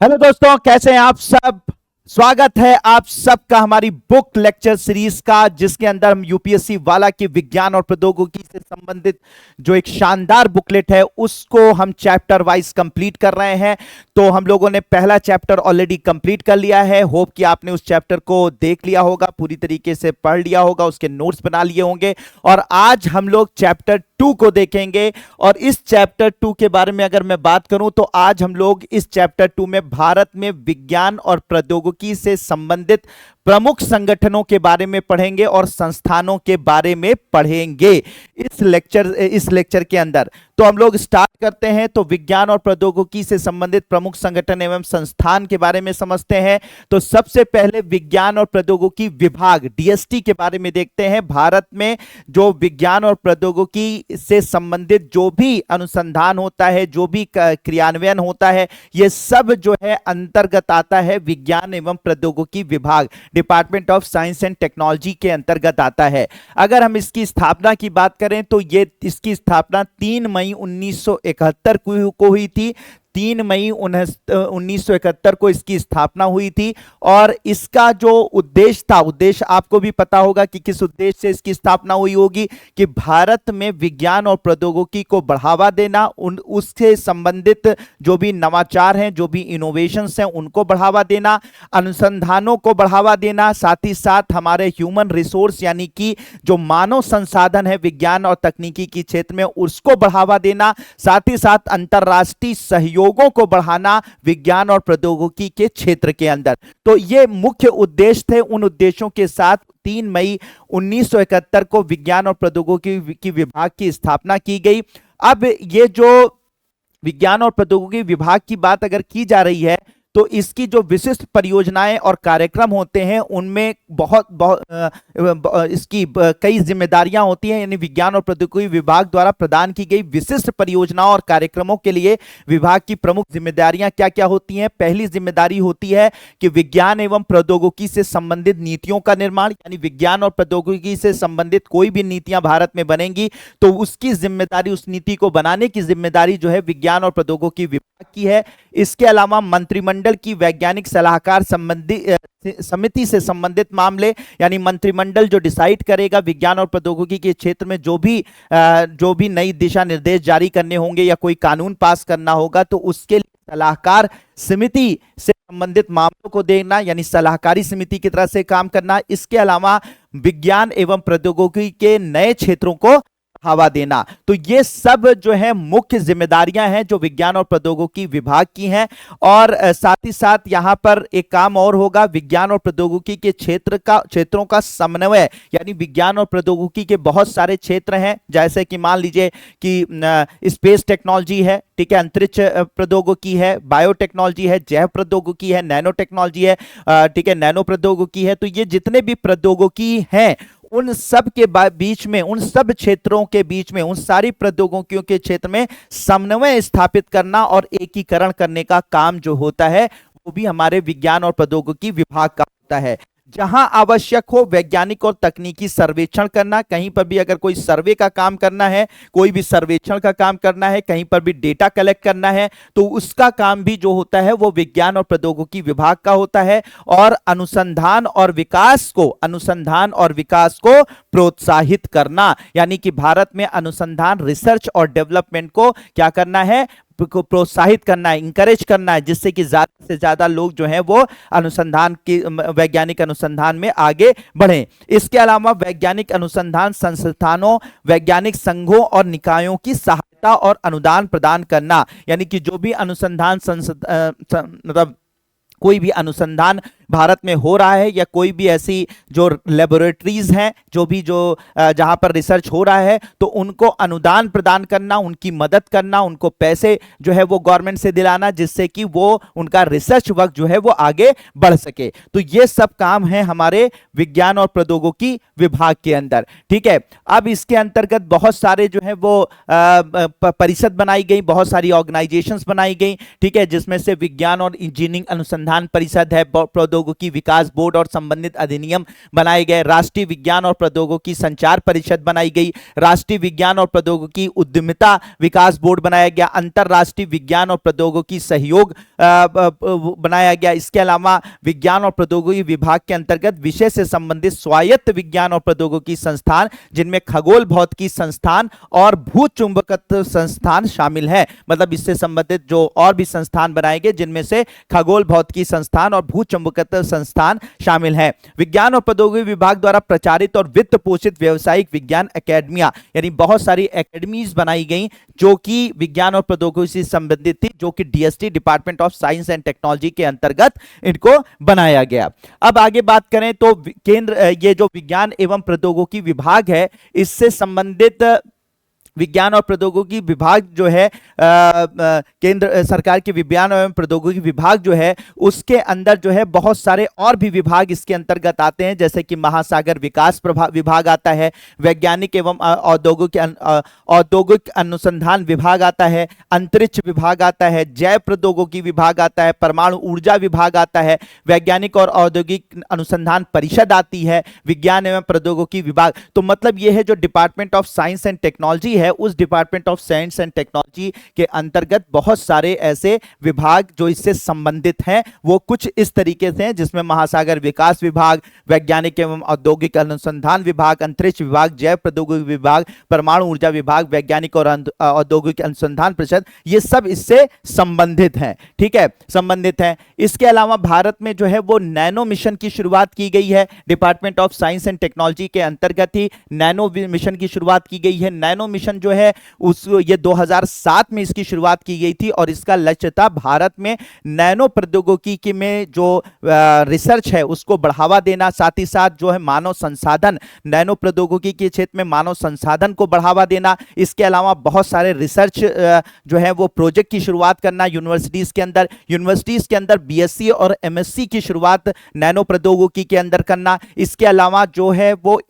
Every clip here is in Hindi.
हेलो दोस्तों, कैसे हैं आप सब। स्वागत है आप सबका हमारी बुक लेक्चर सीरीज का, जिसके अंदर हम यूपीएससी वाला की विज्ञान और प्रौद्योगिकी से संबंधित जो एक शानदार बुकलेट है उसको हम चैप्टर वाइज कंप्लीट कर रहे हैं। तो हम लोगों ने पहला चैप्टर ऑलरेडी कंप्लीट कर लिया है। होप कि आपने उस चैप्टर को देख लिया होगा, पूरी तरीके से पढ़ लिया होगा, उसके नोट्स बना लिए होंगे। और आज हम लोग चैप्टर 2 को देखेंगे। और इस चैप्टर 2 के बारे में अगर मैं बात करूं तो आज हम लोग इस चैप्टर 2 में भारत में विज्ञान और प्रौद्योगिकी से संबंधित प्रमुख संगठनों के बारे में पढ़ेंगे और संस्थानों के बारे में पढ़ेंगे इस लेक्चर के अंदर। तो हम लोग स्टार्ट करते हैं। तो विज्ञान और प्रौद्योगिकी से संबंधित प्रमुख संगठन एवं संस्थान के बारे में समझते हैं। तो सबसे पहले विज्ञान और प्रौद्योगिकी विभाग डीएसटी के बारे में देखते हैं। भारत में जो विज्ञान और प्रौद्योगिकी से संबंधित जो भी अनुसंधान होता है, जो भी क्रियान्वयन होता है, यह सब जो है अंतर्गत आता है विज्ञान एवं प्रौद्योगिकी विभाग, department of science and technology के अंतर्गत आता है। अगर हम इसकी स्थापना की बात करें तो इसकी स्थापना 3 मई 1971 को हुई थी। 3 मई 1971 को इसकी स्थापना हुई थी। और इसका जो उद्देश्य था, उद्देश्य आपको भी पता होगा कि किस उद्देश्य से इसकी स्थापना हुई होगी, कि भारत में विज्ञान और प्रौद्योगिकी को बढ़ावा देना, उससे संबंधित जो भी नवाचार हैं, जो भी इनोवेशंस हैं, उनको बढ़ावा देना, अनुसंधानों को बढ़ावा देना, साथ ही साथ हमारे ह्यूमन रिसोर्स यानी कि जो मानव संसाधन है विज्ञान और तकनीकी के क्षेत्र में, उसको बढ़ावा देना, साथ ही साथ अंतरराष्ट्रीय सहयोग योगों को बढ़ाना विज्ञान और प्रौद्योगिकी के क्षेत्र के अंदर। तो ये मुख्य उद्देश्य थे। उन उद्देश्यों के साथ 3 मई 1971 को विज्ञान और प्रौद्योगिकी विभाग की स्थापना की गई। अब ये जो विज्ञान और प्रौद्योगिकी विभाग की बात अगर की जा रही है तो इसकी जो विशिष्ट परियोजनाएं और कार्यक्रम होते हैं उनमें इसकी कई जिम्मेदारियां होती हैं। यानी विज्ञान और प्रौद्योगिकी विभाग द्वारा प्रदान की गई विशिष्ट परियोजनाओं और कार्यक्रमों के लिए विभाग की प्रमुख जिम्मेदारियां क्या क्या होती हैं। पहली जिम्मेदारी होती है कि विज्ञान एवं प्रौद्योगिकी से संबंधित नीतियों का निर्माण, यानी विज्ञान और प्रौद्योगिकी से संबंधित कोई भी नीतियां भारत में बनेंगी तो उसकी जिम्मेदारी, उस नीति को बनाने की जिम्मेदारी जो है विज्ञान और प्रौद्योगिकी विभाग की है। इसके अलावा मंत्रिमंडल की वैज्ञानिक सलाहकार समिति से संबंधित मामले, यानी मंत्रिमंडल जो डिसाइड करेगा विज्ञान और प्रौद्योगिकी के क्षेत्र में जो भी नई दिशा निर्देश जारी करने होंगे या कोई कानून पास करना होगा, तो उसके लिए सलाहकार समिति से संबंधित मामलों को देखना, यानी सलाहकारी समिति की तरह से काम करना। इसके अलावा विज्ञान एवं प्रौद्योगिकी के नए क्षेत्रों को बढ़ावा देना। तो ये सब जो है मुख्य जिम्मेदारियां हैं जो विज्ञान और प्रौद्योगिकी विभाग की हैं। और साथ ही साथ यहां पर एक काम और होगा, विज्ञान और प्रौद्योगिकी के क्षेत्रों का समन्वय, यानी विज्ञान और प्रौद्योगिकी के बहुत सारे क्षेत्र हैं, जैसे कि मान लीजिए कि स्पेस टेक्नोलॉजी है, ठीक है, अंतरिक्ष प्रौद्योगिकी है, बायोटेक्नोलॉजी है, जैव प्रौद्योगिकी है, नैनो टेक्नोलॉजी है, ठीक है, नैनो प्रौद्योगिकी है। तो ये जितने भी प्रौद्योगिकी हैं उन सब के बीच में, उन सब क्षेत्रों के बीच में, उन सारी प्रौद्योगिकियों के क्षेत्र में समन्वय स्थापित करना और एकीकरण करने का काम जो होता है वो भी हमारे विज्ञान और प्रौद्योगिकी विभाग का होता है। जहां आवश्यक हो वैज्ञानिक और तकनीकी सर्वेक्षण करना, कहीं पर भी अगर कोई सर्वे का काम करना है, कोई भी सर्वेक्षण का काम करना है, कहीं पर भी डेटा कलेक्ट करना है, तो उसका काम भी जो होता है वो विज्ञान और प्रौद्योगिकी विभाग का होता है। और अनुसंधान और विकास को प्रोत्साहित करना, यानी कि भारत में अनुसंधान, रिसर्च और डेवलपमेंट को क्या करना है, को प्रोत्साहित करना है, इंकरेज करना है, जिससे कि ज्यादा से ज्यादा लोग जो हैं वो अनुसंधान की, वैज्ञानिक अनुसंधान में आगे बढ़ें। इसके अलावा वैज्ञानिक अनुसंधान संस्थानों, वैज्ञानिक संघों और निकायों की सहायता और अनुदान प्रदान करना, यानी कि जो भी अनुसंधान मतलब कोई भी अनुसंधान भारत में हो रहा है या कोई भी ऐसी जो लेबोरेटरीज हैं, जो जहां पर रिसर्च हो रहा है, तो उनको अनुदान प्रदान करना, उनकी मदद करना, उनको पैसे जो है वो गवर्नमेंट से दिलाना, जिससे कि वो उनका रिसर्च वर्क जो है वो आगे बढ़ सके। तो ये सब काम है हमारे विज्ञान और प्रौद्योगिकी विभाग के अंदर, ठीक है। अब इसके अंतर्गत बहुत सारे जो है वो परिषद बनाई गई, बहुत सारी ऑर्गेनाइजेशंस बनाई गई, ठीक है, जिसमें से विज्ञान और इंजीनियरिंग अनुसंधान परिषद है, प्रौद्योगिकी प्रौद्योगिकी विकास बोर्ड और संबंधित अधिनियम बनाए गए, राष्ट्रीय विज्ञान और प्रौद्योगिकी संचार परिषद बनाई गई, राष्ट्रीय विज्ञान और प्रौद्योगिकी उद्यमिता विकास बोर्ड बनाया गया, अंतरराष्ट्रीय विज्ञान और प्रौद्योगिकी सहयोग बनाया गया। इसके अलावा विज्ञान और प्रौद्योगिकी विभाग के अंतर्गत विषय से संबंधित स्वायत्त विज्ञान और प्रौद्योगिकी संस्थान, जिनमें खगोल भौतिकी संस्थान और भूचुंबकत्व संस्थान शामिल है। मतलब इससे संबंधित जो और भी संस्थान बनाए गए, जिनमें से खगोल भौतिकी संस्थान और भूचुंबकत्व संस्थान शामिल है। विज्ञान और प्रौद्योगिकी विभाग द्वारा प्रचारित और वित्त पोषित व्यावसायिक विज्ञान एकेडमियां, यानी बहुत सारी एकेडमीज बनाई गई जो कि विज्ञान और प्रौद्योगिकी से संबंधित थी, जो कि DST department of science and technology के अंतर्गत इनको बनाया गया। अब आगे बात करें तो केंद्र, ये जो विज्ञान एवं प्रौद्योगिकी विभाग है, इससे संबंधित विज्ञान और प्रौद्योगिकी विभाग जो है केंद्र सरकार के विज्ञान एवं प्रौद्योगिकी विभाग जो है, उसके अंदर जो है बहुत सारे और भी विभाग इसके अंतर्गत आते हैं, जैसे कि महासागर विकास विभाग आता है, वैज्ञानिक एवं औद्योगिक अनुसंधान विभाग आता है, अंतरिक्ष विभाग आता है, जैव प्रौद्योगिकी विभाग आता है, परमाणु ऊर्जा विभाग आता है, वैज्ञानिक और औद्योगिक अनुसंधान परिषद आती है, विज्ञान एवं प्रौद्योगिकी विभाग। तो मतलब यह है जो department of science and technology है, उस department of science and technology के अंतर्गत बहुत सारे ऐसे विभाग जो इससे संबंधित हैं, वो कुछ इस तरीके से हैं, जिसमें महासागर विकास विभाग, वैज्ञानिक एवं औद्योगिक अनुसंधान विभाग, अंतरिक्ष विभाग, जैव प्रौद्योगिकी विभाग, परमाणु ऊर्जा विभाग, वैज्ञानिक और औद्योगिक अनुसंधान परिषद, ये सब इससे संबंधित हैं। ठीक है, संबंधित हैं। इसके अलावा भारत में जो है वो नैनो मिशन की शुरुआत की गई है, department of science and technology के अंतर्गत ही नैनो मिशन की शुरुआत की गई है। नैनो मिशन जो है ये 2007 में इसकी शुरुआत की गई थी और इसका लक्ष्य था भारत में नैनो प्रौद्योगिकी में जो रिसर्च है उसको बढ़ावा देना, साथ ही साथ जो है मानव संसाधन, नैनो प्रौद्योगिकी के क्षेत्र में मानव संसाधन को बढ़ावा देना। इसके अलावा बहुत सारे रिसर्च जो है वो प्रोजेक्ट की शुरुआत करना यूनिवर्सिटीज के अंदर बीएससी और एमएससी की शुरुआत नैनो प्रौद्योगिकी के अंदर करना। इसके अलावा जो है वो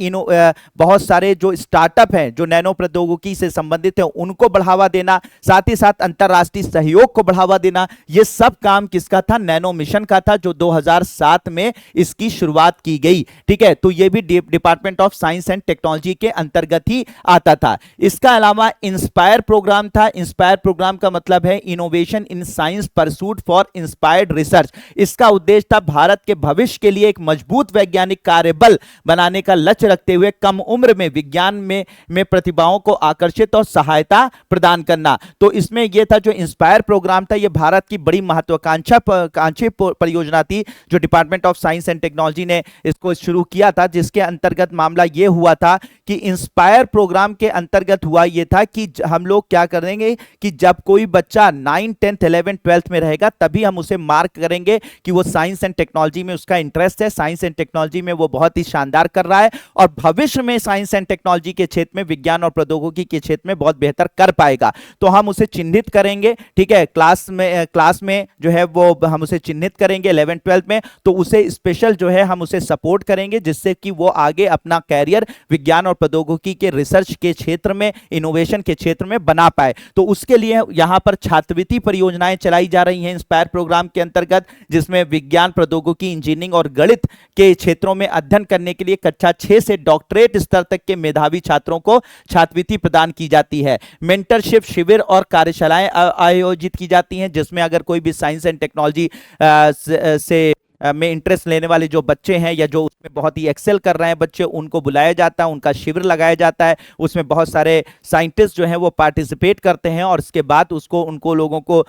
बहुत सारे जो स्टार्टअप हैं जो नैनो प्रौद्योगिकी से संबंधित है उनको बढ़ावा देना, साथ ही साथ अंतरराष्ट्रीय सहयोग को बढ़ावा देना। यह सब काम किसका था? नैनो मिशन का था, जो 2007 में इसकी शुरुआत की गई। ठीक है, तो यह भी department of science and technology के अंतर्गत ही आता था। इसका अलावा इंस्पायर प्रोग्राम था। इंस्पायर प्रोग्राम का मतलब है innovation in science pursuit for inspired research. इसका उद्देश्य था भारत के भविष्य के लिए एक मजबूत वैज्ञानिक कार्यबल बनाने का लक्ष्य रखते हुए कम उम्र में विज्ञान में प्रतिभाओं को आकर्षित और सहायता प्रदान करना। तो इसमें यह था जो इंस्पायर प्रोग्राम था, यह भारत की बड़ी महत्वाकांक्षी परियोजना थी जो department of science and technology ने इसको शुरू किया था, जिसके अंतर्गत मामला यह हुआ था कि इंस्पायर प्रोग्राम के अंतर्गत हुआ यह था कि हम लोग क्या करेंगे कि जब कोई बच्चा 9, 10, 11, 12 में रहेगा तभी हम उसे मार्क करेंगे कि वो साइंस एंड टेक्नोलॉजी में उसका इंटरेस्ट है, साइंस एंड टेक्नोलॉजी में वो बहुत ही शानदार कर रहा है और भविष्य में साइंस एंड टेक्नोलॉजी के क्षेत्र में, विज्ञान और प्रौद्योगिकी के क्षेत्र में बहुत बेहतर कर पाएगा। तो हम उसे चिन्हित करेंगे। ठीक है, क्लास में जो है वो हम उसे चिन्हित करेंगे 11, 12 में, तो उसे स्पेशल जो है हम उसे सपोर्ट करेंगे जिससे कि वो आगे अपना कैरियर विज्ञान और प्रौद्योगिकी के रिसर्च के क्षेत्र में, इनोवेशन के क्षेत्र में बना पाए। तो उसके लिए यहां पर छात्रवृत्ति परियोजनाएं चलाई जा रही हैं इंस्पायर प्रोग्राम के अंतर्गत, जिसमें विज्ञान, प्रौद्योगिकी, इंजीनियरिंग और गणित के क्षेत्रों में अध्ययन करने के लिए कक्षा 6 से डॉक्टरेट स्तर तक के मेधावी छात्रों को छात्रवृत्ति प्रदान की जाती है। मेंटरशिप शिविर और कार्यशालाएं आयोजित की जाती हैं, जिसमें अगर कोई भी साइंस एंड टेक्नोलॉजी से में इंटरेस्ट लेने वाले जो बच्चे हैं या जो उसमें बहुत ही एक्सेल कर रहे हैं बच्चे, उनको बुलाया जाता है, उनका शिविर लगाया जाता है। उसमें बहुत सारे साइंटिस्ट जो हैं वो पार्टिसिपेट करते हैं और इसके बाद उनको लोगों को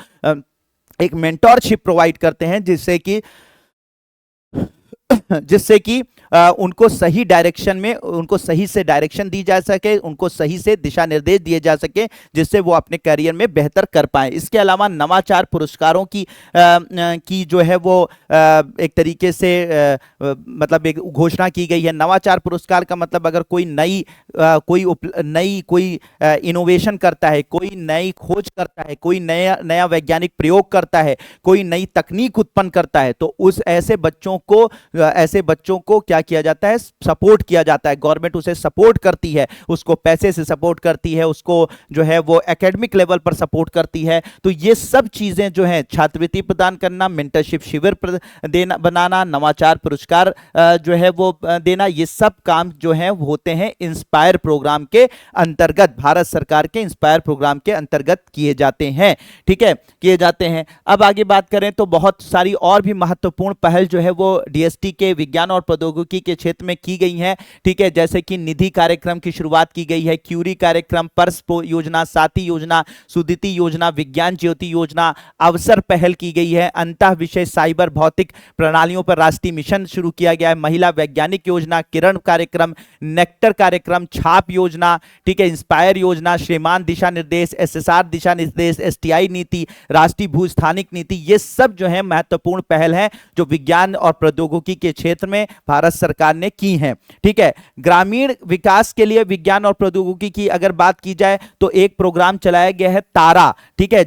एक मेंटरशिप प्रोवाइड करते हैं जिससे कि उनको सही डायरेक्शन में, उनको सही से डायरेक्शन दी जा सके, उनको सही से दिशा निर्देश दिए जा सके, जिससे वो अपने करियर में बेहतर कर पाए। इसके अलावा नवाचार पुरस्कारों की जो है वो एक तरीके से मतलब एक घोषणा की गई है। नवाचार पुरस्कार का मतलब अगर कोई कोई इनोवेशन करता है, कोई नई खोज करता है, कोई नया वैज्ञानिक प्रयोग करता है, कोई नई तकनीक उत्पन्न करता है, तो उस ऐसे बच्चों को ऐसे बच्चों को क्या किया जाता है, सपोर्ट किया जाता है, गवर्नमेंट उसे सपोर्ट करती है, उसको पैसे से सपोर्ट करती है, उसको जो है वो एकेडमिक लेवल पर सपोर्ट करती है। तो ये सब चीजें जो है, छात्रवृत्ति प्रदान करना, मेंटरशिप शिविर देना बनाना, नवाचार पुरस्कार जो है वो देना, ये सब काम जो है होते हैं इंस्पायर प्रोग्राम के अंतर्गत, भारत सरकार के इंस्पायर प्रोग्राम के अंतर्गत किए जाते हैं। ठीक है, किए जाते हैं। अब आगे बात करें तो बहुत सारी और भी महत्वपूर्ण पहल जो है वो डीएसटी के विज्ञान और प्रौद्योगिकी के क्षेत्र में की गई है। ठीक है, जैसे कि निधि कार्यक्रम की शुरुआत की गई है, क्यूरी कार्यक्रम, पर्स योजना, साथी योजना, सुदिति योजना, विज्ञान ज्योति योजना, अवसर पहल की गई है, अंतः विषय साइबर भौतिक प्रणालियों पर राष्ट्रीय मिशन शुरू किया गया है, महिला वैज्ञानिक योजना, किरण कार्यक्रम, नेक्टर कार्यक्रम, छाप योजना, ठीक है, इंस्पायर योजना, श्रीमान दिशा निर्देश, एसएसआर दिशा निर्देश, एसटीआई नीति, राष्ट्रीय भूस्थानिक नीति, ये सब जो है महत्वपूर्ण पहल है जो विज्ञान और प्रौद्योगिकी के क्षेत्र में भारत सरकार ने की है। ठीक है, ग्रामीण विकास के लिए विज्ञान और प्रौद्योगिकी की अगर बात की जाए तो एक प्रोग्राम चलाया गया है तारा, ठीक है,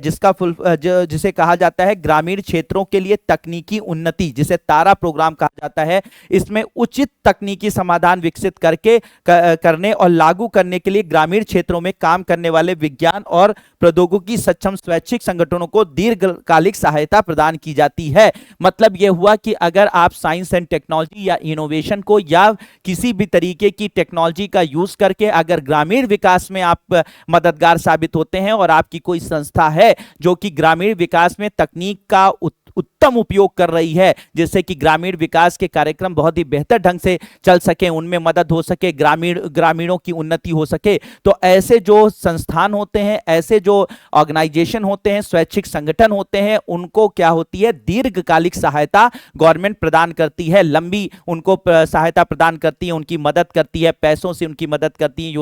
जिसे कहा जाता है ग्रामीण क्षेत्रों के लिए तकनीकी उन्नति, जिसे तारा प्रोग्राम कहा जाता है। इसमें उचित तकनीकी समाधान विकसित करने और लागू करने के लिए ग्रामीण क्षेत्रों में काम करने वाले विज्ञान और प्रौद्योगिकी सक्षम स्वैच्छिक संगठनों को दीर्घकालिक सहायता प्रदान की जाती है। मतलब यह हुआ कि अगर आप साइंस एंड टेक्नोलॉजी या इनोवेशन को या किसी भी तरीके की टेक्नोलॉजी का यूज करके अगर ग्रामीण विकास में आप मददगार साबित होते हैं और आपकी कोई संस्था है जो कि ग्रामीण विकास में तकनीक का उत्तम उपयोग कर रही है, जिससे कि ग्रामीण विकास के कार्यक्रम बहुत ही बेहतर ढंग से चल सके, उनमें मदद हो सके, ग्रामीणों की उन्नति हो सके, तो ऐसे जो संस्थान होते हैं, ऐसे जो ऑर्गेनाइजेशन होते हैं, स्वैच्छिक संगठन होते हैं, उनको क्या होती है, दीर्घकालिक सहायता गवर्नमेंट प्रदान करती है, लंबी उनको सहायता प्रदान करती है, उनकी मदद करती है, पैसों से उनकी मदद करती है,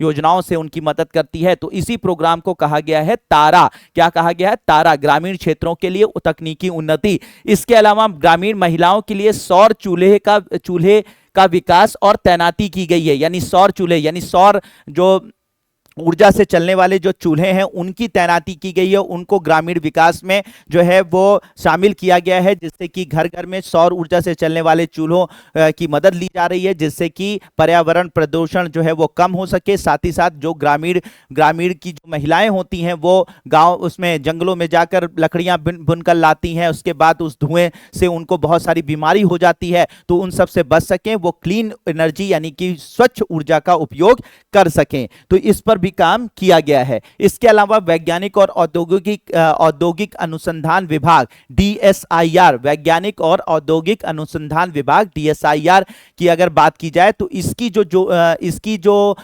योजनाओं से उनकी मदद करती है। तो इसी प्रोग्राम को कहा गया है तारा। क्या कहा गया है? तारा, ग्रामीण क्षेत्रों के लिए तकनीकी उन्नति। इसके अलावा ग्रामीण महिलाओं के लिए सौर चूल्हे का विकास और तैनाती की गई है, यानी सौर चूल्हे यानी सौर जो ऊर्जा से चलने वाले जो चूल्हे हैं उनकी तैनाती की गई है, उनको ग्रामीण विकास में जो है वो शामिल किया गया है, जिससे कि घर घर में सौर ऊर्जा से चलने वाले चूल्हों की मदद ली जा रही है, जिससे कि पर्यावरण प्रदूषण जो है वो कम हो सके। साथ ही साथ जो ग्रामीण की जो महिलाएं होती हैं वो गांव उसमें जंगलों में जाकर लकड़ियां बुनकर लाती हैं, उसके बाद उस धुएं से उनको बहुत सारी बीमारी हो जाती है, तो उन सब से बच सकें, वो क्लीन एनर्जी यानी कि स्वच्छ ऊर्जा का उपयोग कर सकें। तो इस पर भी काम किया गया है। इसके अलावा वैज्ञानिक और औद्योगिक अनुसंधान विभाग डीएसआईआर, वैज्ञानिक और औद्योगिक अनुसंधान विभाग डीएसआईआर की अगर बात की जाए तो इसकी जो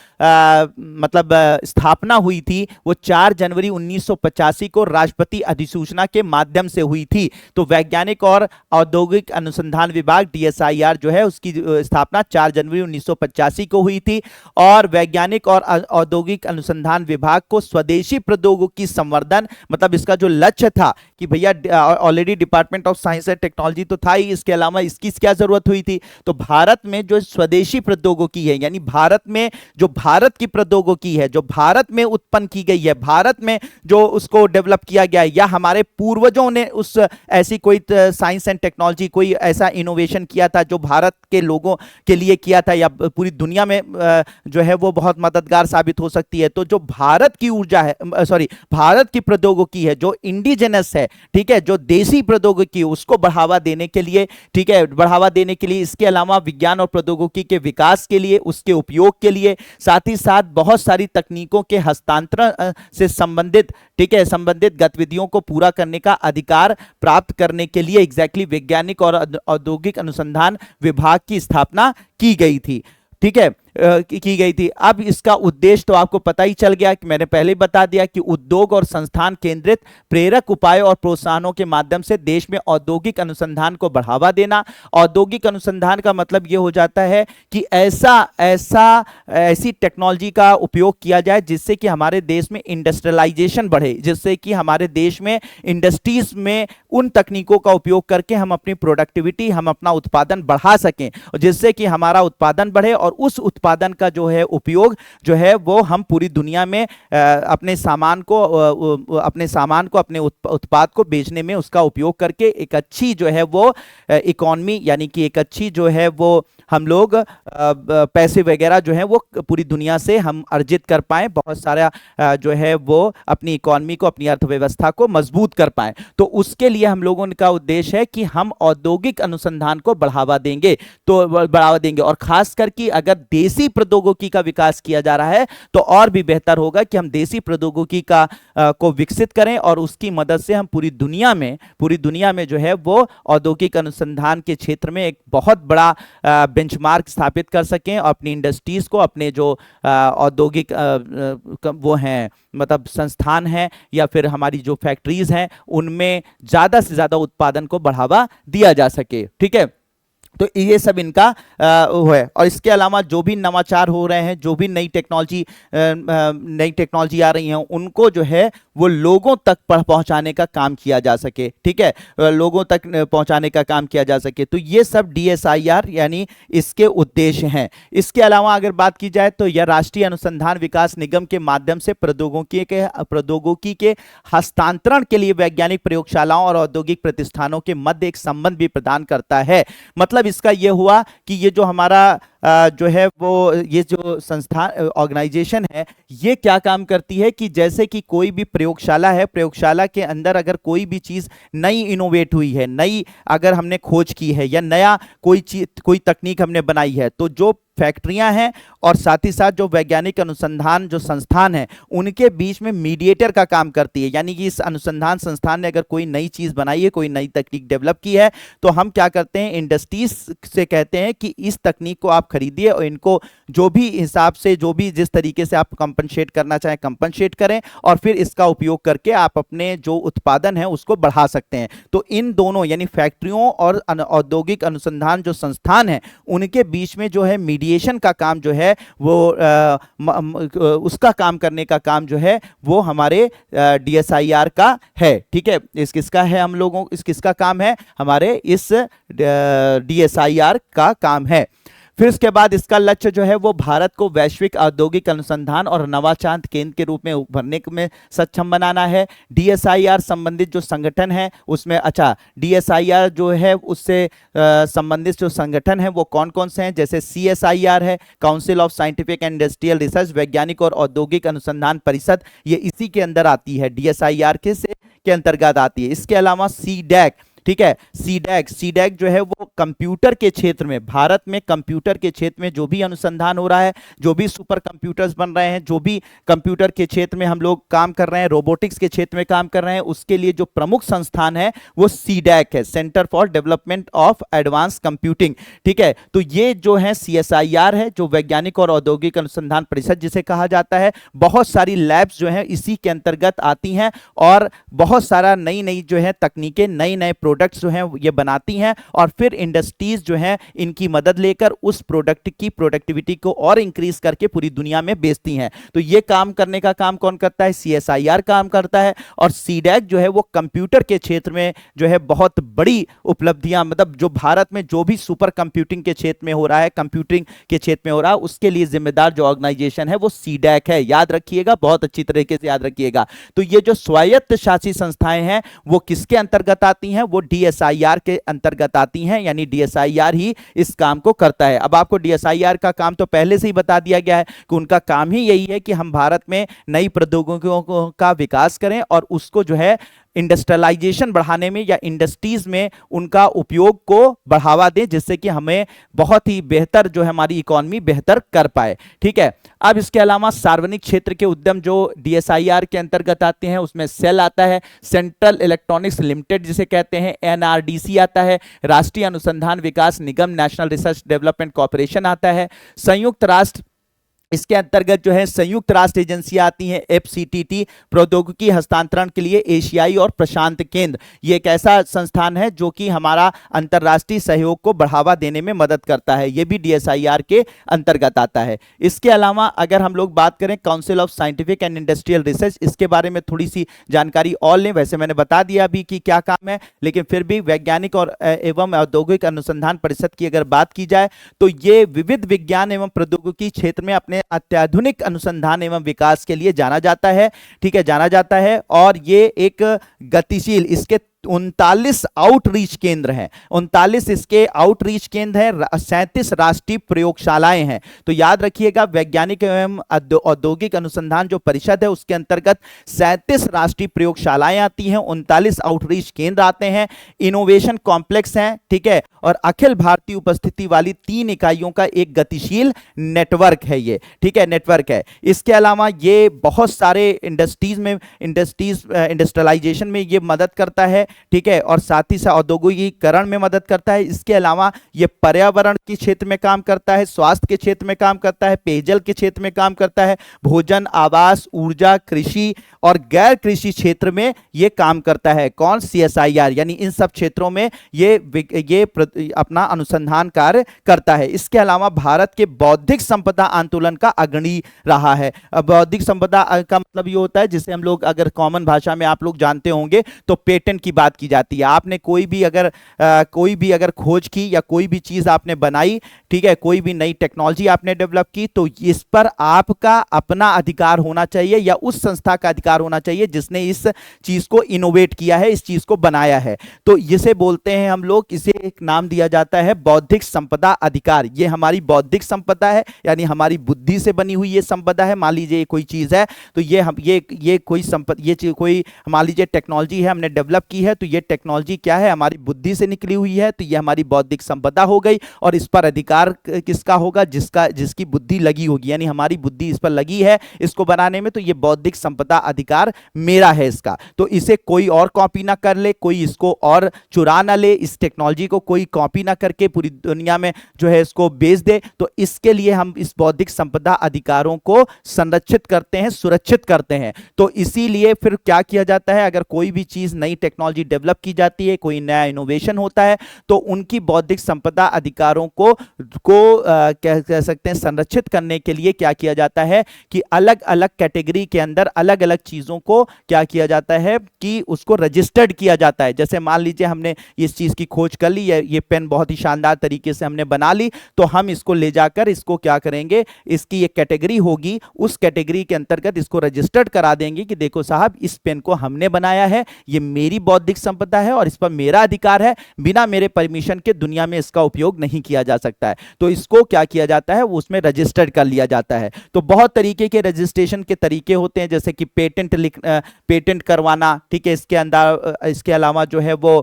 मतलब स्थापना हुई थी वो 4 जनवरी 1985 को राष्ट्रपति अधिसूचना के माध्यम से हुई थी। तो वैज्ञानिक और औद्योगिक अनुसंधान विभाग डीएसआईआर जो है उसकी स्थापना 4 जनवरी 1985 को हुई थी। और वैज्ञानिक और औद्योगिक अनुसंधान विभाग को स्वदेशी प्रौद्योगिकी संवर्धन, मतलब इसका जो लक्ष्य था कि भैया already department of science and technology तो था ही, इसके अलावा इसकी क्या जरूरत हुई थी, तो भारत में जो स्वदेशी प्रौद्योगिकी है, यानी भारत में जो भारत की प्रौद्योगिकी है, जो भारत में उत्पन्न की गई है, भारत में जो उसको डेवलप किया गया है, या हमारे पूर्वजों ने उस ऐसी कोई साइंस एंड टेक्नोलॉजी, कोई ऐसा इनोवेशन किया था जो भारत के लोगों के लिए किया था या पूरी दुनिया में जो है वो बहुत मददगार साबित हो सकती है। तो जो भारत की ऊर्जा है, भारत की प्रौद्योगिकी है, जो इंडिजिनस है, ठीक है, जो देसी प्रौद्योगिकी, उसको बढ़ावा देने के लिए, ठीक है, बढ़ावा देने के लिए, इसके अलावा विज्ञान और प्रौद्योगिकी के विकास के लिए, उसके उपयोग के लिए, साथ ही साथ बहुत सारी तकनीकों के हस्तांतरण से संबंधित, ठीक है, संबंधित गतिविधियों को पूरा करने का अधिकार प्राप्त करने के लिए एग्जैक्टली वैज्ञानिक और औद्योगिक अनुसंधान विभाग की स्थापना की गई थी, ठीक है, की गई थी। अब इसका उद्देश्य तो आपको पता ही चल गया कि मैंने पहले ही बता दिया कि उद्योग और संस्थान केंद्रित प्रेरक उपाय और प्रोत्साहनों के माध्यम से देश में औद्योगिक अनुसंधान को बढ़ावा देना। औद्योगिक अनुसंधान का मतलब यह हो जाता है कि ऐसी टेक्नोलॉजी का उपयोग किया जाए जिससे कि हमारे देश में इंडस्ट्रियलाइजेशन बढ़े, जिससे कि हमारे देश में इंडस्ट्रीज में उन तकनीकों का उपयोग करके हम अपनी प्रोडक्टिविटी, हम अपना उत्पादन बढ़ा सकें, और जिससे कि हमारा उत्पादन बढ़े और उस उत्पादन का जो है उपयोग जो है वो हम पूरी दुनिया में अपने सामान को अपने उत्पाद को बेचने में उसका उपयोग करके एक अच्छी जो है वो इकोनॉमी, यानी कि एक अच्छी जो है वो हम लोग पैसे वगैरह जो है वो पूरी दुनिया से हम अर्जित कर पाए, बहुत सारा जो है वो अपनी इकोनॉमी को, अपनी अर्थव्यवस्था को मजबूत कर पाए। तो उसके लिए हम लोगों का उद्देश्य है कि हम औद्योगिक अनुसंधान को बढ़ावा देंगे, और खास करके अगर देसी प्रौद्योगिकी का विकास किया जा रहा है तो और भी बेहतर होगा कि हम देसी प्रौद्योगिकी को विकसित करें और उसकी मदद से हम पूरी दुनिया में जो है वो औद्योगिक अनुसंधान के क्षेत्र में एक बहुत बड़ा बेंचमार्क स्थापित कर सकें और अपनी इंडस्ट्रीज को, अपने जो औद्योगिक वो हैं मतलब संस्थान हैं या फिर हमारी जो फैक्ट्रीज हैं उनमें ज्यादा से ज्यादा उत्पादन को बढ़ावा दिया जा सके। ठीक है, तो ये सब इनका वो है। और इसके अलावा जो भी नवाचार हो रहे हैं, जो भी नई टेक्नोलॉजी आ रही हैं, उनको जो है वो लोगों तक पहुंचाने का काम किया जा सके। ठीक है, लोगों तक पहुंचाने का काम किया जा सके। तो ये सब DSIR यानी इसके उद्देश्य हैं। इसके अलावा अगर बात की जाए तो यह राष्ट्रीय अनुसंधान विकास निगम के माध्यम से प्रौद्योगिकी के हस्तांतरण के लिए वैज्ञानिक प्रयोगशालाओं और औद्योगिक प्रतिष्ठानों के मध्य एक संबंध भी प्रदान करता है। मतलब इसका यह हुआ कि ये जो हमारा जो है वो ये जो संस्थान ऑर्गेनाइजेशन है ये क्या काम करती है कि जैसे कि कोई भी प्रयोगशाला है, प्रयोगशाला के अंदर अगर कोई भी चीज नई इनोवेट हुई है, नई अगर हमने खोज की है या नया कोई तकनीक हमने बनाई है, तो जो फैक्ट्रियां हैं और साथ ही साथ जो वैज्ञानिक अनुसंधान जो संस्थान है उनके बीच में मीडिएटर का काम करती है। यानी कि इस अनुसंधान संस्थान ने अगर कोई नई चीज बनाई है, कोई नई तकनीक डेवलप की है, तो हम क्या करते हैं, इंडस्ट्रीज से कहते हैं कि इस तकनीक को आप खरीदिए और इनको जो भी हिसाब से, जो भी जिस तरीके से आप कंपनसेट करना चाहें कंपनसेट करें और फिर इसका उपयोग करके आप अपने जो उत्पादन है उसको बढ़ा सकते हैं। तो इन दोनों यानी फैक्ट्रियों और औद्योगिक अनुसंधान जो संस्थान है उनके बीच में जो है मीडिएशन का काम जो है वो उसका काम करने का काम जो है वो हमारे DSIR का है। ठीक है, इस किसका है, हम लोगों इस किसका काम है, हमारे इस DSIR का काम है। फिर उसके बाद इसका लक्ष्य जो है वो भारत को वैश्विक औद्योगिक अनुसंधान और नवाचार केंद्र के रूप में उभरने में सक्षम बनाना है। DSIR संबंधित जो संगठन है उसमें DSIR जो है उससे संबंधित जो संगठन है वो कौन कौन से हैं, जैसे CSIR है, council of scientific and industrial research, वैज्ञानिक और औद्योगिक अनुसंधान परिषद, ये इसी के अंदर आती है, DSIR के अंतर्गत आती है। इसके अलावा CDAC, ठीक है, CDAC जो है वो कंप्यूटर के क्षेत्र में, भारत में कंप्यूटर के क्षेत्र में जो भी अनुसंधान हो रहा है, जो भी सुपर कंप्यूटर्स बन रहे हैं, जो भी कंप्यूटर के क्षेत्र में हम लोग काम कर रहे हैं, रोबोटिक्स के क्षेत्र में काम कर रहे हैं, उसके लिए जो प्रमुख संस्थान है वो CDAC है, centre for development of advance computing. ठीक है, तो ये जो है CSIR है, जो वैज्ञानिक और औद्योगिक अनुसंधान परिषद जिसे कहा जाता है। बहुत सारी लैब्स जो है इसी के अंतर्गत आती हैं और बहुत सारा नई नई जो है तकनीकें, नए नए प्रोडक्ट्स जो हैं ये बनाती हैं और फिर इंडस्ट्रीज जो हैं इनकी मदद लेकर उस प्रोडक्ट की प्रोडक्टिविटी को और इंक्रीज करके पूरी दुनिया में बेचती हैं। तो ये काम करने का काम कौन करता है, CSIR काम करता है। और CDAC जो है वो कंप्यूटर के क्षेत्र में जो है बहुत बड़ी उपलब्धियां, मतलब जो भारत में जो भी सुपर कंप्यूटिंग के क्षेत्र में हो रहा है, कंप्यूटिंग के क्षेत्र में हो रहा है, उसके लिए जिम्मेदार जो ऑर्गेनाइजेशन है वो CDAC है। याद रखिएगा, बहुत अच्छी तरीके से याद रखिएगा। तो ये जो स्वायत्त शासी संस्थाएं हैं वो किसके अंतर्गत आती हैं, वो DSIR के अंतर्गत आती हैं, यानी DSIR ही इस काम को करता है। अब आपको DSIR का काम तो पहले से ही बता दिया गया है कि उनका काम ही यही है कि हम भारत में नई प्रौद्योगिकियों का विकास करें और उसको जो है इंडस्ट्रियलाइजेशन बढ़ाने में या इंडस्ट्रीज में उनका उपयोग को बढ़ावा दें, जिससे कि हमें बहुत ही बेहतर जो है हमारी इकोनॉमी बेहतर कर पाए। ठीक है, अब इसके अलावा सार्वजनिक क्षेत्र के उद्यम जो DSIR के अंतर्गत आते हैं उसमें सेल आता है, सेंट्रल इलेक्ट्रॉनिक्स लिमिटेड जिसे कहते हैं, NRDC आता है, राष्ट्रीय अनुसंधान विकास निगम, नेशनल रिसर्च डेवलपमेंट कॉर्पोरेशन आता है, संयुक्त राष्ट्र इसके अंतर्गत जो है संयुक्त राष्ट्र एजेंसियां आती हैं, एफसीटीटी, प्रौद्योगिकी हस्तांतरण के लिए एशियाई और प्रशांत केंद्र। ये एक ऐसा संस्थान है जो कि हमारा अंतर्राष्ट्रीय सहयोग को बढ़ावा देने में मदद करता है, ये भी डीएसआईआर के अंतर्गत आता है। इसके अलावा अगर हम लोग बात करें council of scientific and industrial research, इसके बारे में थोड़ी सी जानकारी और लें। वैसे मैंने बता दिया अभी कि क्या काम है, लेकिन फिर भी वैज्ञानिक और एवं औद्योगिक अनुसंधान परिषद की अगर बात की जाए तो ये विविध विज्ञान एवं प्रौद्योगिकी क्षेत्र में अपने अत्याधुनिक अनुसंधान एवं विकास के लिए जाना जाता है, ठीक है, जाना जाता है। और ये एक गतिशील, इसके 39 आउटरीच केंद्र हैं, 39 इसके आउटरीच केंद्र हैं, 37 राष्ट्रीय प्रयोगशालाएं हैं। तो याद रखिएगा, वैज्ञानिक एवं औद्योगिक अनुसंधान जो परिषद है उसके अंतर्गत 37 राष्ट्रीय प्रयोगशालाएं आती हैं, 39 आउटरीच केंद्र आते हैं, इनोवेशन कॉम्प्लेक्स हैं, ठीक है, और अखिल भारतीय उपस्थिति वाली 3 इकाइयों का एक गतिशील नेटवर्क है ये, ठीक है, नेटवर्क है। इसके अलावा ये बहुत सारे इंडस्ट्रियलाइजेशन में ये मदद करता है, ठीक है, और साथ ही साथ औद्योगिकीकरण में मदद करता है। इसके अलावा ये पर्यावरण के क्षेत्र में काम करता है, स्वास्थ्य के क्षेत्र में काम करता है, पेयजल के क्षेत्र में काम करता है, भोजन, आवास, ऊर्जा, कृषि और गैर कृषि क्षेत्र में ये काम करता है। कौन? सीएसआईआर, यानी इन सब क्षेत्रों में ये अपना अनुसंधान कार्य करता है। इसके अलावा भारत के बौद्धिक संपदा आंदोलन का अग्रणी रहा है। बौद्धिक संपदा का मतलब ये होता है, जिसे हम लोग अगर कॉमन भाषा में आप लोग जानते होंगे तो पेटेंट की बात की जाती है। आपने कोई भी अगर खोज की या कोई भी चीज आपने बनाई, ठीक है, कोई भी नई टेक्नोलॉजी आपने डेवलप की, तो इस पर आपका अपना अधिकार होना चाहिए या उस संस्था का अधिकार होना चाहिए जिसने इस चीज को इनोवेट किया है, इस चीज को बनाया है। तो इसे बोलते हैं हम लोग, इसे एक नाम दिया जाता है बौद्धिक संपदा अधिकार। ये हमारी बौद्धिक संपदा है, यानी हमारी बुद्धि से बनी हुई ये संपदा है। मान लीजिए कोई चीज है, तो ये कोई मान लीजिए टेक्नोलॉजी है, हमने डेवलप की है, तो ये टेक्नोलॉजी क्या है? हमारी बुद्धि से निकली हुई है, तो ये हमारी बौद्धिक संपदा हो गई। और इस पर अधिकार किसका होगा? जिसकी बुद्धि लगी होगी, यानी हमारी बुद्धि इस पर लगी है इसको बनाने में, तो ये बौद्धिक संपदा अधिकार मेरा है इसका। तो इसे कोई और कॉपी ना कर ले, कोई इसको और चुरा ना ले, इस टेक्नोलॉजी को कोई कॉपी ना करके पूरी दुनिया में जो है इसको बेच दे। तो इसके लिए हम इस बौद्धिक संपदा अधिकारों को संरक्षित करते हैं, सुरक्षित करते हैं। तो इसीलिए फिर क्या किया जाता है, अगर कोई भी चीज नई टेक्नोलॉजी डेवलप की जाती है, कोई नया इनोवेशन होता है, तो उनकी बौद्धिक संपदा अधिकारों को कह सकते हैं संरक्षित करने के लिए क्या किया जाता है कि अलग अलग कैटेगरी के अंदर अलग अलग चीजों को क्या किया जाता है कि उसको रजिस्टर्ड किया जाता है। जैसे मान लीजिए हमने इस चीज की खोज कर ली, ये पेन बहुत ही शानदार तरीके से हमने बना ली, तो हम इसको ले जाकर इसको क्या करेंगे, इसकी एक कैटेगरी होगी, उस कैटेगरी के अंतर्गत इसको रजिस्टर्ड करा देंगे कि देखो साहब, इस पेन को हमने बनाया है, ये मेरी बौद्धिक संपदा है और इस पर मेरा अधिकार है, बिना मेरे परमिशन के दुनिया में इसका उपयोग नहीं किया जा सकता है। तो इसको क्या किया जाता है, वो उसमें रजिस्टर्ड कर लिया जाता है। तो बहुत तरीके के रजिस्ट्रेशन के तरीके होते हैं, जैसे कि पेटेंट करवाना, ठीक है, इसके अलावा जो है वो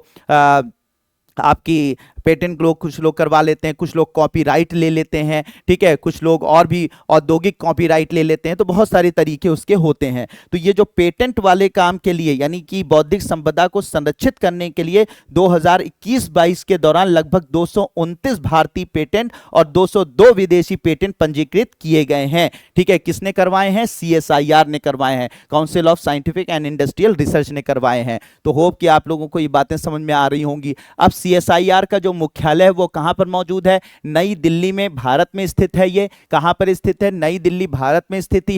आपकी पेटेंट कुछ लोग करवा लेते हैं, कुछ लोग कॉपीराइट ले लेते हैं, ठीक है, कुछ लोग और भी औद्योगिक कॉपीराइट ले लेते हैं। तो बहुत सारे तरीके उसके होते हैं। तो ये जो पेटेंट वाले काम के लिए, यानी कि बौद्धिक संपदा को संरक्षित करने के लिए 2021-22 के दौरान लगभग 229 भारतीय पेटेंट और 202 विदेशी पेटेंट पंजीकृत किए गए हैं, ठीक है। किसने करवाए हैं? सीएसआईआर ने करवाए हैं, council of scientific and industrial research ने करवाए हैं। तो होप कि आप लोगों को ये बातें समझ में आ रही होंगी। अब सीएसआईआर का जो मुख्यालय है वो कहां पर मौजूद है? नई दिल्ली में, भारत में स्थित है। ये कहां पर स्थित है? नई दिल्ली, भारत में स्थित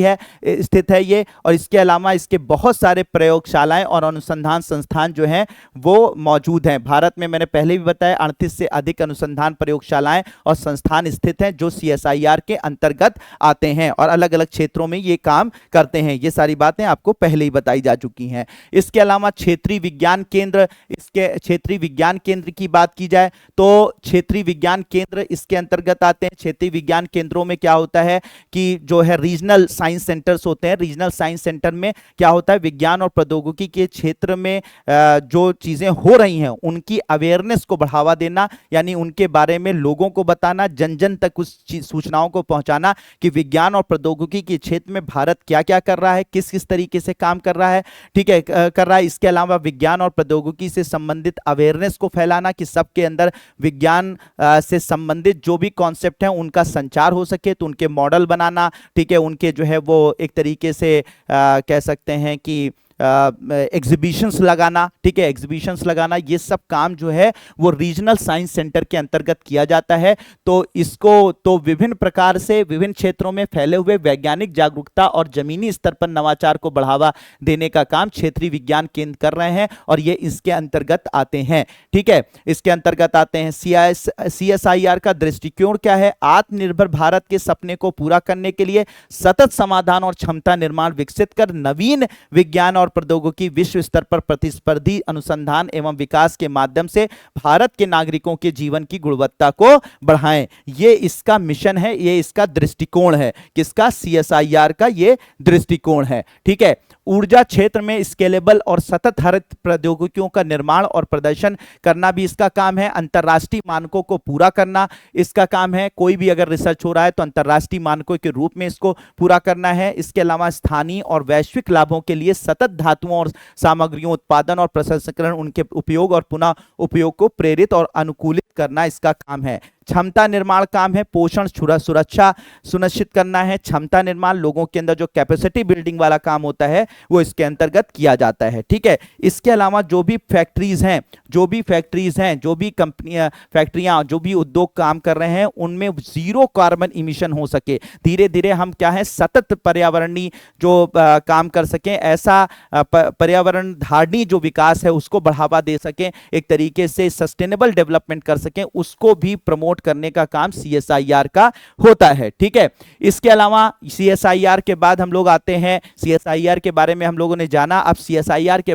है ये। और इसके अलावा इसके बहुत सारे प्रयोगशालाएं और अनुसंधान संस्थान जो हैं वो मौजूद हैं। भारत में मैंने पहले भी बताया 38 से अधिक अनुसंधान प्रयोगशालाएं और संस्थान स्थित हैं जो सीएसआईआर के अंतर्गत आते हैं और अलग अलग क्षेत्रों में ये काम करते हैं। ये सारी बातें आपको पहले ही बताई जा चुकी हैं। इसके अलावा क्षेत्रीय विज्ञान केंद्र, इसके क्षेत्रीय विज्ञान केंद्र की बात की जाए तो क्षेत्रीय विज्ञान केंद्र इसके अंतर्गत आते हैं। क्षेत्रीय विज्ञान केंद्रों में क्या होता है कि जो है रीजनल साइंस सेंटर्स होते हैं। रीजनल साइंस सेंटर में क्या होता है, विज्ञान और प्रौद्योगिकी के क्षेत्र में जो चीजें हो रही हैं उनकी अवेयरनेस को बढ़ावा देना, यानी उनके बारे में लोगों को बताना, जन जन तक उस सूचनाओं को पहुंचाना कि विज्ञान और प्रौद्योगिकी के क्षेत्र में भारत क्या क्या कर रहा है, किस किस तरीके से काम कर रहा है, ठीक है, कर रहा है। इसके अलावा विज्ञान और प्रौद्योगिकी से संबंधित अवेयरनेस को फैलाना कि सबके अंदर विज्ञान से संबंधित जो भी कॉन्सेप्ट हैं उनका संचार हो सके, तो उनके मॉडल बनाना, ठीक है, उनके जो है वो एक तरीके से कह सकते हैं कि एग्जीबिशंस लगाना, ठीक है, एग्जीबिशंस लगाना, ये सब काम जो है वो रीजनल साइंस सेंटर के अंतर्गत किया जाता है। तो इसको तो विभिन्न प्रकार से विभिन्न क्षेत्रों में फैले हुए वैज्ञानिक जागरूकता और जमीनी स्तर पर नवाचार को बढ़ावा देने का काम क्षेत्रीय विज्ञान केंद्र कर रहे हैं और ये इसके अंतर्गत आते हैं, ठीक है, इसके अंतर्गत आते हैं। CSIR का दृष्टिकोण क्या है? आत्मनिर्भर भारत के सपने को पूरा करने के लिए सतत समाधान और क्षमता निर्माण विकसित कर नवीन विज्ञान और प्रौद्योगिकी विश्व स्तर पर प्रतिस्पर्धी अनुसंधान एवं विकास के माध्यम से भारत के नागरिकों के जीवन की गुणवत्ता को बढ़ाएं। ये इसका मिशन है, ये इसका दृष्टिकोण है। किसका? CSIR का ये दृष्टिकोण है, ठीक है। ऊर्जा क्षेत्र में स्केलेबल और सतत हरित प्रौद्योगिकियों का निर्माण और प्रदर्शन करना भी इसका काम है। अंतर्राष्ट्रीय मानकों को पूरा करना इसका काम है। कोई भी अगर रिसर्च हो रहा है तो अंतर्राष्ट्रीय मानकों के रूप में इसको पूरा करना है। इसके अलावा स्थानीय और वैश्विक लाभों के लिए सतत धातुओं और सामग्रियों उत्पादन और प्रसंस्करण, उनके उपयोग और पुनः उपयोग को प्रेरित और अनुकूलित करना इसका काम है। क्षमता निर्माण काम है। पोषण सुरक्षा सुनिश्चित करना है। क्षमता निर्माण, लोगों के अंदर जो कैपेसिटी बिल्डिंग वाला काम होता है वो इसके अंतर्गत किया जाता है, ठीक है। इसके अलावा जो भी फैक्ट्रीज हैं, जो भी कंपनियां, फैक्ट्रियां, जो भी उद्योग काम कर रहे हैं उनमें जीरो कार्बन इमिशन हो सके। धीरे धीरे हम क्या है, सतत पर्यावरणीय जो काम कर सकें, ऐसा पर्यावरण धारणी जो विकास है उसको बढ़ावा दे सकें, एक तरीके से सस्टेनेबल डेवलपमेंट कर सकें, उसको भी प्रमोट करने का काम CSIR का होता है, ठीक है। इसके अलावा CSIR के बाद हम लोग आते हैं, CSIR के बारे में हम लोगों ने जाना। अब CSIR के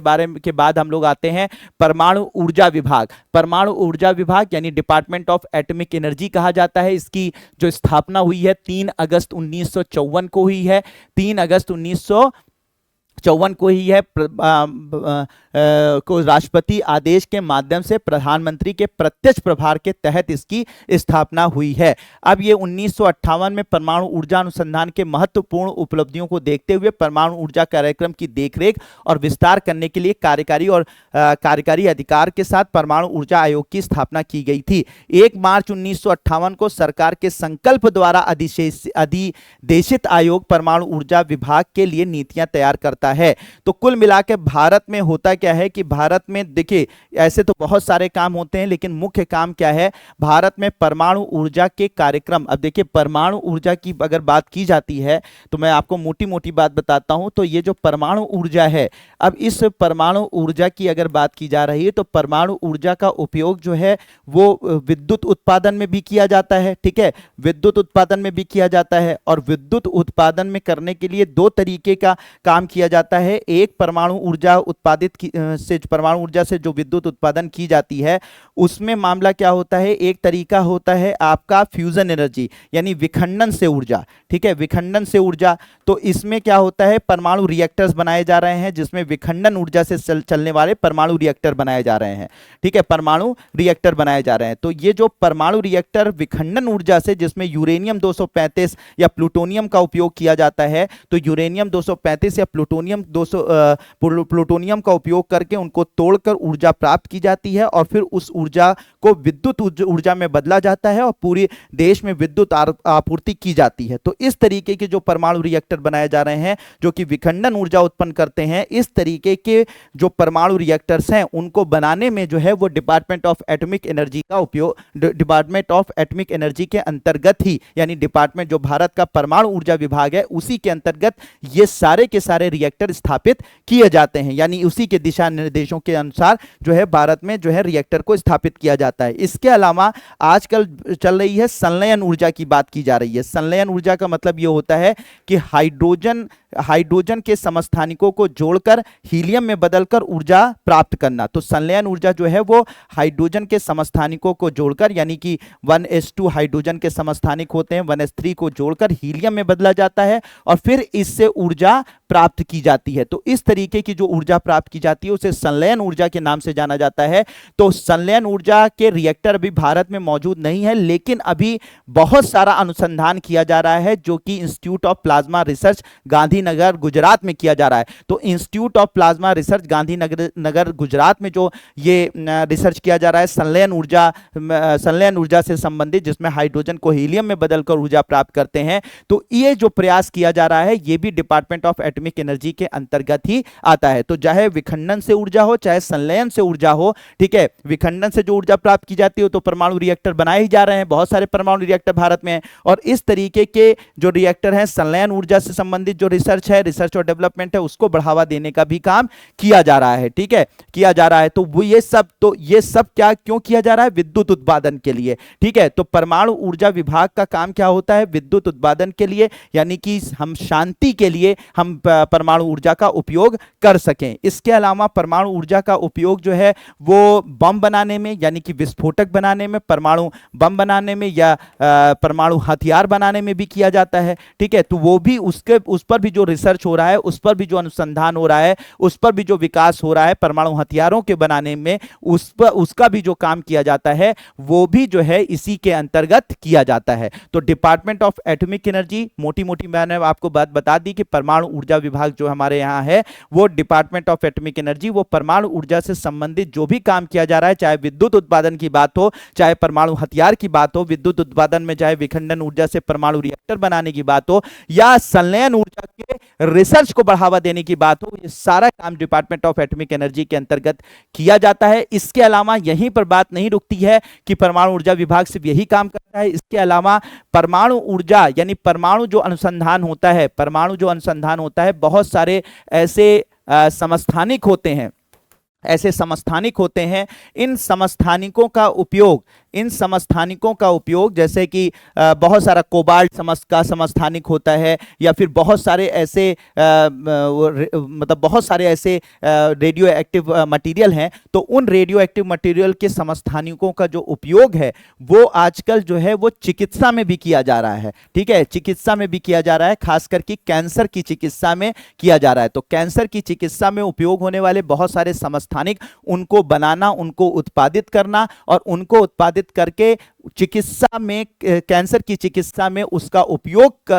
बाद हम लोग आते हैं परमाणु ऊर्जा विभाग। परमाणु ऊर्जा विभाग यानी डिपार्टमेंट ऑफ एटॉमिक एनर्जी कहा जाता है। इसकी जो स्थापना हुई है 3 अगस्त 1954 को हुई है। 3 अगस्त 1954 को ही है को राष्ट्रपति आदेश के माध्यम से प्रधानमंत्री के प्रत्यक्ष प्रभार के तहत इसकी स्थापना हुई है। अब ये 1958 में परमाणु ऊर्जा अनुसंधान के महत्वपूर्ण उपलब्धियों को देखते हुए परमाणु ऊर्जा कार्यक्रम की देखरेख और विस्तार करने के लिए कार्यकारी अधिकार के साथ परमाणु ऊर्जा आयोग की स्थापना की गई थी। 1 मार्च 1958 को सरकार के संकल्प द्वारा अधिदेशित आयोग परमाणु ऊर्जा विभाग के लिए नीतियां तैयार करता है। तो कुल मिलाकर भारत में होता क्या है कि भारत में देखिए ऐसे तो बहुत सारे काम होते हैं, लेकिन मुख्य काम क्या है, भारत में परमाणु ऊर्जा के कार्यक्रम। अब देखिए परमाणु ऊर्जा की अगर बात की जाती है तो मैं आपको मोटी मोटी बात बताता हूं। तो ये जो परमाणु ऊर्जा है, अब इस परमाणु ऊर्जा की अगर बात की जा रही है तो परमाणु ऊर्जा का उपयोग जो है वो विद्युत उत्पादन में भी किया जाता है, ठीक है, विद्युत उत्पादन में भी किया जाता है। और विद्युत उत्पादन में करने के लिए 2 तरीके का काम किया जाता है। एक परमाणु ऊर्जा परमाणु ऊर्जा से जो विद्युत उत्पादन की जाती है उसमें मामला क्या होता है, एक तरीका होता है आपका फ्यूजन एनर्जी यानी विखंडन से ऊर्जा, ठीक है, विखंडन से ऊर्जा। तो इसमें क्या होता है, परमाणु रिएक्टर्स बनाए जा रहे हैं जिसमें विखंडन ऊर्जा से चलने वाले परमाणु रिएक्टर बनाए जा रहे हैं, ठीक है, परमाणु रिएक्टर बनाए जा रहे हैं। तो ये जो परमाणु रिएक्टर विखंडन ऊर्जा से, जिसमें यूरेनियम 235 या प्लूटोनियम का उपयोग किया जाता है, तो यूरेनियम 235 या प्लूटोनियम का उपयोग करके उनको तोड़कर ऊर्जा प्राप्त की जाती है और फिर उस ऊर्जा को विद्युत ऊर्जा में बदला जाता है और पूरे देश में विद्युत आपूर्ति की जाती है। तो इस तरीके के जो परमाणु रिएक्टर बनाए जा रहे हैं जो कि विखंडन ऊर्जा उत्पन्न करते हैं, इस तरीके के जो परमाणु रिएक्टर्स हैं उनको बनाने में जो है वो डिपार्टमेंट ऑफ एटॉमिक एनर्जी का उपयोग, डिपार्टमेंट ऑफ एटॉमिक एनर्जी के अंतर्गत ही, यानी डिपार्टमेंट जो भारत का परमाणु ऊर्जा विभाग है उसी के अंतर्गत ये सारे के सारे रिएक्टर स्थापित किए जाते हैं, यानी उसी के दिशा निर्देशों के अनुसार जो है भारत में जो है रिएक्टर को स्थापित किया जाता है। इसके अलावा आजकल चल रही है संलयन ऊर्जा की बात की जा रही है। संलयन ऊर्जा का मतलब यह होता है कि हाइड्रोजन के समस्थानिकों को जोड़कर हीलियम में बदलकर ऊर्जा प्राप्त करना। तो संलयन ऊर्जा जो है वो हाइड्रोजन के समस्थानिकों को जोड़कर, यानी कि 1s2 हाइड्रोजन के समस्थानिक होते हैं, 1s3 को जोड़कर हीलियम में बदला जाता है और फिर इससे ऊर्जा प्राप्त की जाती है। तो इस तरीके की जो ऊर्जा प्राप्त की जाती है उसे संलयन ऊर्जा के नाम से जाना जाता है। तो संलयन ऊर्जा के रिएक्टर अभी भारत में मौजूद नहीं है, लेकिन अभी बहुत सारा अनुसंधान किया जा रहा है जो कि institute of plasma research Gandhinagar Gandhinagar Gujarat में किया जा रहा है। तो institute of plasma research Gandhinagar Gujarat में जो ये रिसर्च किया जा रहा है संलयन ऊर्जा से संबंधित, जिसमें हाइड्रोजन को हीलियम में बदलकर ऊर्जा प्राप्त करते हैं, तो ये जो प्रयास किया जा रहा है ये भी डिपार्टमेंट ऑफ एटॉमिक एनर्जी के अंतर्गत ही आता है। तो चाहे विखंडन से ऊर्जा हो चाहे संलयन से ऊर्जा हो, ठीक है, विखंडन से जो ऊर्जा प्राप्त की जाती हो तो परमाणु रिएक्टर बनाए ही जा रहे हैं, बहुत सारे परमाणु रिएक्टर भारत में हैं, और इस तरीके के जो रिएक्टर हैं संलयन ऊर्जा से संबंधित जो रिसर्च है, रिसर्च और डेवलपमेंट है, उसको बढ़ावा देने का भी काम किया जा रहा है, ठीक है, किया जा रहा है। तो वो ये सब क्या क्यों किया जा रहा है? विद्युत उत्पादन के लिए, ठीक है। तो परमाणु ऊर्जा विभाग का काम क्या होता है? विद्युत उत्पादन के लिए, यानी कि हम शांति के लिए हम परमाणु ऊर्जा का उपयोग कर सकें। इसके अलावा परमाणु ऊर्जा का उपयोग जो है वो बम बनाने में, यानी कि विस्फोटक बनाने में, परमाणु बम बनाने में या परमाणु हथियार बनाने में भी किया जाता है, ठीक है। तो वो भी उस पर भी जो रिसर्च हो रहा है, उस पर भी जो अनुसंधान हो रहा है, उस पर भी जो विकास हो रहा है परमाणु हथियारों के बनाने में, उसका भी जो काम किया जाता है वो भी जो है इसी के अंतर्गत किया जाता है। तो डिपार्टमेंट ऑफ एटॉमिक एनर्जी, मोटी मोटी मैंने आपको बात बता दी कि परमाणु ऊर्जा विभाग जो हमारे यहाँ है वो डिपार्टमेंट ऑफ एटॉमिक एनर्जी, वो परमाणु ऊर्जा से संबंधित जो भी काम किया जा रहा है, चाहे विद्युत उत्पादन की बात हो, चाहे परमाणु हथियार की बात हो, विद्युत उत्पादन में चाहे विखंडन ऊर्जा से परमाणु रिएक्टर बनाने की बात हो, या संलयन ऊर्जा के रिसर्च को बढ़ावा देने की बात हो, ये सारा काम डिपार्टमेंट ऑफ एटॉमिक एनर्जी के अंतर्गत किया जाता है। इसके अलावा यहीं पर बात नहीं रुकती है कि परमाणु ऊर्जा विभाग सिर्फ यही काम करता है। इसके अलावा परमाणु ऊर्जा यानी परमाणु जो अनुसंधान होता है, परमाणु जो अनुसंधान होता है, बहुत सारे ऐसे समस्थानिक होते हैं, ऐसे समस्थानिक होते हैं। इन समस्थानिकों का उपयोग जैसे कि बहुत सारा कोबाल्ट का समस्थानिक होता है, या फिर बहुत सारे ऐसे मतलब बहुत सारे ऐसे रेडियो एक्टिव मटेरियल हैं। तो उन रेडियो एक्टिव मटेरियल के समस्थानिकों का जो उपयोग है वो आजकल जो है वो चिकित्सा में भी किया जा रहा है, ठीक है, चिकित्सा में भी किया जा रहा है, खास करके कैंसर की चिकित्सा में किया जा रहा है। तो कैंसर की चिकित्सा में उपयोग होने वाले बहुत सारे समस्थानिक, उनको बनाना, उनको उत्पादित करना और उनको उत्पादित करके चिकित्सा में, कैंसर की चिकित्सा में उसका उपयोग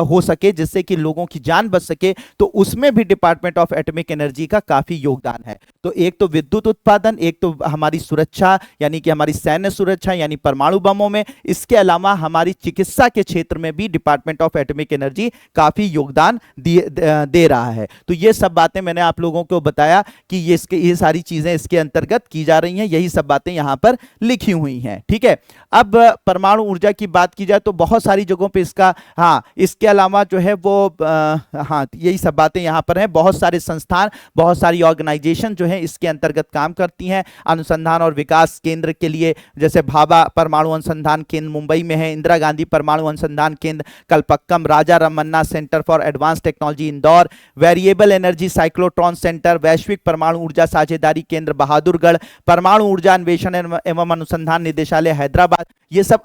हो सके, जिससे कि लोगों की जान बच सके, तो उसमें भी डिपार्टमेंट ऑफ एटॉमिक एनर्जी का काफी योगदान है। तो एक तो विद्युत उत्पादन, एक तो हमारी सुरक्षा यानी कि हमारी सैन्य सुरक्षा यानी परमाणु बमों में, इसके अलावा हमारी चिकित्सा के क्षेत्र में भी डिपार्टमेंट ऑफ एटॉमिक एनर्जी काफी योगदान दे रहा है। तो ये सब बातें मैंने आप लोगों को बताया कि ये सारी चीजें इसके अंतर्गत की जा रही हैं, यही सब बातें यहां पर लिखी हुई हैं, ठीक है। अब परमाणु ऊर्जा की बात की जाए तो बहुत सारी जगहों पे इसका, हाँ, इसके अलावा जो है वो हाँ, यही सब बातें यहाँ पर हैं। बहुत सारे संस्थान, बहुत सारी ऑर्गेनाइजेशन जो है इसके अंतर्गत काम करती हैं अनुसंधान और विकास केंद्र के लिए, जैसे भाभा परमाणु अनुसंधान केंद्र मुंबई में है, इंदिरा गांधी परमाणु अनुसंधान केंद्र Kalpakkam, Raja Ramanna centre for advance technology Indore, variable energy cyclotron centre, वैश्विक परमाणु ऊर्जा साझेदारी केंद्र बहादुरगढ़, परमाणु ऊर्जा अन्वेषण एवं अनुसंधान निदेशालय हैदराबाद, ये सब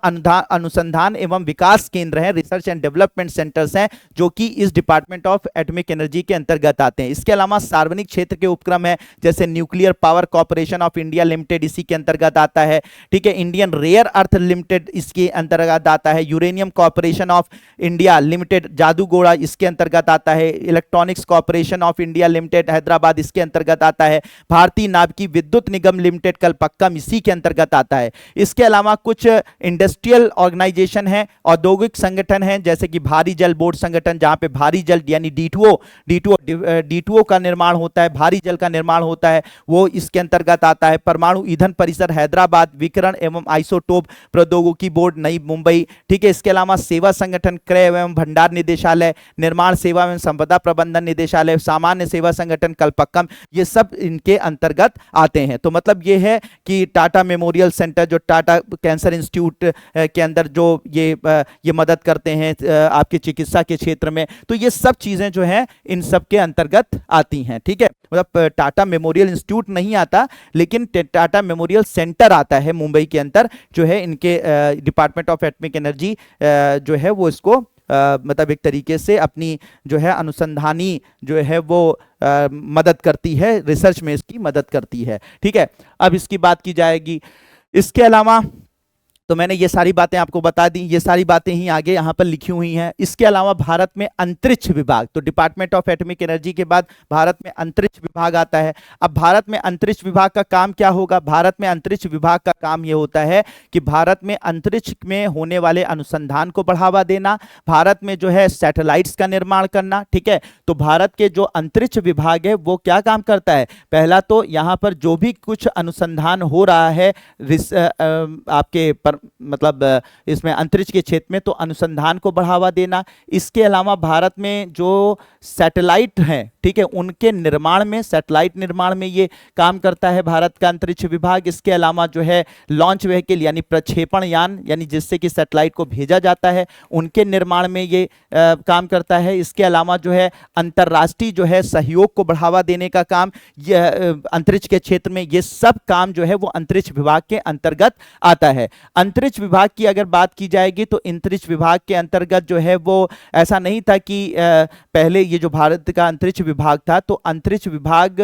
अनुसंधान एवं विकास केंद्र हैं, रिसर्च एंड डेवलपमेंट सेंटर्स हैं, जो कि इस डिपार्टमेंट ऑफ एटॉमिक एनर्जी के अंतर्गत आते हैं। इसके अलावा सार्वजनिक क्षेत्र के उपक्रम है, जैसे nuclear power corporation of India limited इसी के अंतर्गत आता है, ठीक है, इंडियन रेयर अर्थ लिमिटेड इसके अंतर्गत आता है, uranium corporation of India limited Jaduguda इसके अंतर्गत आता है, electronics corporation of India limited Hyderabad इसके अंतर्गत आता है, भारतीय नाभिकीय विद्युत निगम लिमिटेड कलपक्कम इसी के अंतर्गत आता है। इसके अलावा कुछ इंडस्ट्रियल ऑर्गेनाइजेशन है, औद्योगिक संगठन है, जैसे कि भारी जल बोर्ड संगठन, जहां पे भारी जल यानी D2O का निर्माण होता है, भारी जल का निर्माण होता है, वो इसके अंतर्गत आता है। परमाणु ईंधन परिसर हैदराबाद, विकिरण एवं आइसोटोप प्रौद्योगिकी बोर्ड नई मुंबई, ठीक है। इसके अलावा सेवा संगठन क्रय एवं भंडार निदेशालय, निर्माण सेवा एवं संपदा प्रबंधन निदेशालय, सामान्य सेवा संगठन कलपक्कम, ये सब इनके अंतर्गत आते हैं। तो मतलब ये है कि टाटा मेमोरियल सेंटर, जो टाटा कैंसर इंस्टीट्यूट के अंदर जो ये मदद करते हैं आपकी चिकित्सा के क्षेत्र में, तो ये सब चीजें जो हैं इन सब के अंतर्गत आती हैं, ठीक है। मतलब टाटा मेमोरियल इंस्टीट्यूट नहीं आता, लेकिन टाटा मेमोरियल सेंटर आता है मुंबई के अंदर, जो है इनके डिपार्टमेंट ऑफ एटॉमिक एनर्जी जो है वो इसको मतलब एक तरीके से अपनी जो है अनुसंधानी जो है वो मदद करती है, रिसर्च में इसकी मदद करती है, ठीक है। अब इसकी बात की जाएगी। इसके अलावा तो मैंने ये सारी बातें आपको बता दी, ये सारी बातें ही आगे यहाँ पर लिखी हुई हैं। इसके अलावा भारत में अंतरिक्ष विभाग, तो डिपार्टमेंट ऑफ एटॉमिक एनर्जी के बाद भारत में अंतरिक्ष विभाग आता है। अब भारत में अंतरिक्ष विभाग का काम क्या होगा? भारत में अंतरिक्ष विभाग का काम ये होता है कि भारत में अंतरिक्ष में होने वाले अनुसंधान को बढ़ावा देना, भारत में जो है सैटेलाइट्स का निर्माण करना। ठीक है, तो भारत के जो अंतरिक्ष विभाग है वो क्या काम करता है? पहला तो यहाँ पर जो भी कुछ अनुसंधान हो रहा है आपके मतलब इसमें अंतरिक्ष के क्षेत्र में, तो अनुसंधान को बढ़ावा देना। इसके अलावा भारत में जो सैटेलाइट हैं, ठीक है, उनके निर्माण में, सैटेलाइट निर्माण में ये काम करता है भारत का अंतरिक्ष विभाग। इसके अलावा जो है लॉन्च व्हीकल यानी प्रक्षेपण यान, यानी जिससे कि सैटेलाइट को भेजा जाता है, उनके निर्माण में ये काम करता है। इसके अलावा जो है अंतर्राष्ट्रीय जो है सहयोग को बढ़ावा देने का काम अंतरिक्ष के क्षेत्र में, ये सब काम जो है वो अंतरिक्ष विभाग के अंतर्गत आता है। अंतरिक्ष विभाग की अगर बात की जाएगी तो अंतरिक्ष विभाग के अंतर्गत जो है वो ऐसा नहीं था कि पहले ये जो भारत का अंतरिक्ष विभाग था, तो अंतरिक्ष विभाग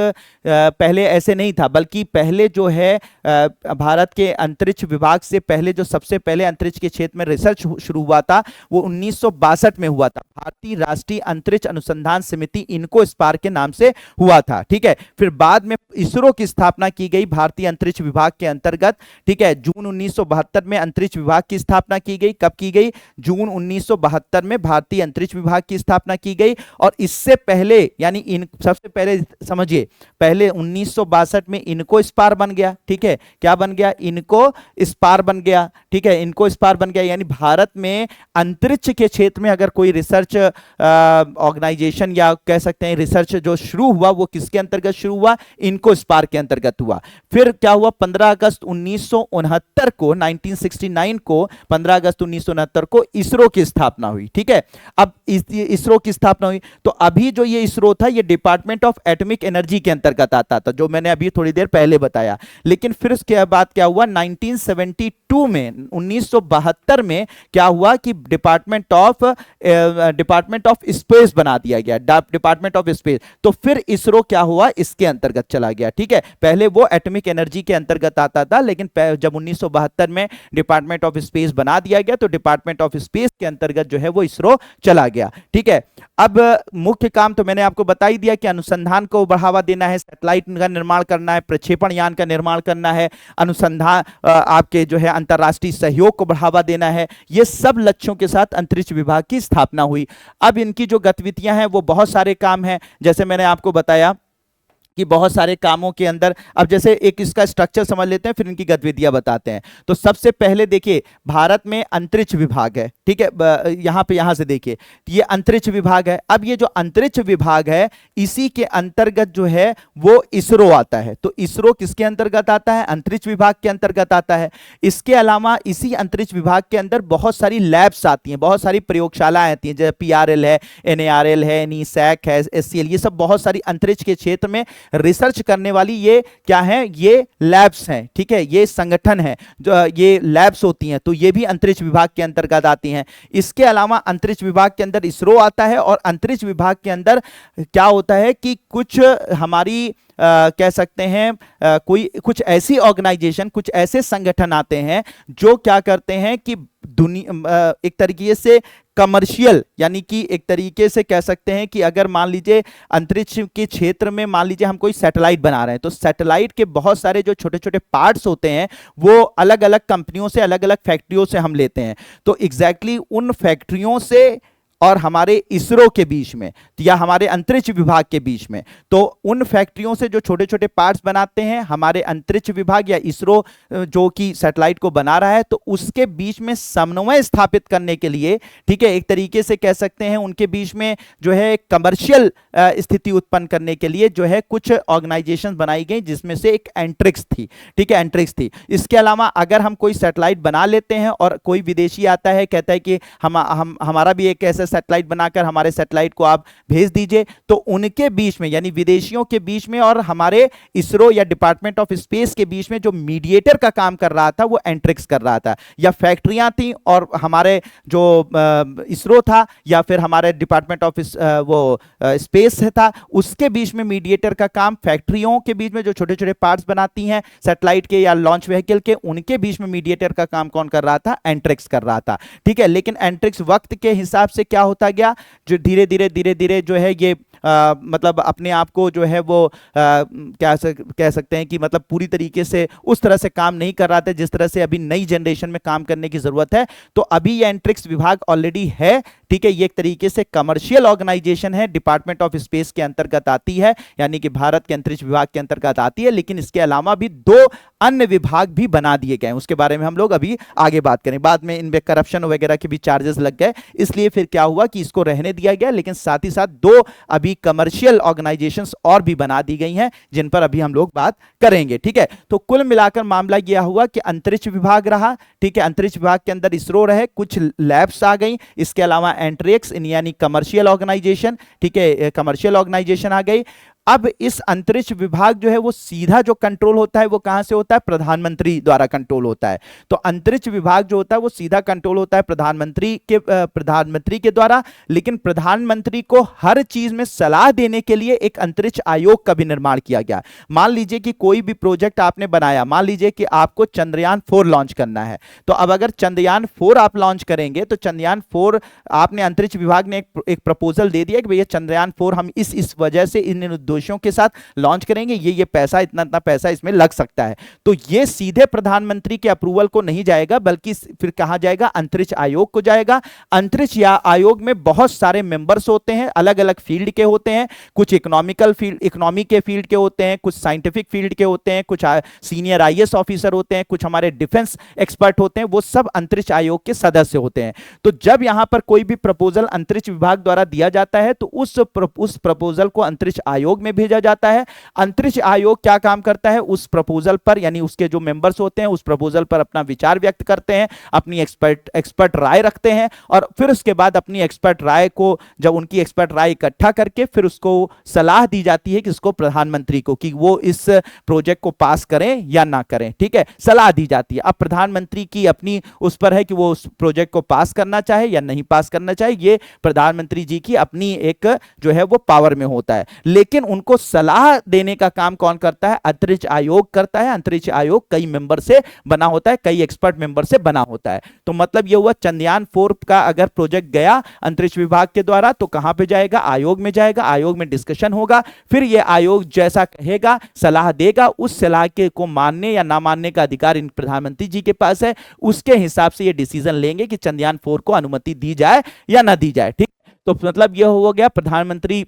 पहले ऐसे नहीं था, बल्कि पहले जो है भारत के अंतरिक्ष विभाग से पहले जो सबसे पहले अंतरिक्ष के क्षेत्र में रिसर्च शुरू हुआ था वो 1962 में हुआ था। भारतीय राष्ट्रीय अंतरिक्ष अनुसंधान समिति, इनको स्पार के नाम से हुआ था। ठीक है, फिर बाद में इसरो की स्थापना की गई भारतीय अंतरिक्ष विभाग के अंतर्गत। ठीक है, जून 1972 में अंतरिक्ष विभाग की स्थापना की गई। कब की गई? जून 1972 में भारतीय अंतरिक्ष विभाग की स्थापना की गई। और इससे पहले यानी इन सबसे पहले समझिए, पहले 1962 में इनको स्पार बन गया। ठीक है, क्या बन गया? इनको स्पार बन गया। ठीक है, इनको स्पार बन गया, यानी भारत में अंतरिक्ष के क्षेत्र में अगर कोई रिसर्च ऑर्गेनाइजेशन या कह सकते हैं रिसर्च जो शुरू हुआ वो किसके अंतर्गत शुरू हुआ? इनको स्पार के अंतर्गत हुआ। फिर क्या हुआ? 15 अगस्त 1969 को 1969 को 15 अगस्त 1969 को इसरो की स्थापना हुई। ठीक है, अब इसरो की स्थापना हुई तो अभी जो ये इसरो था ये डिपार्टमेंट ऑफ एटॉमिक एनर्जी के अंतर्गत आता था, जो मैंने अभी थोड़ी देर पहले बताया। लेकिन फिर उसके बाद क्या हुआ? 1972 में 1972 में क्या हुआ कि डिपार्टमेंट ऑफ स्पेस बना दिया गया, डिपार्टमेंट ऑफ स्पेस। तो फिर इसरो क्या हुआ? इसके अंतर्गत चला गया। ठीक है, पहले वो एटॉमिक एनर्जी के अंतर्गत आता था, लेकिन जब 1972 में डिपार्टमेंट ऑफ स्पेस बना दिया गया तो डिपार्टमेंट ऑफ स्पेस के अंतर्गत जो है वो इसरो चला गया। ठीक है, अब मुख्य काम तो मैंने आपको बता ही दिया कि अनुसंधान को बढ़ावा देना है, सैटेलाइट का निर्माण करना है, प्रक्षेपण यान का निर्माण करना है, अनुसंधान आपके जो है अंतर्राष्ट्रीय सहयोग को बढ़ावा देना है। ये सब लक्ष्यों के साथ अंतरिक्ष विभाग की स्थापना हुई। अब इनकी जो गतिविधियां हैं वो बहुत सारे काम हैं, जैसे मैंने आपको बताया कि बहुत सारे कामों के अंदर, अब जैसे एक इसका स्ट्रक्चर समझ लेते हैं फिर इनकी गतिविधियां बताते हैं। तो सबसे पहले देखिए, भारत में अंतरिक्ष विभाग है। ठीक है, यहां से देखिए, ये अंतरिक्ष विभाग है। अब ये जो अंतरिक्ष विभाग है इसी के अंतर्गत जो है वो इसरो आता है। तो इसरो किसके अंतर्गत आता है? अंतरिक्ष विभाग के अंतर्गत आता है। इसके अलावा इसी अंतरिक्ष विभाग के अंदर बहुत सारी लैब्स आती हैं, बहुत सारी प्रयोगशालाएं आती हैं, जैसे PRL है, NARL है, NISAC है, SCL, ये सब बहुत सारी अंतरिक्ष के क्षेत्र में रिसर्च करने वाली ये क्या है? ये लैब्स हैं। ठीक है, ये संगठन है जो ये लैब्स होती हैं, तो ये भी अंतरिक्ष विभाग के अंतर्गत आती हैं। इसके अलावा अंतरिक्ष विभाग के अंदर इसरो आता है और अंतरिक्ष विभाग के अंदर क्या होता है कि कुछ हमारी कह सकते हैं कोई कुछ ऐसी ऑर्गेनाइजेशन, कुछ ऐसे संगठन आते हैं जो क्या करते हैं कि दुनिया एक तरीके से कमर्शियल, यानी कि एक तरीके से कह सकते हैं कि अगर मान लीजिए अंतरिक्ष के क्षेत्र में मान लीजिए हम कोई सैटेलाइट बना रहे हैं, तो सैटेलाइट के बहुत सारे जो छोटे छोटे पार्ट्स होते हैं वो अलग अलग कंपनियों से, अलग अलग फैक्ट्रियों से हम लेते हैं। तो एग्जैक्टली उन फैक्ट्रियों से और हमारे इसरो के बीच में या हमारे अंतरिक्ष विभाग के बीच में, तो उन फैक्ट्रियों से जो छोटे छोटे पार्ट्स बनाते हैं हमारे अंतरिक्ष विभाग या इसरो जो कि सैटेलाइट को बना रहा है, तो उसके बीच में समन्वय स्थापित करने के लिए, ठीक है, एक तरीके से कह सकते हैं उनके बीच में जो है कमर्शियल स्थिति उत्पन्न करने के लिए जो है कुछ ऑर्गेनाइजेशन बनाई गई, जिसमें से एक एंट्रिक्स थी। ठीक है, एंट्रिक्स थी। इसके अलावा अगर हम कोई सैटेलाइट बना लेते हैं और कोई विदेशी आता है, कहता है कि हमारा भी एक ऐसा सैटेलाइट बनाकर हमारे सैटेलाइट को आप भेज दीजिए। तो उनके बीच में यानी विदेशियों के बीच में और हमारे इसरो या डिपार्टमेंट ऑफ स्पेस के बीच में जो मीडिएटर का काम कर रहा था वो एंट्रिक्स कर रहा था, या फैक्ट्रियां थी और हमारे जो इसरो था या फिर हमारे डिपार्टमेंट ऑफ स्पेस था उसके बीच में मीडिएटर का काम, फैक्ट्रियों के बीच में जो छोटे छोटे पार्ट्स बनाती हैं सैटेलाइट के या लॉन्च व्हीकल के, उनके बीच में मीडिएटर का काम कौन कर रहा था? एंट्रिक्स कर रहा था। ठीक है, लेकिन एंट्रिक्स वक्त के हिसाब से क्या होता गया, जो धीरे धीरे जो है ये मतलब अपने आप को जो है वो कह सकते हैं कि मतलब पूरी तरीके से उस तरह से काम नहीं कर रहा था जिस तरह से अभी नई जनरेशन में काम करने की जरूरत है। तो अभी ये एंट्रिक्स विभाग ऑलरेडी है। ठीक है, ये एक तरीके से कमर्शियल ऑर्गेनाइजेशन है, डिपार्टमेंट ऑफ स्पेस के अंतर्गत आती है, यानी कि भारत के अंतरिक्ष विभाग के अंतर्गत आती है। लेकिन इसके अलावा भी 2 अन्य विभाग भी बना दिए गए, उसके बारे में हम लोग अभी आगे बात करें। बाद में इनमें करप्शन वगैरह के भी चार्जेस लग गए, इसलिए फिर क्या हुआ कि इसको रहने दिया गया। लेकिन साथ ही साथ 2 अभी कमर्शियल ऑर्गेनाइजेशंस और भी बना दी गई हैं जिन पर अभी हम लोग बात करेंगे। ठीक है, तो कुल मिलाकर मामला यह हुआ कि अंतरिक्ष विभाग रहा। ठीक है, अंतरिक्ष विभाग के अंदर इसरो रहे, कुछ लैब्स आ गई, इसके अलावा एंट्रिक्स यानी कमर्शियल ऑर्गेनाइजेशन, ठीक है, कमर्शियल ऑर्गेनाइजेशन आ गई। अब इस अंतरिक्ष विभाग जो है वो सीधा जो कंट्रोल होता है वो कहां से होता है? प्रधानमंत्री द्वारा कंट्रोल होता है। तो अंतरिक्ष विभाग जो होता है वो सीधा कंट्रोल होता है प्रधानमंत्री के द्वारा। लेकिन प्रधानमंत्री को हर चीज में सलाह देने के लिए एक अंतरिक्ष आयोग का भी निर्माण किया गया। मान लीजिए कि कोई भी प्रोजेक्ट आपने बनाया, मान लीजिए कि आपको चंद्रयान 4 लॉन्च करना है, तो अब अगर चंद्रयान 4 आप लॉन्च करेंगे तो चंद्रयान 4 आपने अंतरिक्ष विभाग ने एक प्रपोजल दे दिया कि भैया चंद्रयान 4 हम इस वजह से इन उद्देश्यों के साथ लॉन्च करेंगे, ये पैसा इतना पैसा इसमें लग सकता है। तो ये सीधे प्रधानमंत्री के अप्रूवल को नहीं जाएगा, बल्कि फिर कहां जाएगा? अंतरिक्ष आयोग को जाएगा। अंतरिक्ष आयोग में बहुत सारे मेंबर्स होते हैं, अलग अलग फील्ड के होते हैं, कुछ इकोनॉमी के फील्ड के होते हैं, कुछ साइंटिफिक फील्ड के होते हैं, कुछ सीनियर आईएएस ऑफिसर होते हैं, कुछ हमारे डिफेंस एक्सपर्ट होते हैं, वो सब अंतरिक्ष आयोग के सदस्य होते हैं। तो जब यहां पर कोई भी प्रपोजल अंतरिक्ष विभाग द्वारा दिया जाता है तो उस प्रपोजल को अंतरिक्ष आयोग में भेजा जाता है। अंतरिक्ष आयोग क्या काम करता है? उस प्रपोजल पर यानी उसके जो मेंबर्स होते हैं उस प्रपोजल पर अपना विचार व्यक्त करते हैं, अपनी एक्सपर्ट राय रखते हैं, और फिर उसके बाद अपनी एक्सपर्ट राय को, जब उनकी एक्सपर्ट राय इकट्ठा करके फिर उसको सलाह दी जाती है किसको? प्रधानमंत्री को, कि वो इस प्रोजेक्ट को पास करें या ना करें। ठीक है, सलाह दी जाती है। अब प्रधानमंत्री की अपनी उस पर है कि वो उस प्रोजेक्ट को पास करना चाहे या नहीं पास करना चाहे, ये प्रधानमंत्री जी की अपनी एक जो है वो पावर में होता है। लेकिन उनको सलाह देने का काम कौन करता है? अंतरिक्ष आयोग करता है। अंतरिक्ष आयोग कई मेंबर से बना होता है, कई एक्सपर्ट मेंबर से बना होता है। तो मतलब यह हुआ चंद्रयान 4 का अगर प्रोजेक्ट गया अंतरिक्ष विभाग के द्वारा तो कहां पे जाएगा? आयोग में जाएगा। आयोग में डिस्कशन होगा, फिर यह आयोग जैसा कहेगा, सलाह देगा, उस सलाह के को मानने या ना मानने का अधिकार इन प्रधानमंत्री जी के पास है। उसके हिसाब से यह डिसीजन लेंगे कि चंद्रयान 4 को अनुमति दी जाए या ना दी जाए। ठीक, तो मतलब यह हो गया प्रधानमंत्री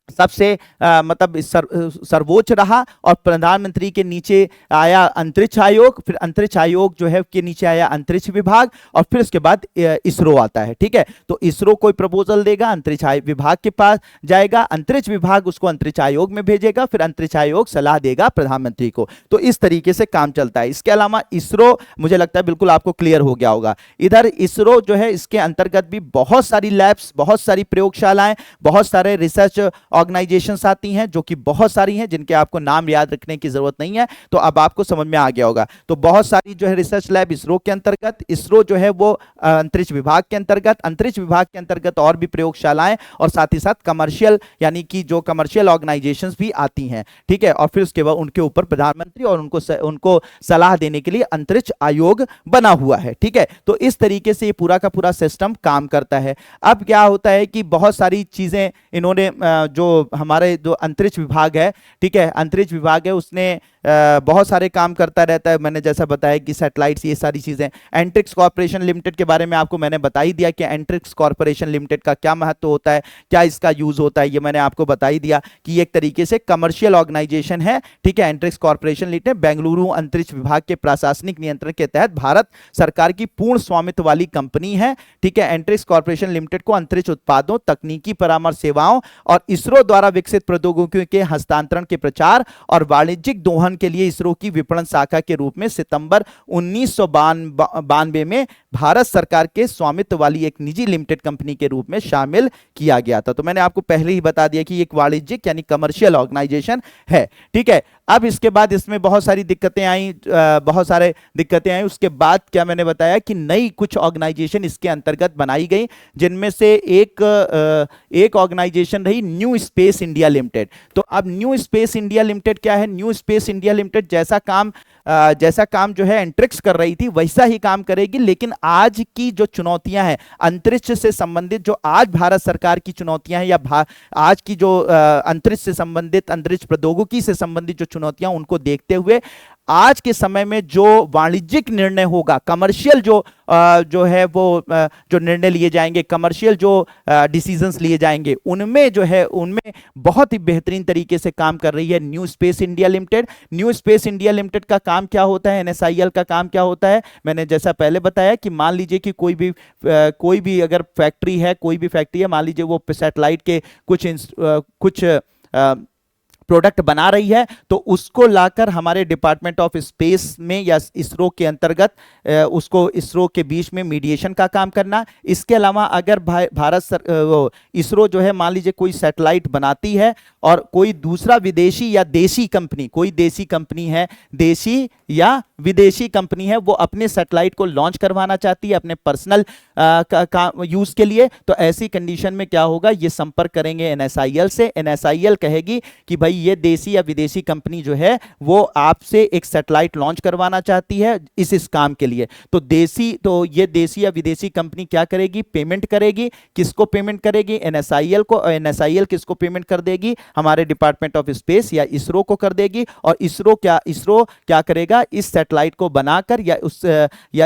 सबसे मतलब सर्वोच्च रहा, और प्रधानमंत्री के नीचे आया अंतरिक्ष आयोग, फिर अंतरिक्ष आयोग जो है के नीचे आया अंतरिक्ष विभाग, और फिर उसके बाद इसरो आता है। ठीक है, तो इसरो कोई प्रपोजल देगा, अंतरिक्ष विभाग के पास जाएगा, अंतरिक्ष विभाग उसको अंतरिक्ष आयोग में भेजेगा, फिर अंतरिक्ष आयोग सलाह देगा प्रधानमंत्री को। तो इस तरीके से काम चलता है। इसके अलावा इसरो, मुझे लगता है बिल्कुल आपको क्लियर हो गया होगा, इधर इसरो जो है इसके अंतर्गत भी बहुत सारी लैब्स, बहुत सारी प्रयोगशालाएं, बहुत सारे रिसर्च ऑर्गेनाइजेशंस आती हैं, जो कि बहुत सारी हैं, जिनके आपको नाम याद रखने की जरूरत नहीं है, तो अब आपको समझ में आ गया होगा। तो बहुत सारी जो है रिसर्च लैब इसरो के अंतर्गत, इसरो जो है वो अंतरिक्ष विभाग के अंतर्गत, अंतरिक्ष विभाग के अंतर्गत और भी प्रयोगशालाएं, और साथ ही साथ कमर्शियल यानी कि जो कमर्शियल ऑर्गेनाइजेशंस भी आती हैं। ठीक है, और फिर उसके बाद उनके ऊपर प्रधानमंत्री और उनको सलाह देने के लिए अंतरिक्ष आयोग बना हुआ है। ठीक है, तो इस तरीके से ये पूरा का पूरा सिस्टम काम करता है। अब क्या होता है कि बहुत सारी चीजें इन्होंने जो हमारे जो अंतरिक्ष विभाग है, ठीक है, अंतरिक्ष विभाग है, उसने बहुत सारे काम करता रहता है। मैंने जैसा बताया कि सैटेलाइट्स, ये सारी चीजें। एंट्रिक्स कॉर्पोरेशन लिमिटेड के बारे में आपको मैंने बता ही दिया कि एंट्रिक्स कॉर्पोरेशन लिमिटेड का क्या महत्व होता है, क्या इसका यूज होता है, ये मैंने आपको बता ही दिया कि एक तरीके से कमर्शियल ऑर्गेनाइजेशन है। ठीक है, एंट्रिक्स कॉर्पोरेशन लिमिटेड बेंगलुरु अंतरिक्ष विभाग के प्रशासनिक नियंत्रण के तहत भारत सरकार की पूर्ण स्वामित्व वाली कंपनी है। ठीक है, एंट्रिक्स कॉर्पोरेशन लिमिटेड को अंतरिक्ष उत्पादों, तकनीकी परामर्श सेवाओं और इसरो द्वारा विकसित प्रौद्योगिकियों के हस्तांतरण के प्रचार और वाणिज्यिक दोहन उपग्रहण के लिए इसरो की विपणन शाखा के रूप में सितंबर 1992 में भारत सरकार के स्वामित्व वाली एक निजी लिमिटेड कंपनी के रूप में शामिल किया गया था। तो मैंने आपको पहले ही बता दिया कि एक वाणिज्यिक यानी कमर्शियल ऑर्गेनाइजेशन है। ठीक है, अब इसके बाद इसमें बहुत सारी दिक्कतें आई, उसके बाद क्या मैंने बताया कि नई कुछ ऑर्गेनाइजेशन इसके अंतर्गत बनाई गई, जिनमें से एक ऑर्गेनाइजेशन रही न्यू स्पेस इंडिया लिमिटेड। तो अब न्यू स्पेस इंडिया लिमिटेड क्या है? न्यू स्पेस इंडिया लिमिटेड जैसा काम जो है एंट्रिक्स कर रही थी वैसा ही काम करेगी, लेकिन आज की जो चुनौतियां हैं अंतरिक्ष से संबंधित, जो आज भारत सरकार की चुनौतियां हैं या आज की जो अंतरिक्ष से संबंधित, अंतरिक्ष प्रौद्योगिकी से संबंधित जो चुनौतियां, उनको देखते हुए आज के समय में जो वाणिज्यिक निर्णय होगा, कमर्शियल जो है वो जो निर्णय लिए जाएंगे, कमर्शियल जो डिसीजंस लिए जाएंगे, उनमें बहुत ही बेहतरीन तरीके से काम कर रही है new space India limited. New space India limited का काम क्या होता है, एनएसआईएल का काम क्या होता है? मैंने जैसा पहले बताया कि मान लीजिए कि कोई भी अगर फैक्ट्री है, मान लीजिए वो सैटेलाइट के कुछ प्रोडक्ट बना रही है, तो उसको लाकर हमारे डिपार्टमेंट ऑफ स्पेस में या इसरो के अंतर्गत उसको इसरो के बीच में मीडिएशन का काम करना। इसके अलावा अगर इसरो जो है मान लीजिए कोई सैटेलाइट बनाती है और कोई दूसरा विदेशी या देशी कंपनी, कोई देशी कंपनी है, देशी या विदेशी कंपनी है, वो अपने सैटेलाइट को लॉन्च करवाना चाहती है अपने पर्सनल यूज के लिए, तो ऐसी कंडीशन में क्या होगा, ये संपर्क करेंगे एनएसआईएल से। एनएसआईएल कहेगी कि भाई ये देशी या विदेशी कंपनी जो है वो आपसे एक सैटेलाइट लॉन्च करवाना चाहती है इस काम के लिए। तो ये देशी या विदेशी कंपनी क्या करेगी? पेमेंट करेगी। किसको पेमेंट करेगी? एनएसआईएल को। और एनएसआईएल किसको पेमेंट कर देगी? हमारे डिपार्टमेंट ऑफ स्पेस या इसरो को कर देगी। और इसरो क्या करेगा? इस सैटेलाइट को बनाकर या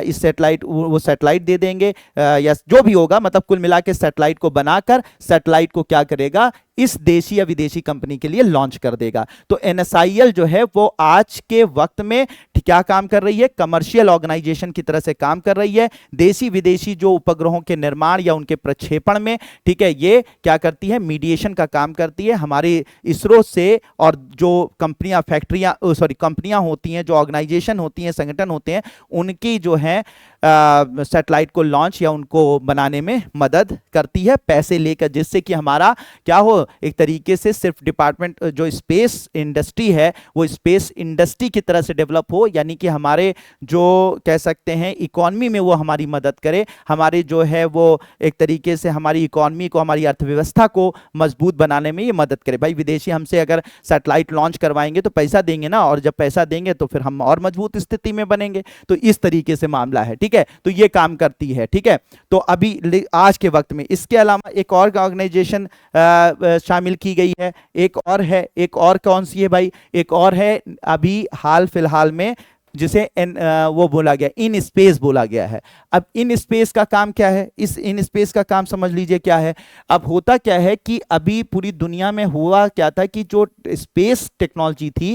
इस सैटेलाइट, वो सैटेलाइट दे देंगे या जो भी होगा, मतलब कुल मिला के सैटेलाइट को बनाकर सैटेलाइट को क्या करेगा? इस देशी या विदेशी कंपनी के लिए लॉन्च कर देगा। तो एनएसआईएल जो है वो आज के वक्त में क्या काम कर रही है? कमर्शियल ऑर्गेनाइजेशन की तरह से काम कर रही है। देशी विदेशी जो उपग्रहों के निर्माण या उनके प्रक्षेपण में, ठीक है, ये क्या करती है? मीडिएशन का काम करती है हमारे इसरो से। और जो कंपनियां होती हैं, जो ऑर्गेनाइजेशन होती हैं, संगठन होते हैं, उनकी जो है सैटेलाइट को लॉन्च या उनको बनाने में मदद करती है पैसे लेकर, जिससे कि हमारा क्या हो, एक तरीके से सिर्फ डिपार्टमेंट जो स्पेस इंडस्ट्री है वो स्पेस इंडस्ट्री की तरह से डेवलप हो, यानी कि हमारे जो कह सकते हैं इकोनॉमी में वो हमारी मदद करे, हमारे जो है वो एक तरीके से हमारी इकोनॉमी को, हमारी अर्थव्यवस्था को मजबूत बनाने में ये मदद करे। भाई विदेशी हमसे अगर सैटेलाइट लॉन्च करवाएंगे तो पैसा देंगे ना, और जब पैसा देंगे तो फिर हम और मजबूत स्थिति में बनेंगे। तो इस तरीके से मामला है, ठीक है। तो ये काम करती है, ठीक है। तो अभी आज के वक्त में इसके अलावा एक और ऑर्गेनाइजेशन शामिल की गई है, एक और कौन सी है भाई? एक और है अभी हाल फिलहाल में, जिसे वो बोला गया, इन स्पेस बोला गया है। अब इन स्पेस का काम क्या है? इस इन स्पेस का काम समझ लीजिए क्या है। अब होता क्या है कि अभी पूरी दुनिया में हुआ क्या था कि जो स्पेस टेक्नोलॉजी थी,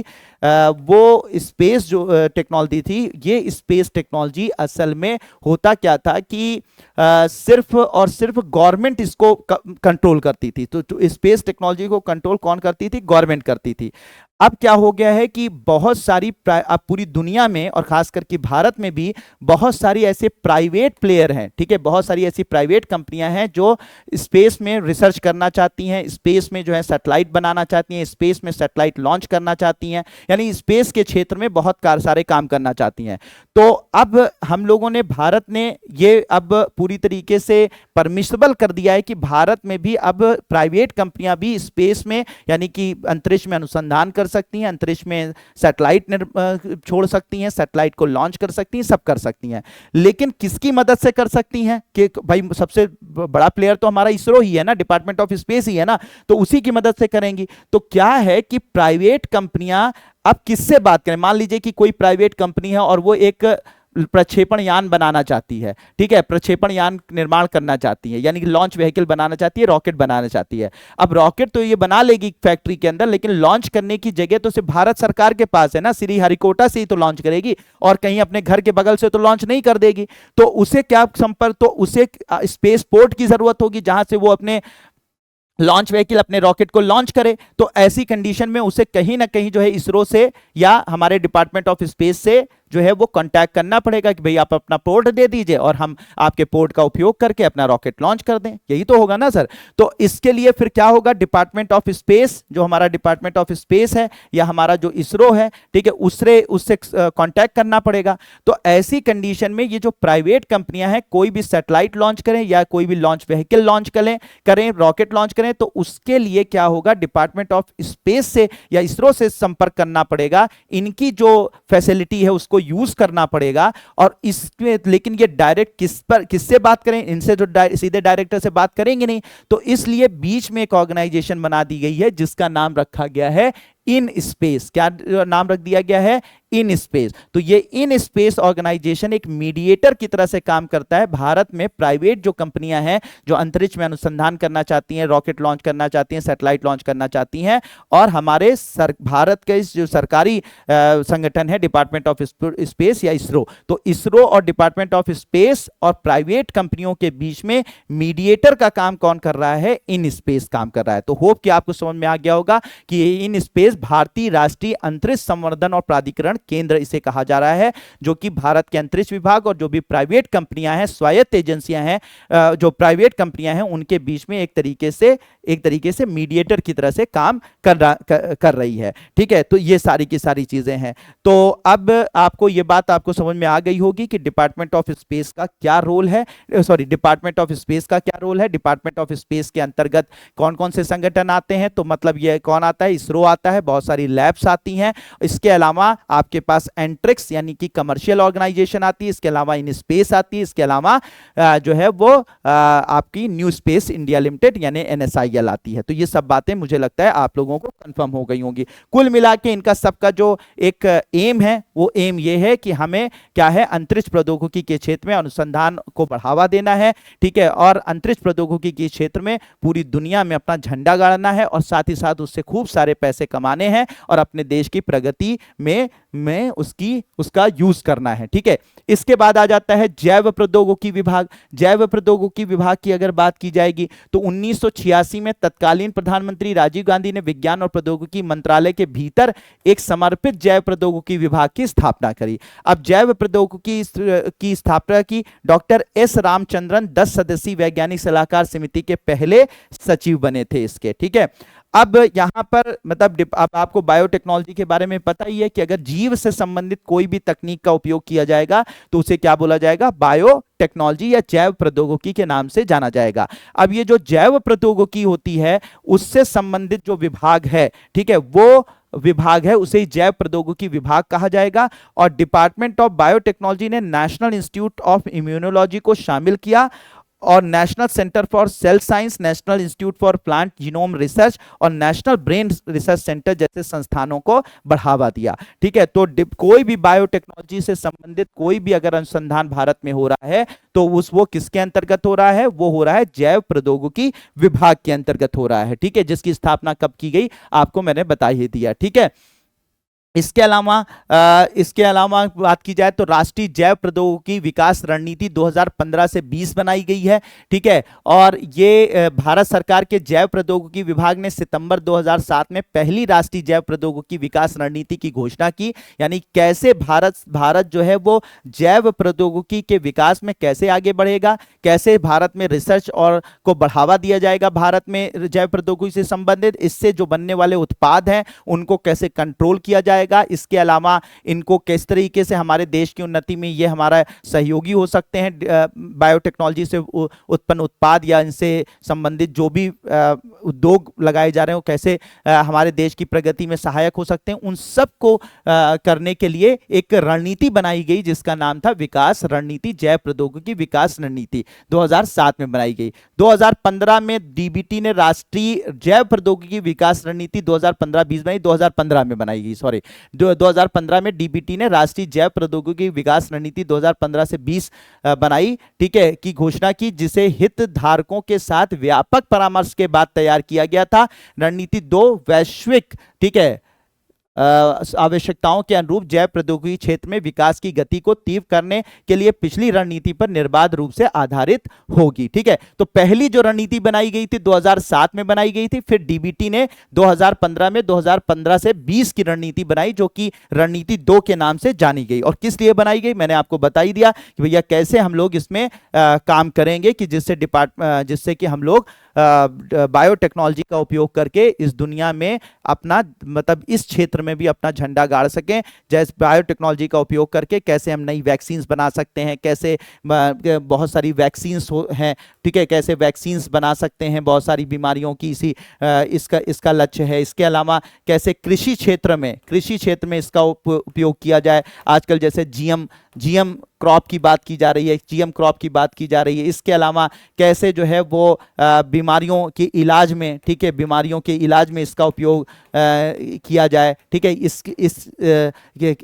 वो स्पेस जो टेक्नोलॉजी थी, ये स्पेस टेक्नोलॉजी असल में होता क्या था कि सिर्फ और सिर्फ गवर्नमेंट इसको कंट्रोल करती थी। तो स्पेस टेक्नोलॉजी को कंट्रोल कौन करती थी? गवर्नमेंट करती थी। अब क्या हो गया है कि बहुत सारी, अब पूरी दुनिया में और खास करके भारत में भी बहुत सारी ऐसे प्राइवेट प्लेयर हैं, ठीक है, बहुत सारी ऐसी प्राइवेट कंपनियां हैं जो स्पेस में रिसर्च करना चाहती हैं, स्पेस में जो है सैटेलाइट बनाना चाहती हैं, स्पेस में सैटेलाइट लॉन्च करना चाहती हैं, यानी स्पेस के क्षेत्र में बहुत सारे काम करना चाहती हैं। तो अब हम लोगों ने, भारत ने ये अब पूरी तरीके से परमिशबल कर दिया है कि भारत में भी अब प्राइवेट कंपनियां भी स्पेस में, यानी कि अंतरिक्ष में अनुसंधान कर सकती हैं, अंतरिक्ष में सैटेलाइट छोड़ सकती हैं, सैटेलाइट को लॉन्च कर सकती हैं, सब कर सकती हैं। लेकिन किसकी मदद से कर सकती हैं? कि भाई सबसे बड़ा प्लेयर तो हमारा इसरो ही है ना, डिपार्टमेंट ऑफ स्पेस ही है ना, तो उसी की मदद से करेंगी। तो क्या है कि प्राइवेट कंपनियां अब किससे बात करें? मान लीजिए कि कोई प्राइवेट कंपनी है और वो एक प्रक्षेपण यान बनाना चाहती है, ठीक है, प्रक्षेपण यान निर्माण करना चाहती है, यानी कि लॉन्च व्हीकल बनाना चाहती है, रॉकेट बनाना चाहती है। अब रॉकेट तो ये बना लेगी फैक्ट्री के अंदर, लेकिन लॉन्च करने की जगह तो सिर्फ भारत सरकार के पास है ना, श्री हरिकोटा से ही तो लॉन्च करेगी, और कहीं अपने घर के बगल से तो लॉन्च नहीं कर देगी। तो उसे क्या संपर्क, तो उसे स्पेस पोर्ट की जरूरत होगी जहां से वो अपने लॉन्च व्हीकल अपने रॉकेट को लॉन्च करे, तो ऐसी कंडीशन में उसे कहीं ना कहीं जो है इसरो से या हमारे डिपार्टमेंट ऑफ स्पेस से जो है वो कांटेक्ट करना पड़ेगा कि भाई आप अपना पोर्ट दे दीजिए और हम आपके पोर्ट का उपयोग करके अपना रॉकेट लॉन्च कर दें। यही तो होगा ना सर। तो इसके लिए फिर क्या होगा, डिपार्टमेंट ऑफ स्पेस, जो हमारा डिपार्टमेंट ऑफ स्पेस है या हमारा जो इसरो है, ठीक है, उससे कांटेक्ट करना पड़ेगा। तो ऐसी कंडीशन में ये जो प्राइवेट कंपनियां हैं, कोई भी सैटेलाइट लॉन्च करें या कोई भी लॉन्च व्हीकल लॉन्च करें, रॉकेट लॉन्च करें, तो उसके लिए क्या होगा, डिपार्टमेंट ऑफ स्पेस से या इसरो से संपर्क करना पड़ेगा। इनकी जो फैसिलिटी है उसको यूज करना पड़ेगा। और इसमें लेकिन ये डायरेक्ट किससे बात करें, इनसे जो सीधे डायरेक्टर से बात करेंगे नहीं। तो इसलिए बीच में एक ऑर्गेनाइजेशन बना दी गई है जिसका नाम रखा गया है इन स्पेस। क्या नाम रख दिया गया है, इन स्पेस। तो ये इन स्पेस ऑर्गेनाइजेशन एक मीडिएटर की तरह से काम करता है। भारत में प्राइवेट जो कंपनियां हैं जो अंतरिक्ष में अनुसंधान करना चाहती हैं, रॉकेट लॉन्च करना चाहती हैं, सैटेलाइट लॉन्च करना चाहती हैं, और हमारे भारत के जो सरकारी संगठन है डिपार्टमेंट ऑफ स्पेस या इसरो, तो इसरो और डिपार्टमेंट ऑफ स्पेस और प्राइवेट कंपनियों के बीच में मीडिएटर का काम कौन कर रहा है, इन स्पेस काम कर रहा है। तो होप कि आपको समझ में आ गया होगा कि इन स्पेस भारतीय राष्ट्रीय अंतरिक्ष संवर्धन और प्राधिकरण केंद्र इसे कहा जा रहा है, जो कि भारत के अंतरिक्ष विभाग और जो भी प्राइवेट कंपनियां हैं, स्वायत्त एजेंसियां हैं, जो प्राइवेट कंपनियां हैं, उनके बीच में एक तरीके से मीडिएटर की तरह से काम कर रही है। ठीक है, तो ये सारी की सारी चीजें हैं। तो अब आपको ये बात आपको समझ में आ गई होगी कि डिपार्टमेंट ऑफ स्पेस का क्या रोल है, डिपार्टमेंट ऑफ स्पेस का क्या रोल है, डिपार्टमेंट ऑफ स्पेस के अंतर्गत कौन कौन से संगठन आते हैं। तो मतलब ये कौन आता है, इसरो आता है, बहुत सारी लैब्स आती हैं। इसके अलावा आपके पास एंट्रिक्स यानी कि कमर्शियल ऑर्गेनाइजेशन आती है, इसके अलावा इन स्पेस आती है, इसके अलावा जो है वो आपकी न्यू स्पेस इंडिया लिमिटेड यानी NSIL आती है। तो ये सब बातें मुझे लगता है आप लोगों को कंफर्म हो गई होंगी। कुल मिला के इनका सबका जो एक एम है वो एम ये है कि हमें क्या है, अंतरिक्ष प्रौद्योगिकी के क्षेत्र में अनुसंधान को बढ़ावा देना है। ठीक है, और अंतरिक्ष प्रौद्योगिकी के क्षेत्र में पूरी दुनिया में अपना झंडा गाड़ना है और साथ ही साथ उससे खूब सारे पैसे कमाने हैं और अपने देश की प्रगति में उसका यूज करना है। ठीक है, इसके बाद आ जाता है जैव प्रौद्योगिकी विभाग। जैव प्रौद्योगिकी विभाग की अगर बात की जाएगी तो 1986 में तत्कालीन प्रधानमंत्री राजीव गांधी ने विज्ञान और प्रौद्योगिकी मंत्रालय के भीतर एक समर्पित जैव प्रौद्योगिकी विभाग की स्थापना करी। अब जैव प्रौद्योगिकी की स्थापना की डॉक्टर एस रामचंद्रन 10 सदस्यीय वैज्ञानिक सलाहकार समिति के पहले सचिव बने थे इसके। ठीक है, अब यहां पर मतलब अब आपको बायोटेक्नोलॉजी के बारे में पता ही है कि अगर जीव से संबंधित कोई भी तकनीक का उपयोग किया जाएगा तो उसे क्या बोला जाएगा, बायोटेक्नोलॉजी या जैव प्रौद्योगिकी के नाम से जाना जाएगा। अब ये जो जैव प्रौद्योगिकी होती है उससे संबंधित जो विभाग है, ठीक है, वो विभाग है उसे जैव प्रौद्योगिकी विभाग कहा जाएगा। और डिपार्टमेंट ऑफ बायोटेक्नोलॉजी ने नेशनल इंस्टीट्यूट ऑफ इम्यूनोलॉजी को शामिल किया और national centre for sale science, national institute for plant genome research और नेशनल ब्रेन रिसर्च सेंटर जैसे संस्थानों को बढ़ावा दिया। ठीक है, तो कोई भी बायोटेक्नोलॉजी से संबंधित कोई भी अगर अनुसंधान भारत में हो रहा है तो वो किसके अंतर्गत हो रहा है, वो हो रहा है जैव प्रौद्योगिकी विभाग के अंतर्गत हो रहा है। ठीक है, जिसकी स्थापना कब की गई आपको मैंने बता ही दिया। ठीक है, इसके अलावा बात की जाए तो राष्ट्रीय जैव प्रौद्योगिकी विकास रणनीति 2015 से 20 बनाई गई है। ठीक है, और ये भारत सरकार के जैव प्रौद्योगिकी विभाग ने सितंबर 2007 में पहली राष्ट्रीय जैव प्रौद्योगिकी विकास रणनीति की घोषणा की। यानी कैसे भारत जो है वो जैव प्रौद्योगिकी के विकास में कैसे आगे बढ़ेगा, कैसे भारत में रिसर्च और को बढ़ावा दिया जाएगा भारत में जैव प्रौद्योगिकी से संबंधित, इससे जो बनने वाले उत्पाद हैं उनको कैसे कंट्रोल किया जाएगा। इसके अलावा इनको किस तरीके से हमारे देश की उन्नति में ये हमारा सहयोगी हो सकते हैं, बायोटेक्नोलॉजी से उत्पन्न उत्पाद या इनसे संबंधित जो भी उद्योग लगाए जा रहे हैं कैसे हमारे देश की प्रगति में सहायक हो सकते हैं, उन सब को करने के लिए एक रणनीति बनाई गई जिसका नाम था विकास रणनीति, जैव प्रौद्योगिकी विकास रणनीति 2007 में बनाई गई। 2015 में डीबीटी ने राष्ट्रीय जैव प्रौद्योगिकी विकास रणनीति 2015-20 बनाई, 2015 में बनाई गई, सॉरी 2015 में डीबीटी ने राष्ट्रीय जैव प्रौद्योगिकी विकास रणनीति 2015 से 20 बनाई। ठीक है, की घोषणा की, जिसे हितधारकों के साथ व्यापक परामर्श के बाद तैयार किया गया था। रणनीति 2 वैश्विक, ठीक है, आवश्यकताओं के अनुरूप जैव प्रौद्योगिकी क्षेत्र में विकास की गति को तीव्र करने के लिए पिछली रणनीति पर निर्बाध रूप से आधारित होगी। ठीक है, तो पहली जो रणनीति बनाई गई थी 2007 में बनाई गई थी, फिर डीबीटी ने 2015 में 2015 से 20 की रणनीति बनाई जो कि रणनीति 2 के नाम से जानी गई। और किस लिए बनाई गई मैंने आपको बता ही दिया कि भैया कैसे हम लोग इसमें काम करेंगे कि जिससे कि हम लोग बायोटेक्नोलॉजी का उपयोग करके इस दुनिया में अपना मतलब इस क्षेत्र में भी अपना झंडा गाड़ सकें। जैसे बायोटेक्नोलॉजी का उपयोग करके कैसे हम नई वैक्सीन्स बना सकते हैं, कैसे बहुत सारी वैक्सीन्स हैं, ठीक है, कैसे वैक्सीन्स बना सकते हैं बहुत सारी बीमारियों की, इसका लक्ष्य है। इसके अलावा कैसे कृषि क्षेत्र में इसका उपयोग किया जाए। आजकल जैसे जीएम क्रॉप की बात की जा रही है, जीएम क्रॉप की बात की जा रही है। इसके अलावा कैसे जो है वो बीमारियों के इलाज में, ठीक है, बीमारियों के इलाज में इसका उपयोग किया जाए। ठीक है,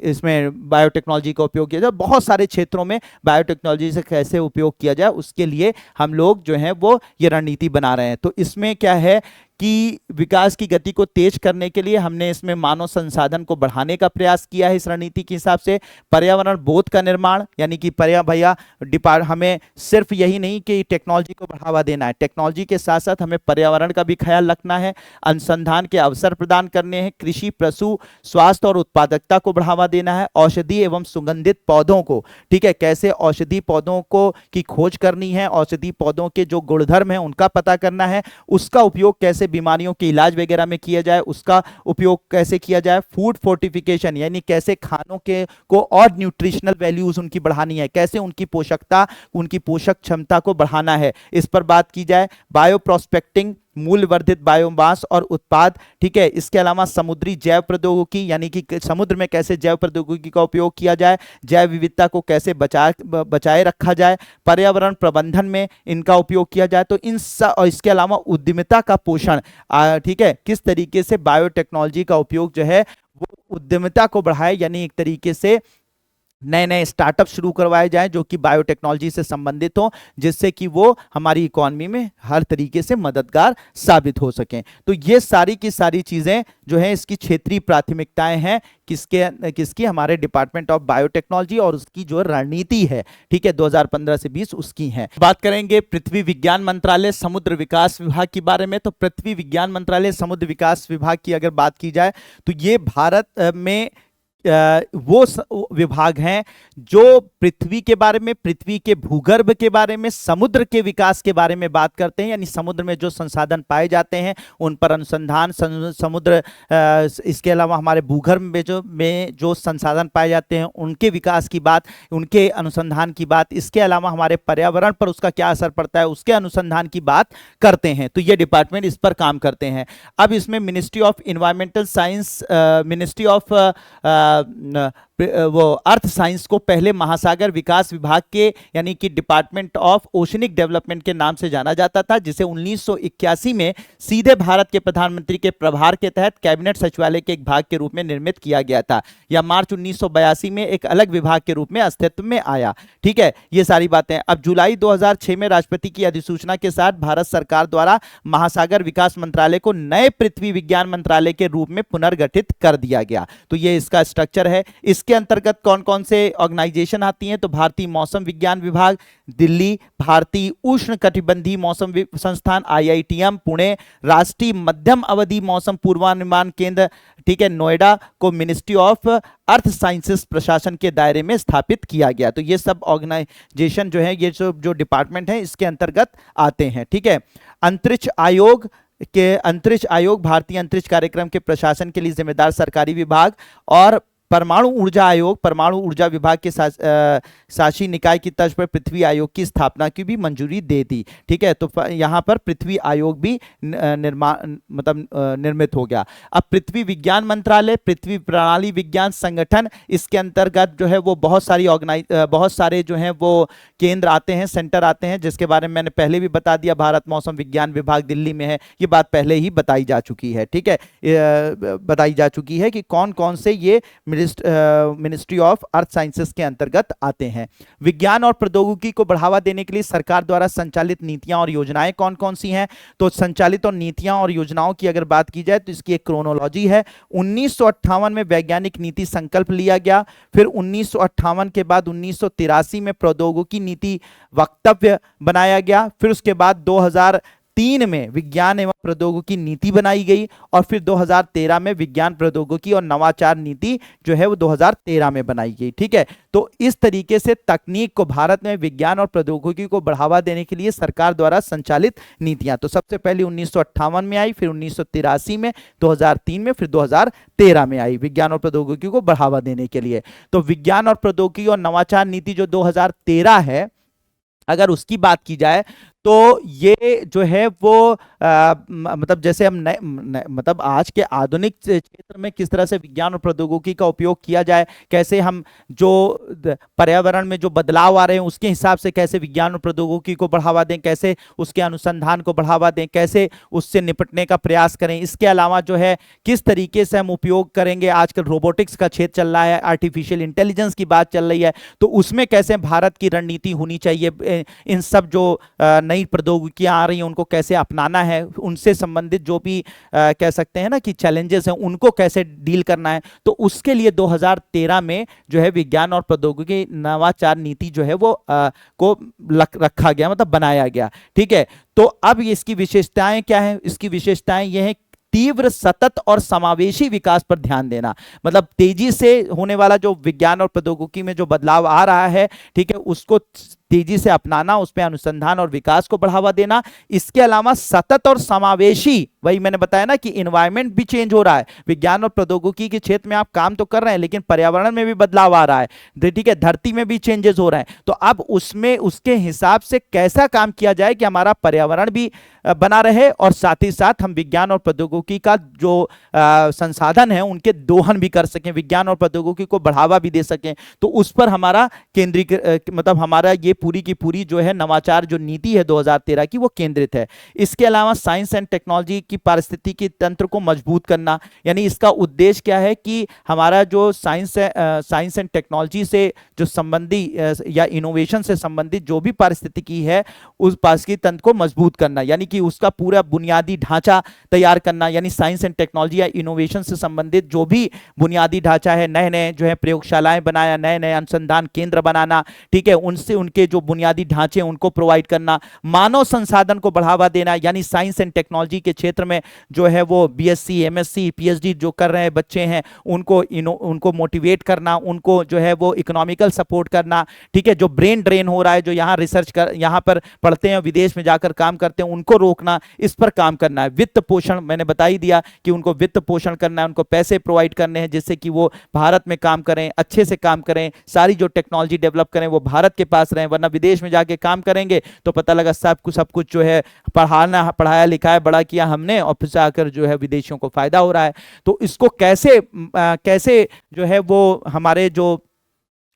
इसमें बायोटेक्नोलॉजी का उपयोग किया जाए। बहुत सारे क्षेत्रों में बायोटेक्नोलॉजी से कैसे उपयोग किया जाए उसके लिए हम लोग जो है वो ये रणनीति बना रहे हैं। तो इसमें क्या है कि विकास की गति को तेज करने के लिए हमने इसमें मानव संसाधन को बढ़ाने का प्रयास किया है। इस रणनीति के हिसाब से पर्यावरण बोध का निर्माण, यानी कि भैया हमें सिर्फ यही नहीं कि टेक्नोलॉजी को बढ़ावा देना है, टेक्नोलॉजी के साथ साथ हमें पर्यावरण का भी ख्याल रखना है, अनुसंधान के अवसर प्रदान करने हैं, कृषि पशु स्वास्थ्य और उत्पादकता को बढ़ावा देना है, औषधि एवं सुगंधित पौधों को, ठीक है, कैसे औषधि पौधों को की खोज करनी है, औषधि पौधों के जो गुणधर्म है उनका पता करना है, उसका उपयोग कैसे बीमारियों के इलाज वगैरह में किया जाए, उसका उपयोग कैसे किया जाए। फूड फोर्टिफिकेशन, यानी कैसे खानों के को और न्यूट्रिशनल वैल्यूज उनकी बढ़ानी है, कैसे उनकी पोषक क्षमता को बढ़ाना है, इस पर बात की जाए। बायो प्रोस्पेक्टिंग, मूल्य वर्धित बायोमास और उत्पाद, ठीक है। इसके अलावा समुद्री जैव प्रौद्योगिकी, यानी कि समुद्र में कैसे जैव प्रौद्योगिकी का उपयोग किया जाए, जैव विविधता को कैसे बचाए रखा जाए, पर्यावरण प्रबंधन में इनका उपयोग किया जाए। तो और इसके अलावा उद्यमिता का पोषण, ठीक है, किस तरीके से बायोटेक्नोलॉजी का उपयोग जो है वो उद्यमिता को बढ़ाए, यानी एक तरीके से नए नए स्टार्टअप शुरू करवाए जाएं जो कि बायोटेक्नोलॉजी से संबंधित हो, जिससे कि वो हमारी इकोनॉमी में हर तरीके से मददगार साबित हो सकें। तो ये सारी की सारी चीजें जो है इसकी क्षेत्रीय प्राथमिकताएं हैं किसकी हमारे डिपार्टमेंट ऑफ बायोटेक्नोलॉजी, और उसकी जो रणनीति है, ठीक है, 2015 से 20 उसकी है। बात करेंगे पृथ्वी विज्ञान मंत्रालय समुद्र विकास विभाग के बारे में। तो पृथ्वी विज्ञान मंत्रालय समुद्र विकास विभाग की अगर बात की जाए तो ये भारत में वो विभाग हैं जो पृथ्वी के बारे में, पृथ्वी के भूगर्भ के बारे में, समुद्र के विकास के बारे में बात करते हैं। यानी समुद्र में जो संसाधन पाए जाते हैं उन पर अनुसंधान, समुद्र इसके अलावा हमारे भूगर्भ में जो संसाधन पाए जाते हैं उनके विकास की बात, उनके अनुसंधान की बात, इसके अलावा हमारे पर्यावरण पर उसका क्या असर पड़ता है उसके अनुसंधान की बात करते हैं। तो ये डिपार्टमेंट इस पर काम करते हैं। अब इसमें ministry of environmental science, ministry of वो अर्थ साइंस को पहले महासागर विकास विभाग के, यानी कि डिपार्टमेंट ऑफ ओशनिक डेवलपमेंट के नाम से जाना जाता था, जिसे 1981 में सीधे भारत के प्रधानमंत्री के प्रभार के तहत कैबिनेट सचिवालय के एक भाग के रूप में निर्मित किया गया था। या मार्च 1982 में एक अलग विभाग के रूप में अस्तित्व में आया। ठीक है, ये सारी बातें। अब जुलाई 2006 में राष्ट्रपति की अधिसूचना के साथ भारत सरकार द्वारा महासागर विकास मंत्रालय को नए पृथ्वी विज्ञान मंत्रालय के रूप में पुनर्गठित कर दिया गया। तो ये इसका स्ट्रक्चर है। इसके अंतर्गत कौन कौन से ऑर्गेनाइजेशन आती हैं? तो भारतीय मौसम विज्ञान विभाग दिल्ली, भारतीय उष्ण कटिबंधीय मौसम संस्थान IITM पुणे, राष्ट्रीय मध्यम अवधि मौसम पूर्वानुमान केंद्र, ठीक है, नोएडा को मिनिस्ट्री ऑफ अर्थ साइंसेस प्रशासन के दायरे में स्थापित किया गया। तो ये सब ऑर्गेनाइजेशन जो है, ये जो डिपार्टमेंट है इसके अंतर्गत आते हैं। ठीक है, अंतरिक्ष आयोग भारतीय अंतरिक्ष कार्यक्रम के प्रशासन के लिए जिम्मेदार सरकारी विभाग, और परमाणु ऊर्जा आयोग परमाणु ऊर्जा विभाग के शासी निकाय की तर्ज पर पृथ्वी आयोग की स्थापना की भी मंजूरी दे दी। ठीक है, तो यहाँ पर पृथ्वी आयोग भी निर्मित हो गया। अब पृथ्वी विज्ञान मंत्रालय, पृथ्वी प्रणाली विज्ञान संगठन, इसके अंतर्गत जो है वो बहुत सारे जो हैं वो केंद्र आते हैं, सेंटर आते हैं, जिसके बारे में मैंने पहले भी बता दिया। भारत मौसम विज्ञान विभाग दिल्ली में है, ये बात पहले ही बताई जा चुकी है। ठीक है, बताई जा चुकी है कि कौन कौन से ये मिनिस्ट्री ऑफ अर्थ साइंसेस के अंतर्गत आते हैं। विज्ञान और प्रौद्योगिकी को बढ़ावा देने के लिए सरकार द्वारा संचालित नीतियां और योजनाएं कौन कौन सी हैं? तो संचालित और नीतियां और योजनाओं की अगर बात की जाए तो इसकी एक क्रोनोलॉजी है। 1958 में वैज्ञानिक नीति संकल्प लिया गया, फिर 1958 के बाद 1983 में प्रौद्योगिकी नीति वक्तव्य बनाया गया, फिर उसके बाद 2003 में विज्ञान एवं प्रौद्योगिकी नीति बनाई गई, और फिर 2013 में विज्ञान प्रौद्योगिकी और नवाचार नीति जो है वो 2013 में बनाई गई। ठीक है, तो इस तरीके से तकनीक को, भारत में विज्ञान और प्रौद्योगिकी को बढ़ावा देने के लिए सरकार द्वारा संचालित नीतियां तो सबसे पहले 1958 में आई, फिर 1983 में, 2003 में, फिर 2013 में आई विज्ञान और प्रौद्योगिकी को बढ़ावा देने के लिए। तो विज्ञान और प्रौद्योगिकी और नवाचार नीति जो 2013 है, अगर उसकी बात की जाए तो ये जो है वो मतलब जैसे हम मतलब आज के आधुनिक क्षेत्र में किस तरह से विज्ञान और प्रौद्योगिकी का उपयोग किया जाए, कैसे हम जो पर्यावरण में जो बदलाव आ रहे हैं उसके हिसाब से कैसे विज्ञान और प्रौद्योगिकी को बढ़ावा दें, कैसे उसके अनुसंधान को बढ़ावा दें, कैसे उससे निपटने का प्रयास करें। इसके अलावा जो है किस तरीके से हम उपयोग करेंगे, आजकल रोबोटिक्स का क्षेत्र चल रहा है, आर्टिफिशियल इंटेलिजेंस की बात चल रही है, तो उसमें कैसे भारत की रणनीति होनी चाहिए, इन सब जो नई प्रौद्योगिकियां आ रही हैं उनको कैसे अपनाना है, उनसे संबंधित जो भी कह सकते हैं ना कि चैलेंजेस हैं उनको कैसे डील करना है। तो उसके लिए 2013 में जो है विज्ञान और प्रौद्योगिकी नवाचार नीति जो है वो को रखा गया, मतलब बनाया गया। ठीक है, तो अब इसकी विशेषताएं क्या है? इसकी विशेषताएं ये है तीव्र, सतत और समावेशी विकास पर ध्यान देना, मतलब तेजी से होने वाला जो विज्ञान और प्रौद्योगिकी में जो बदलाव आ रहा है, ठीक है, उसको तेजी से अपनाना, उसमें अनुसंधान और विकास को बढ़ावा देना। इसके अलावा सतत और समावेशी, वही मैंने बताया ना कि एनवायरनमेंट भी चेंज हो रहा है, विज्ञान और प्रौद्योगिकी के क्षेत्र में आप काम तो कर रहे हैं लेकिन पर्यावरण में भी बदलाव आ रहा है, ठीक है, धरती में भी चेंजेस हो रहे हैं। तो अब उसमें उसके हिसाब से कैसा काम किया जाए कि हमारा पर्यावरण भी बना रहे और साथ ही साथ हम विज्ञान और प्रौद्योगिकी का जो संसाधन है उनके दोहन भी कर सकें, विज्ञान और प्रौद्योगिकी को बढ़ावा भी दे सकें। तो उस पर हमारा केंद्रीय मतलब हमारा ये पूरी की पूरी जो है नवाचार जो नीति है 2013 की वो केंद्रित है। इसके अलावा साइंस एंड टेक्नोलॉजी की पारिस्थितिकी तंत्र को मजबूत करना, यानी इसका उद्देश्य क्या है कि हमारा जो साइंस एंड टेक्नोलॉजी से जो संबंधी या इनोवेशन से संबंधित जो भी पारिस्थितिकी है उस पारिस्थितिकी तंत्र को मजबूत करना, यानी कि उसका पूरा बुनियादी ढांचा तैयार करना, यानी साइंस एंड टेक्नोलॉजी या इनोवेशन से संबंधित जो भी बुनियादी ढांचा है, नए नए जो है प्रयोगशालाएं बनाया, नए नए अनुसंधान केंद्र बनाना, ठीक है, उनसे उनके जो बुनियादी ढांचे उनको प्रोवाइड करना, मानव संसाधन को बढ़ावा देना, यानी साइंस एंड टेक्नोलॉजी के क्षेत्र में जो है वो बीएससी, एमएससी, पीएचडी जो कर रहे हैं बच्चे हैं उनको मोटिवेट करना, उनको जो है वो इकोनॉमिकल सपोर्ट करना, ठीक है, जो ब्रेन ड्रेन हो रहा है, जो यहाँ रिसर्च कर यहाँ पर पढ़ते हैं विदेश में जाकर काम करते हैं उनको रोकना, इस पर काम करना है। वित्त पोषण मैंने बता ही दिया कि उनको वित्त पोषण करना है, उनको पैसे प्रोवाइड करने हैं जिससे कि वो भारत में काम करें, अच्छे से काम करें, सारी जो टेक्नोलॉजी डेवलप करें वो भारत के पास रहें, वरना विदेश में जाके काम करेंगे तो पता लगा सब कुछ जो है पढ़ाया लिखाया बड़ा किया हमने और फिर आकर जो है विदेशियों को फायदा हो रहा है। तो इसको कैसे जो है वो हमारे जो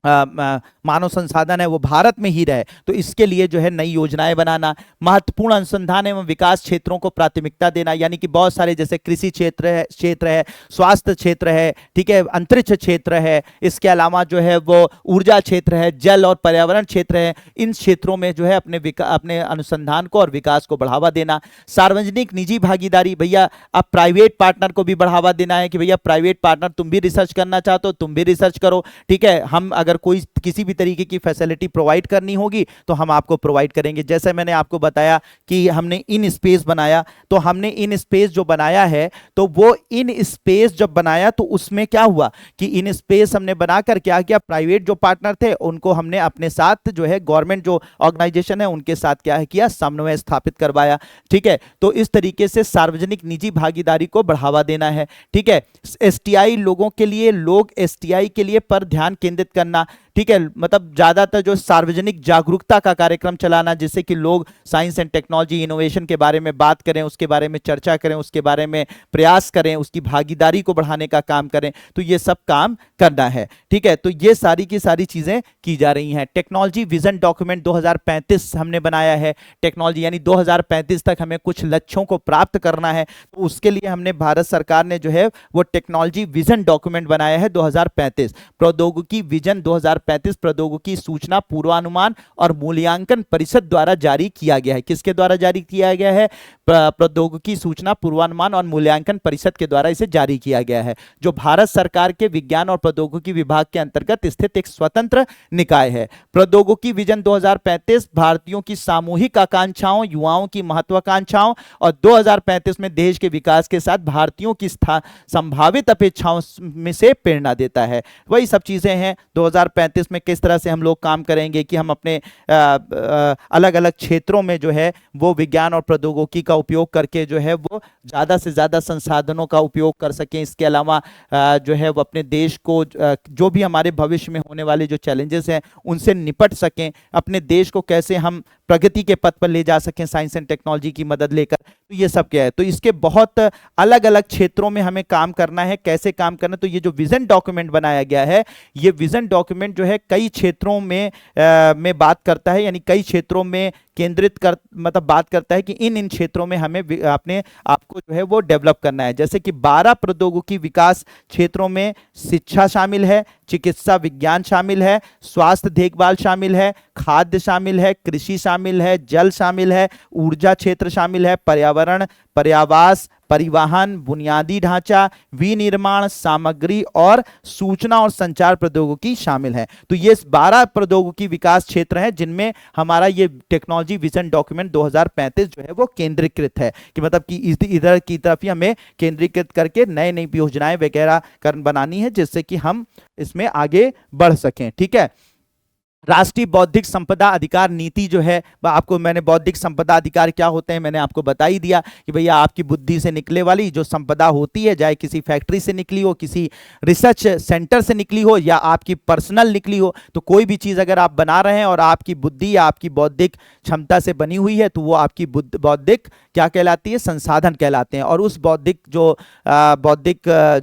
मानव संसाधन है वो भारत में ही रहे, तो इसके लिए जो है नई योजनाएं बनाना, महत्वपूर्ण अनुसंधान एवं विकास क्षेत्रों को प्राथमिकता देना, यानी कि बहुत सारे जैसे कृषि क्षेत्र है, स्वास्थ्य क्षेत्र है, ठीक है, अंतरिक्ष क्षेत्र है, इसके अलावा जो है वो ऊर्जा क्षेत्र है, जल और पर्यावरण क्षेत्र है, इन क्षेत्रों में जो है अपने अनुसंधान को और विकास को बढ़ावा देना। सार्वजनिक निजी भागीदारी, भैया अब प्राइवेट पार्टनर को भी बढ़ावा देना है कि भैया प्राइवेट पार्टनर तुम भी रिसर्च करना चाहते हो तुम भी रिसर्च करो, ठीक है, हम अगर कोई किसी भी तरीके की फैसिलिटी प्रोवाइड करनी होगी तो हम आपको प्रोवाइड करेंगे। जैसे मैंने आपको बताया कि हमने इन स्पेस बनाया, तो हमने इन स्पेस जो बनाया है तो वो इन स्पेस जब बनाया तो उसमें क्या हुआ कि इन स्पेस हमने बनाकर क्या किया, प्राइवेट जो पार्टनर थे उनको हमने अपने साथ जो है गवर्नमेंट जो ऑर्गेनाइजेशन है उनके साथ क्या किया, समन्वय स्थापित करवाया, ठीक है। तो इस तरीके से सार्वजनिक निजी भागीदारी को बढ़ावा देना है, ठीक है। एसटीआई लोगों के लिए, लोग एसटीआई के लिए पर ध्यान केंद्रित करना, ठीक ठीक है, मतलब ज्यादातर जो सार्वजनिक जागरूकता का कार्यक्रम चलाना, जिससे कि लोग साइंस एंड टेक्नोलॉजी इनोवेशन के बारे में बात करें, उसके बारे में चर्चा करें, उसके बारे में प्रयास करें, उसकी भागीदारी को बढ़ाने का काम करें, तो ये सब काम करना है। ठीक है, तो ये सारी की सारी चीजें की जा रही हैं। टेक्नोलॉजी विजन डॉक्यूमेंट 2035 हमने बनाया है। टेक्नोलॉजी यानी 2035 तक हमें कुछ लक्ष्यों को प्राप्त करना है, तो उसके लिए हमने, भारत सरकार ने जो है वो टेक्नोलॉजी विजन डॉक्यूमेंट बनाया है 2035। प्रौद्योगिकी विजन 2035 प्रौद्योगिकी सूचना पूर्वानुमान और मूल्यांकन परिषद द्वारा जारी किया गया है। किसके द्वारा जारी किया गया है? प्रौद्योगिकी सूचना पूर्वानुमान और मूल्यांकन परिषद के द्वारा इसे जारी किया गया है, जो भारत सरकार के विज्ञान और प्रौद्योगिकी विभाग के अंतर्गत स्थित एक स्वतंत्र निकाय है। प्रौद्योगिकी विजन 2035 भारतीयों की सामूहिक आकांक्षाओं, युवाओं की महत्वाकांक्षाओं और 2035 में देश के विकास के साथ भारतीयों की संभावित अपेक्षाओं में से प्रेरणा देता है। वही सब चीजें हैं। 2035 में किस तरह से हम लोग काम करेंगे कि हम अपने अलग अलग क्षेत्रों में जो है वो विज्ञान और प्रौद्योगिकी का उपयोग करके जो है वो ज्यादा से ज्यादा संसाधनों का उपयोग कर सकें। इसके अलावा जो है वो अपने देश को जो भी हमारे भविष्य में होने वाले जो चैलेंजेस हैं उनसे निपट सकें, अपने देश को कैसे हम प्रगति के पथ पर ले जा सकें साइंस एंड टेक्नोलॉजी की मदद लेकर। तो ये सब क्या है, तो इसके बहुत अलग अलग क्षेत्रों में हमें काम करना है। कैसे काम करना, तो ये जो विजन डॉक्यूमेंट बनाया गया है, ये विजन डॉक्यूमेंट जो है कई क्षेत्रों में बात करता है, यानी कई क्षेत्रों में केंद्रित कर मतलब बात करता है कि इन क्षेत्रों में हमें अपने आप को जो है वो डेवलप करना है। जैसे कि 12 प्रौद्योगिकी विकास क्षेत्रों में शिक्षा शामिल है, चिकित्सा विज्ञान शामिल है, स्वास्थ्य देखभाल शामिल है, खाद्य शामिल है, कृषि शामिल है, जल शामिल है, ऊर्जा क्षेत्र शामिल है, पर्यावरण, पर्यावास, परिवहन, बुनियादी ढांचा, विनिर्माण सामग्री और सूचना और संचार प्रौद्योगिकी शामिल है। तो ये 12 प्रौद्योगिकी विकास क्षेत्र हैं जिनमें हमारा ये टेक्नोलॉजी विजन डॉक्यूमेंट 2035 जो है वो केंद्रीकृत है, कि मतलब कि इधर की तरफ ही हमें केंद्रीकृत करके नई नई योजनाएं वगैरह बनानी है, जिससे कि हम इसमें आगे बढ़ सकें। ठीक है, राष्ट्रीय बौद्धिक संपदा अधिकार नीति जो है, आपको मैंने बौद्धिक संपदा अधिकार क्या होते हैं मैंने आपको बता ही दिया कि भैया आपकी बुद्धि से निकले वाली जो संपदा होती है, चाहे किसी फैक्ट्री से निकली हो, किसी रिसर्च सेंटर से निकली हो या आपकी पर्सनल निकली हो, तो कोई भी चीज़ अगर आप बना रहे हैं और आपकी बुद्धि या आपकी बौद्धिक क्षमता से बनी हुई है, तो वो आपकी बौद्धिक क्या कहलाती है? संसाधन कहलाते हैं। और उस बौद्धिक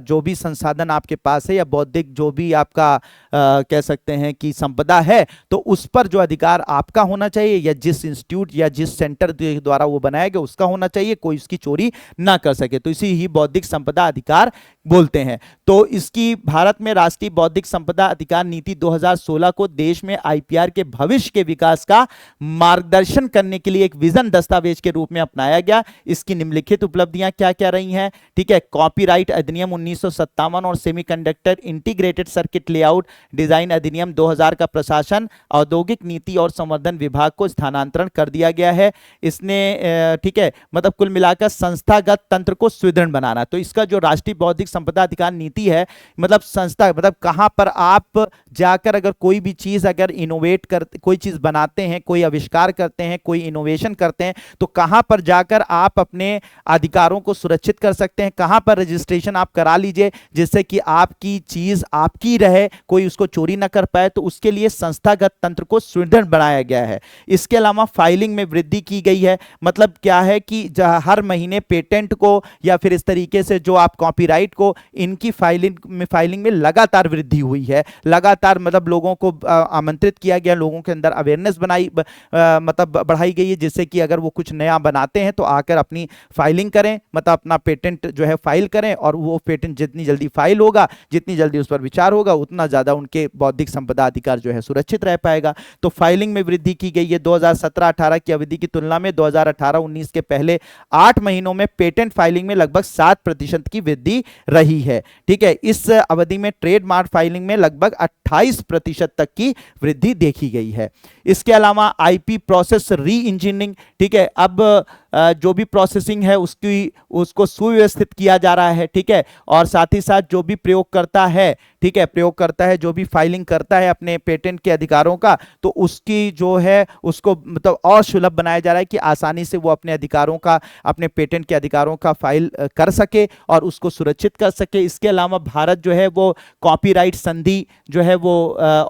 जो भी संसाधन आपके पास है या बौद्धिक जो भी आपका कह सकते हैं कि संपदा है, तो उस पर जो अधिकार आपका होना चाहिए या जिस इंस्टीट्यूट या जिस सेंटर द्वारा वो बनाया गया उसका होना चाहिए, कोई उसकी चोरी ना कर सके। तो इसी ही बौद्धिक संपदा अधिकार बोलते हैं। तो इसकी भारत में राष्ट्रीय बौद्धिक संपदा अधिकार नीति 2016 को देश में आईपीआर के भविष्य के विकास का मार्गदर्शन करने के लिए एक विजन दस्तावेज के रूप में अपनाया गया। इसकी निम्नलिखित उपलब्धियां क्या क्या रही हैं? ठीक है, कॉपीराइट अधिनियम 1957 और semiconductor integrated circuit layout design अधिनियम 2000 का प्रशासन औद्योगिक नीति और संवर्धन विभाग को स्थानांतरण कर दिया गया है। इसने ठीक है, मतलब कुल मिलाकर संस्थागत तंत्र को सुदृढ़ बनाना। तो इसका जो राष्ट्रीय बौद्धिक संपदा अधिकार नीति है, मतलब संस्था, मतलब कहां पर आप जाकर अगर कोई भी चीज अगर इनोवेट करते, कोई चीज बनाते हैं, कोई आविष्कार करते हैं, कोई इनोवेशन करते हैं, तो कहां पर जाकर आप अपने अधिकारों को सुरक्षित कर सकते हैं, कहां पर रजिस्ट्रेशन आप करा लीजिए जिससे कि आपकी चीज आपकी रहे, कोई उसको चोरी ना कर पाए। तो उसके लिए संस्थागत तंत्र को सुदृढ़ बनाया गया है। इसके अलावा फाइलिंग में वृद्धि की गई है। मतलब क्या है कि हर महीने पेटेंट को या फिर इस तरीके से जो आप कॉपीराइट को, इनकी फाइलिंग में लगातार वृद्धि हुई है। लगातार मतलब लोगों को आमंत्रित किया गया, लोगों के अंदर अवेयरनेस मतलब बढ़ाई गई है, जिससे कि अगर वो कुछ नया बनाते हैं तो आकर अपनी फाइलिंग करें, मतलब अपना पेटेंट जो है फाइल करें, और वो पेटेंट जितनी जल्दी फाइल होगा, जितनी जल्दी उस पर विचार होगा, उतना ज्यादा उनके बौद्धिक संपदा अधिकार जो है सुरक्षित रह पाएगा। तो फाइलिंग में वृद्धि की गई है। 2017-18 की अवधि की तुलना में 2018-19 के पहले 8 महीनों में पेटेंट फाइलिंग में लगभग 7% की वृद्धि रही है। ठीक है, इस अवधि में ट्रेडमार्क फाइलिंग में लगभग 28% तक की वृद्धि देखी गई है। इसके अलावा आईपी प्रोसेस री इंजीनियरिंग, ठीक है, अब जो भी प्रोसेसिंग है उसको सुव्यवस्थित किया जा रहा है, ठीक है। और साथ ही साथ जो भी प्रयोग करता है, ठीक है, प्रयोग करता है, जो भी फाइलिंग करता है अपने पेटेंट के अधिकारों का, तो उसकी जो है उसको मतलब और सुलभ बनाया जा रहा है कि आसानी से वो अपने अधिकारों का, अपने पेटेंट के अधिकारों का फाइल कर सके और उसको सुरक्षित कर सके। इसके अलावा भारत जो है वो कॉपीराइट संधि जो है वो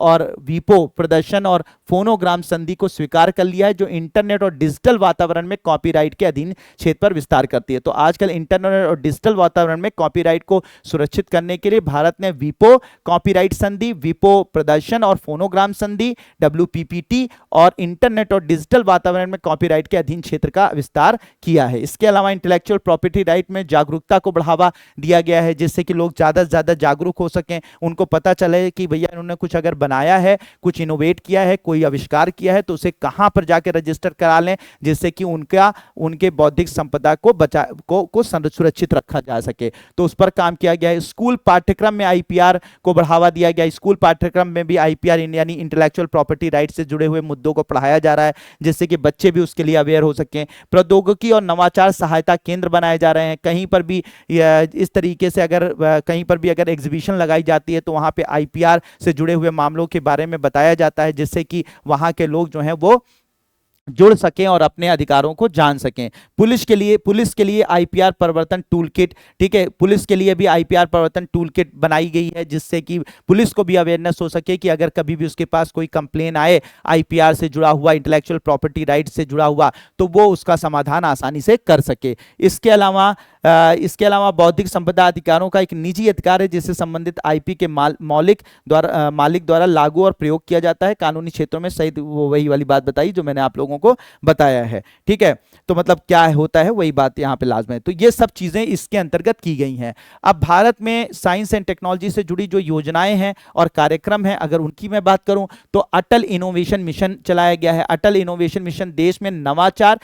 और वीपो प्रदर्शन और फोनोग्राम संधि को स्वीकार कर लिया है, जो इंटरनेट और डिजिटल वातावरण में कॉपीराइट के अधीन क्षेत्र पर विस्तार करती है। तो आजकल इंटरनेट और डिजिटल वातावरण में कॉपीराइट को सुरक्षित करने के लिए भारत ने वीपो कॉपीराइट संधि, वीपो प्रदर्शन और फोनोग्राम संधि, WPPT और इंटरनेट और डिजिटल वातावरण में कॉपीराइट के अधीन क्षेत्र का विस्तार किया है। इसके अलावा इंटेलेक्चुअल प्रॉपर्टी राइट में जागरूकता को बढ़ावा दिया गया है, जिससे कि लोग ज्यादा से ज्यादा जागरूक हो सकें, उनको पता चले कि भैया इन्होंने कुछ अगर बनाया है, कुछ इनोवेट किया है, कोई आविष्कार किया है, तो उसे कहां पर जाकर रजिस्टर करा लें, जिससे कि उनके बौद्धिक संपदा को सुरक्षित रखा जा सके। तो उस पर काम किया गया है। स्कूल पाठ्यक्रम में IPR को बढ़ावा दिया गया। स्कूल पाठ्यक्रम में भी IPR यानी इंटेलेक्चुअल प्रॉपर्टी राइट से जुड़े हुए मुद्दों को पढ़ाया जा रहा है, जिससे कि बच्चे भी उसके लिए अवेयर हो सकें। प्रौद्योगिकी और नवाचार सहायता केंद्र बनाए जा रहे हैं। कहीं पर भी इस तरीके से अगर कहीं पर भी अगर एग्जीबिशन लगाई जाती है तो वहां पे IPR से जुड़े हुए मामलों के बारे में बताया जाता है, जिससे कि वहां के लोग जो हैं वो जुड़ सकें और अपने अधिकारों को जान सकें। पुलिस के लिए IPR परिवर्तन टूल किट, ठीक है, पुलिस के लिए भी IPR परिवर्तन टूल किट बनाई गई है, जिससे कि पुलिस को भी अवेयरनेस हो सके कि अगर कभी भी उसके पास कोई कंप्लेन आए IPR से जुड़ा हुआ, इंटेलेक्चुअल प्रॉपर्टी राइट से जुड़ा हुआ, तो वो उसका समाधान आसानी से कर सके। इसके अलावा बौद्धिक संपदा अधिकारों का एक निजी अधिकार है, जिससे संबंधित IP के मालिक द्वारा लागू और प्रयोग किया जाता है कानूनी क्षेत्रों में। सही, वो वही वाली बात बताई जो मैंने आप लोगों को बताया है, ठीक है। तो मतलब क्या होता है वही बात यहां पे लाजमी है। तो ये सब चीजें इसके अंतर्गत की गई हैं। अब भारत में साइंस एंड टेक्नोलॉजी से जुड़ी जो योजनाएं हैं और कार्यक्रम हैं, अगर उनकी मैं बात करूं तो अटल इनोवेशन मिशन चलाया गया है। अटल इनोवेशन मिशन देश में नवाचार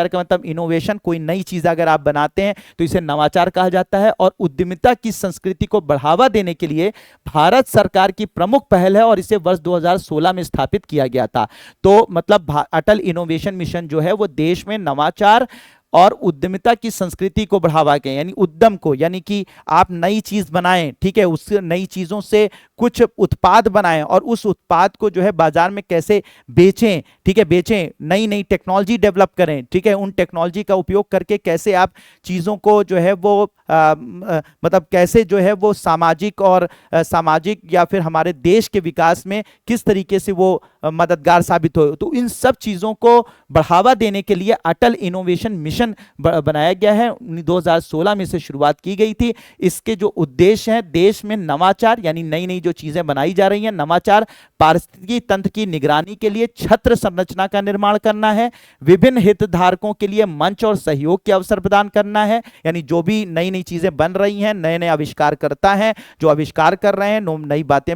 का मतलब इनोवेशन, कोई नई चीज अगर आप बनाते हैं तो इसे नवाचार कहा जाता है, और उद्यमिता की संस्कृति को बढ़ावा देने के लिए भारत सरकार की प्रमुख पहल है और इसे वर्ष 2016 में स्थापित किया गया था। तो मतलब अटल इनोवेशन मिशन जो है वो देश में नवाचार और उद्यमिता की संस्कृति को बढ़ावा के, यानी उद्यम को, यानी कि आप नई चीज बनाएं, ठीक है, उस नई चीजों से कुछ उत्पाद बनाएं और उस उत्पाद को जो है बाजार में कैसे बेचें, ठीक है, बेचें, नई नई टेक्नोलॉजी डेवलप करें, ठीक है, उन टेक्नोलॉजी का उपयोग करके कैसे आप चीजों को जो है वो मतलब कैसे जो है वो सामाजिक या फिर हमारे देश के विकास में किस तरीके से वो मददगार साबित हो। तो इन सब चीजों को बढ़ावा देने के लिए अटल इनोवेशन मिशन बनाया गया है। 2016 में से शुरुआत की गई थी। इसके जो उद्देश्य हैं, देश में नवाचार यानी नई नई जो चीजें बनाई जा रही हैं, नवाचार, पारिस्थितिकी तंत्र की निगरानी के लिए छत्र संरचना का निर्माण करना है, विभिन्न हितधारकों के लिए मंच और सहयोग के अवसर प्रदान करना है, यानी जो भी नई नई चीजें बन रही हैं, नए नए आविष्कार करता है, जो आविष्कार कर रहे हैं, नई बातें,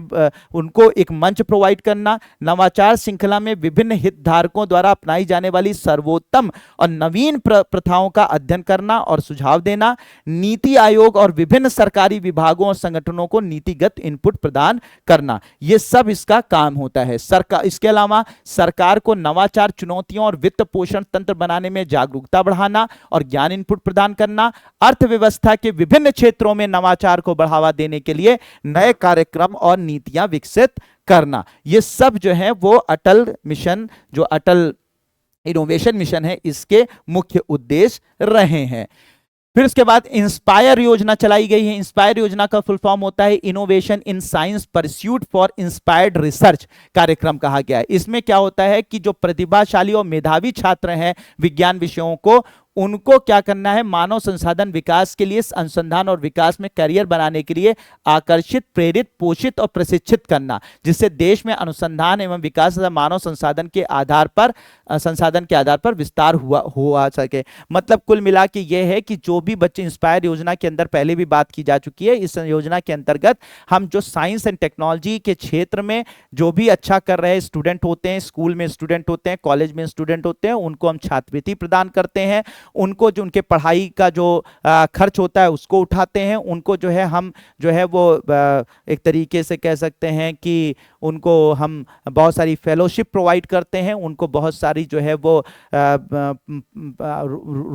उनको एक मंच प्रोवाइड करना, नवाचार श्रृंखला में विभिन्न हितधारकों द्वारा अपनाई जाने वाली सर्वोत्तम और नवीन प्रथाओं का अध्ययन करना और सुझाव देना, नीति आयोग और विभिन्न सरकारी विभागों और संगठनों को नीतिगत इनपुट प्रदान करना, यह सब इसका काम होता है। इसके अलावा सरकार को नवाचार चुनौतियों और वित्त पोषण तंत्र बनाने में जागरूकता बढ़ाना और ज्ञान इनपुट प्रदान करना, अर्थव्यवस्था के विभिन्न क्षेत्रों में नवाचार को बढ़ावा देने के लिए नए कार्यक्रम और नीतियां विकसित करना, ये सब जो है वो अटल मिशन, जो अटल इनोवेशन मिशन है, इसके मुख्य उद्देश्य रहे हैं। फिर उसके बाद इंस्पायर योजना चलाई गई है। इंस्पायर योजना का फुल फॉर्म होता है innovation in science pursuit for inspired research कार्यक्रम कहा गया है। इसमें क्या होता है कि जो प्रतिभाशाली और मेधावी छात्र हैं विज्ञान विषयों को, उनको क्या करना है, मानव संसाधन विकास के लिए, अनुसंधान और विकास में करियर बनाने के लिए आकर्षित, प्रेरित, पोषित और प्रशिक्षित करना, जिससे देश में अनुसंधान एवं विकास मानव संसाधन के आधार पर विस्तार हुआ सके। मतलब कुल मिला के यह है कि जो भी बच्चे इंस्पायर योजना के अंदर पहले भी बात की जा चुकी है, इस योजना के अंतर्गत हम जो साइंस एंड टेक्नोलॉजी के क्षेत्र में जो भी अच्छा कर रहे स्टूडेंट होते हैं, स्कूल में स्टूडेंट होते हैं, कॉलेज में स्टूडेंट होते हैं, उनको हम छात्रवृत्ति प्रदान करते हैं उनको जो उनके पढ़ाई का जो खर्च होता है उसको उठाते हैं, उनको जो है हम जो है वो एक तरीके से कह सकते हैं कि उनको हम बहुत सारी फेलोशिप प्रोवाइड करते हैं, उनको बहुत सारी जो है वो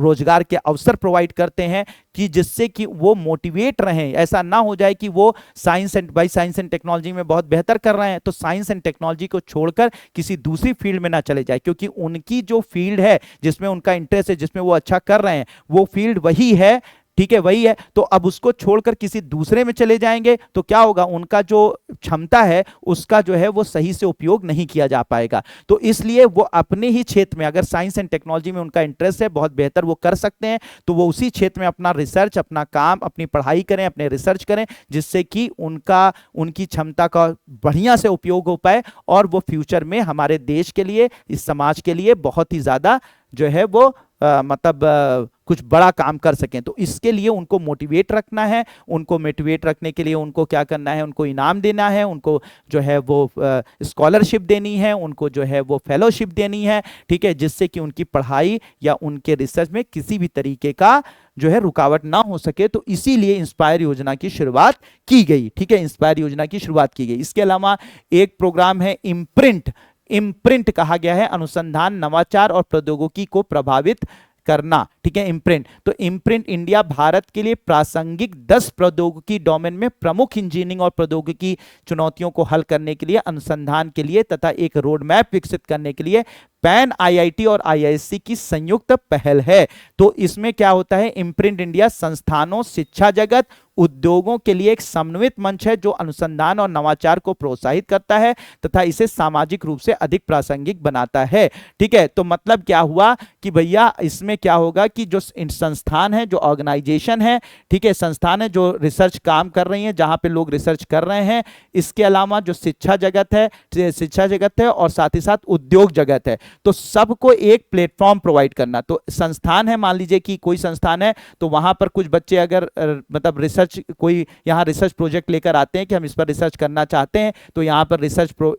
रोजगार के अवसर प्रोवाइड करते हैं कि जिससे कि वो मोटिवेट रहें। ऐसा ना हो जाए कि वो साइंस एंड टेक्नोलॉजी में बहुत बेहतर कर रहे हैं तो साइंस एंड टेक्नोलॉजी को छोड़कर किसी दूसरी फील्ड में ना चले जाए, क्योंकि उनकी जो फील्ड है जिसमें उनका इंटरेस्ट है, जिसमें वो अच्छा कर रहे हैं, वो फील्ड वही है, ठीक है वही है। तो अब उसको छोड़कर किसी दूसरे में चले जाएंगे तो क्या होगा, उनका जो क्षमता है उसका जो है वो सही से उपयोग नहीं किया जा पाएगा। तो इसलिए वो अपने ही क्षेत्र में, अगर साइंस एंड टेक्नोलॉजी में उनका इंटरेस्ट है, बहुत बेहतर वो कर सकते हैं, तो वो उसी क्षेत्र में अपना रिसर्च, अपना काम, अपनी पढ़ाई करें, अपने रिसर्च करें, जिससे कि उनकी क्षमता का बढ़िया से उपयोग हो पाए और वो फ्यूचर में हमारे देश के लिए, इस समाज के लिए बहुत ही ज्यादा जो है वो कुछ बड़ा काम कर सकें। तो इसके लिए उनको मोटिवेट रखना है, उनको मोटिवेट रखने के लिए उनको क्या करना है, उनको इनाम देना है, उनको जो है वो स्कॉलरशिप देनी है, उनको जो है वो फेलोशिप देनी है, ठीक है, जिससे कि उनकी पढ़ाई या उनके रिसर्च में किसी भी तरीके का जो है रुकावट ना हो सके। तो इसीलिए इंस्पायर योजना की शुरुआत की गई, ठीक है, इंस्पायर योजना की शुरुआत की गई। इसके अलावा एक प्रोग्राम है इम्प्रिंट। इम्प्रिंट कहा गया है अनुसंधान, नवाचार और प्रौद्योगिकी को प्रभावित करना, ठीक है, इम्प्रिंट। तो इम्प्रिंट इंडिया भारत के लिए प्रासंगिक 10 प्रौद्योगिकी डोमेन में प्रमुख इंजीनियरिंग और प्रौद्योगिकी चुनौतियों को हल करने के लिए, अनुसंधान के लिए तथा एक रोड मैप विकसित करने के लिए पैन आईआईटी और आईआईएससी की संयुक्त पहल है। तो इसमें क्या होता है, इम्प्रिंट इंडिया संस्थानों, शिक्षा जगत, उद्योगों के लिए एक समन्वित मंच है जो अनुसंधान और नवाचार को प्रोत्साहित करता है तथा इसे सामाजिक रूप से अधिक प्रासंगिक बनाता है, ठीक है। तो मतलब क्या हुआ कि भैया इसमें क्या होगा कि जो संस्थान है, जो ऑर्गेनाइजेशन है, ठीक है, संस्थान है जो रिसर्च काम कर रही है, जहां पे लोग रिसर्च कर रहे हैं, इसके अलावा जो शिक्षा जगत है और साथ ही साथ उद्योग जगत है, तो सबको एक प्लेटफॉर्म प्रोवाइड करना। तो संस्थान है, मान लीजिए कि कोई संस्थान है, तो वहां पर कुछ बच्चे अगर मतलब रिसर्च, कोई यहाँ रिसर्च प्रोजेक्ट लेकर आते हैं कि हम इस पर रिसर्च करना चाहते हैं, तो यहाँ पर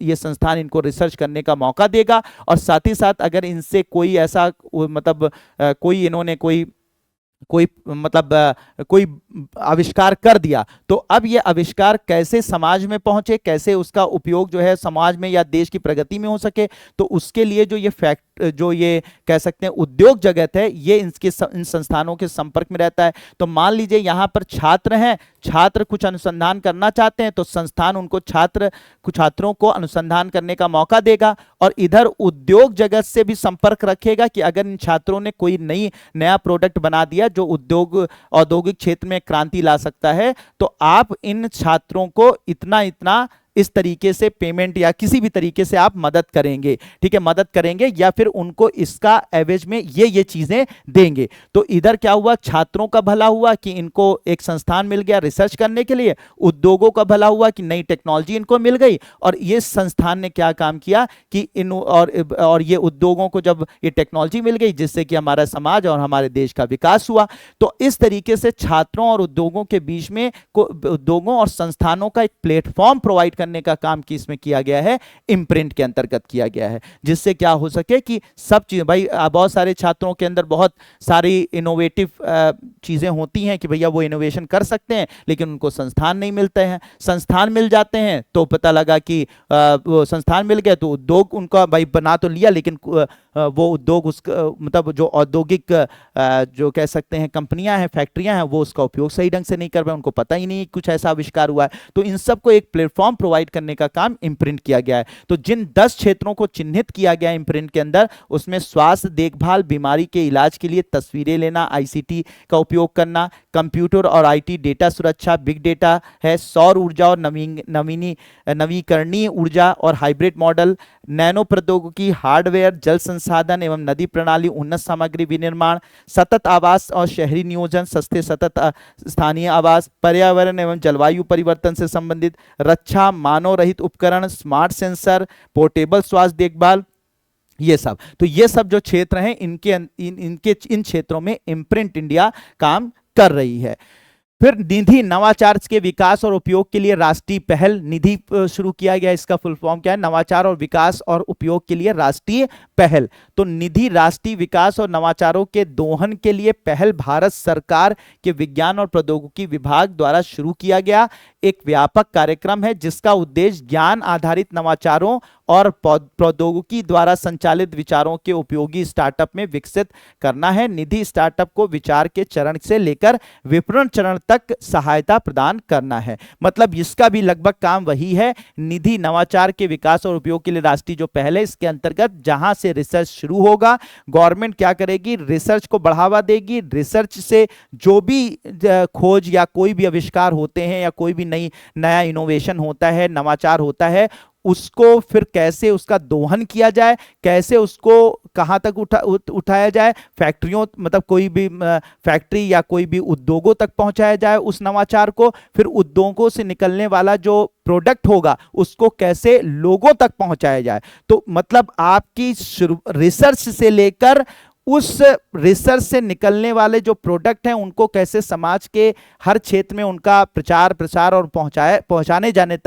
ये संस्थान इनको रिसर्च करने का मौका देगा। और साथ ही साथ अगर इनसे कोई ऐसा मतलब कोई आविष्कार कर दिया, तो अब ये आविष्कार कैसे समाज में पहुंचे, कैसे उसका उपयोग जो है समाज में या देश की प्रगति में हो सके, तो उसके लिए जो ये कह सकते हैं उद्योग जगत है, ये इन संस्थानों के संपर्क में रहता है। तो मान लीजिए यहाँ पर छात्र हैं, छात्र कुछ अनुसंधान करना चाहते हैं, तो संस्थान उनको छात्रों को अनुसंधान करने का मौका देगा, और इधर उद्योग जगत से भी संपर्क रखेगा कि अगर इन छात्रों ने कोई नया प्रोडक्ट बना दिया जो औद्योगिक क्षेत्र में क्रांति ला सकता है, तो आप इन छात्रों को इतना इस तरीके से पेमेंट या किसी भी तरीके से आप मदद करेंगे, ठीक है, मदद करेंगे, या फिर उनको इसका एवरेज में ये चीजें देंगे। तो इधर क्या हुआ, छात्रों का भला हुआ कि इनको एक संस्थान मिल गया रिसर्च करने के लिए, उद्योगों का भला हुआ कि नई टेक्नोलॉजी इनको मिल गई, और ये संस्थान ने क्या काम किया कि और ये उद्योगों को जब ये टेक्नोलॉजी मिल गई, जिससे कि हमारा समाज और हमारे देश का विकास हुआ। तो इस तरीके से छात्रों और उद्योगों के बीच में उद्योगों और संस्थानों का एक प्लेटफॉर्म प्रोवाइड करने का काम की इसमें किया गया है, इम्प्रिंट के अंतर्गत किया गया है, जिससे क्या हो सके कि सब चीजें, भाई बहुत सारे छात्रों के अंदर बहुत सारी इनोवेटिव चीजें होती हैं कि भैया वो इनोवेशन कर सकते हैं, लेकिन उनको संस्थान नहीं मिलते हैं। संस्थान मिल जाते हैं तो पता लगा कि वो संस्थान मिल गए तो उद्योग उनका भाई बना तो लिया, लेकिन वो उद्योग मतलब जो औद्योगिक जो कह सकते हैं कंपनियां हैं, फैक्ट्रियां हैं, वो उसका उपयोग सही ढंग से नहीं कर पाए, उनको पता ही नहीं कुछ ऐसा आविष्कार हुआ है। तो इन सबको एक प्लेटफॉर्म प्रोवाइड करने का काम इम्प्रिंट किया गया है। तो जिन 10 क्षेत्रों को चिन्हित किया गया है इम्प्रिंट के अंदर, उसमें स्वास्थ्य देखभाल, बीमारी के इलाज के लिए तस्वीरें लेना, आईसीटी का उपयोग करना, कंप्यूटर और आईटी, डेटा सुरक्षा, बिग डेटा है, सौर ऊर्जा और नवीकरणीय ऊर्जा और हाइब्रिड मॉडल, नैनो प्रौद्योगिकी, हार्डवेयर, जल संसाधन एवं नदी प्रणाली, उन्नत सामग्री विनिर्माण, सतत आवास और शहरी नियोजन, सस्ते सतत स्थानीय आवास, पर्यावरण एवं जलवायु परिवर्तन से संबंधित, रक्षा, मानव रहित उपकरण, स्मार्ट सेंसर, पोर्टेबल स्वास्थ्य देखभाल, ये सब। तो ये सब जो क्षेत्र हैं, इन क्षेत्रों में इम्प्रिंट इंडिया काम कर रही है। फिर निधि नवाचार के विकास और उपयोग के लिए राष्ट्रीय पहल निधि शुरू किया गया। इसका फुल फॉर्म क्या है? नवाचार और विकास और उपयोग के लिए राष्ट्रीय पहल। तो निधि राष्ट्रीय विकास और नवाचारों के दोहन के लिए पहल भारत सरकार के विज्ञान और प्रौद्योगिकी विभाग द्वारा शुरू किया गया एक व्यापक कार्यक्रम है, जिसका उद्देश्य ज्ञान आधारित नवाचारों और प्रौद्योगिकी द्वारा संचालित विचारों के उपयोगी स्टार्टअप में विकसित करना है। निधि स्टार्टअप को विचार के चरण से लेकर विपणन चरण तक सहायता प्रदान करना है। मतलब इसका भी लगभग काम वही है। निधि नवाचार के विकास और उपयोग के लिए राष्ट्रीय जो पहल है, इसके अंतर्गत जहां से रिसर्च शुरू होगा, गवर्नमेंट क्या करेगी? रिसर्च को बढ़ावा देगी। रिसर्च से जो भी खोज या कोई भी आविष्कार होते हैं या कोई भी नया इनोवेशन होता है, नवाचार होता है, उसको फिर कैसे उसका दोहन किया जाए, कैसे उसको कहां तक उठाया जाए, फैक्ट्रियों मतलब कोई भी फैक्ट्री या कोई भी उद्योगों तक पहुंचाया जाए उस नवाचार को। फिर उद्योगों से निकलने वाला जो प्रोडक्ट होगा उसको कैसे लोगों तक पहुंचाया जाए। तो मतलब आपकी रिसर्च से लेकर उस रिसर्च से निकलने वाले जो प्रोडक्ट हैं उनको कैसे समाज के हर क्षेत्र में उनका प्रचार प्रसार और पहुंचाने जाने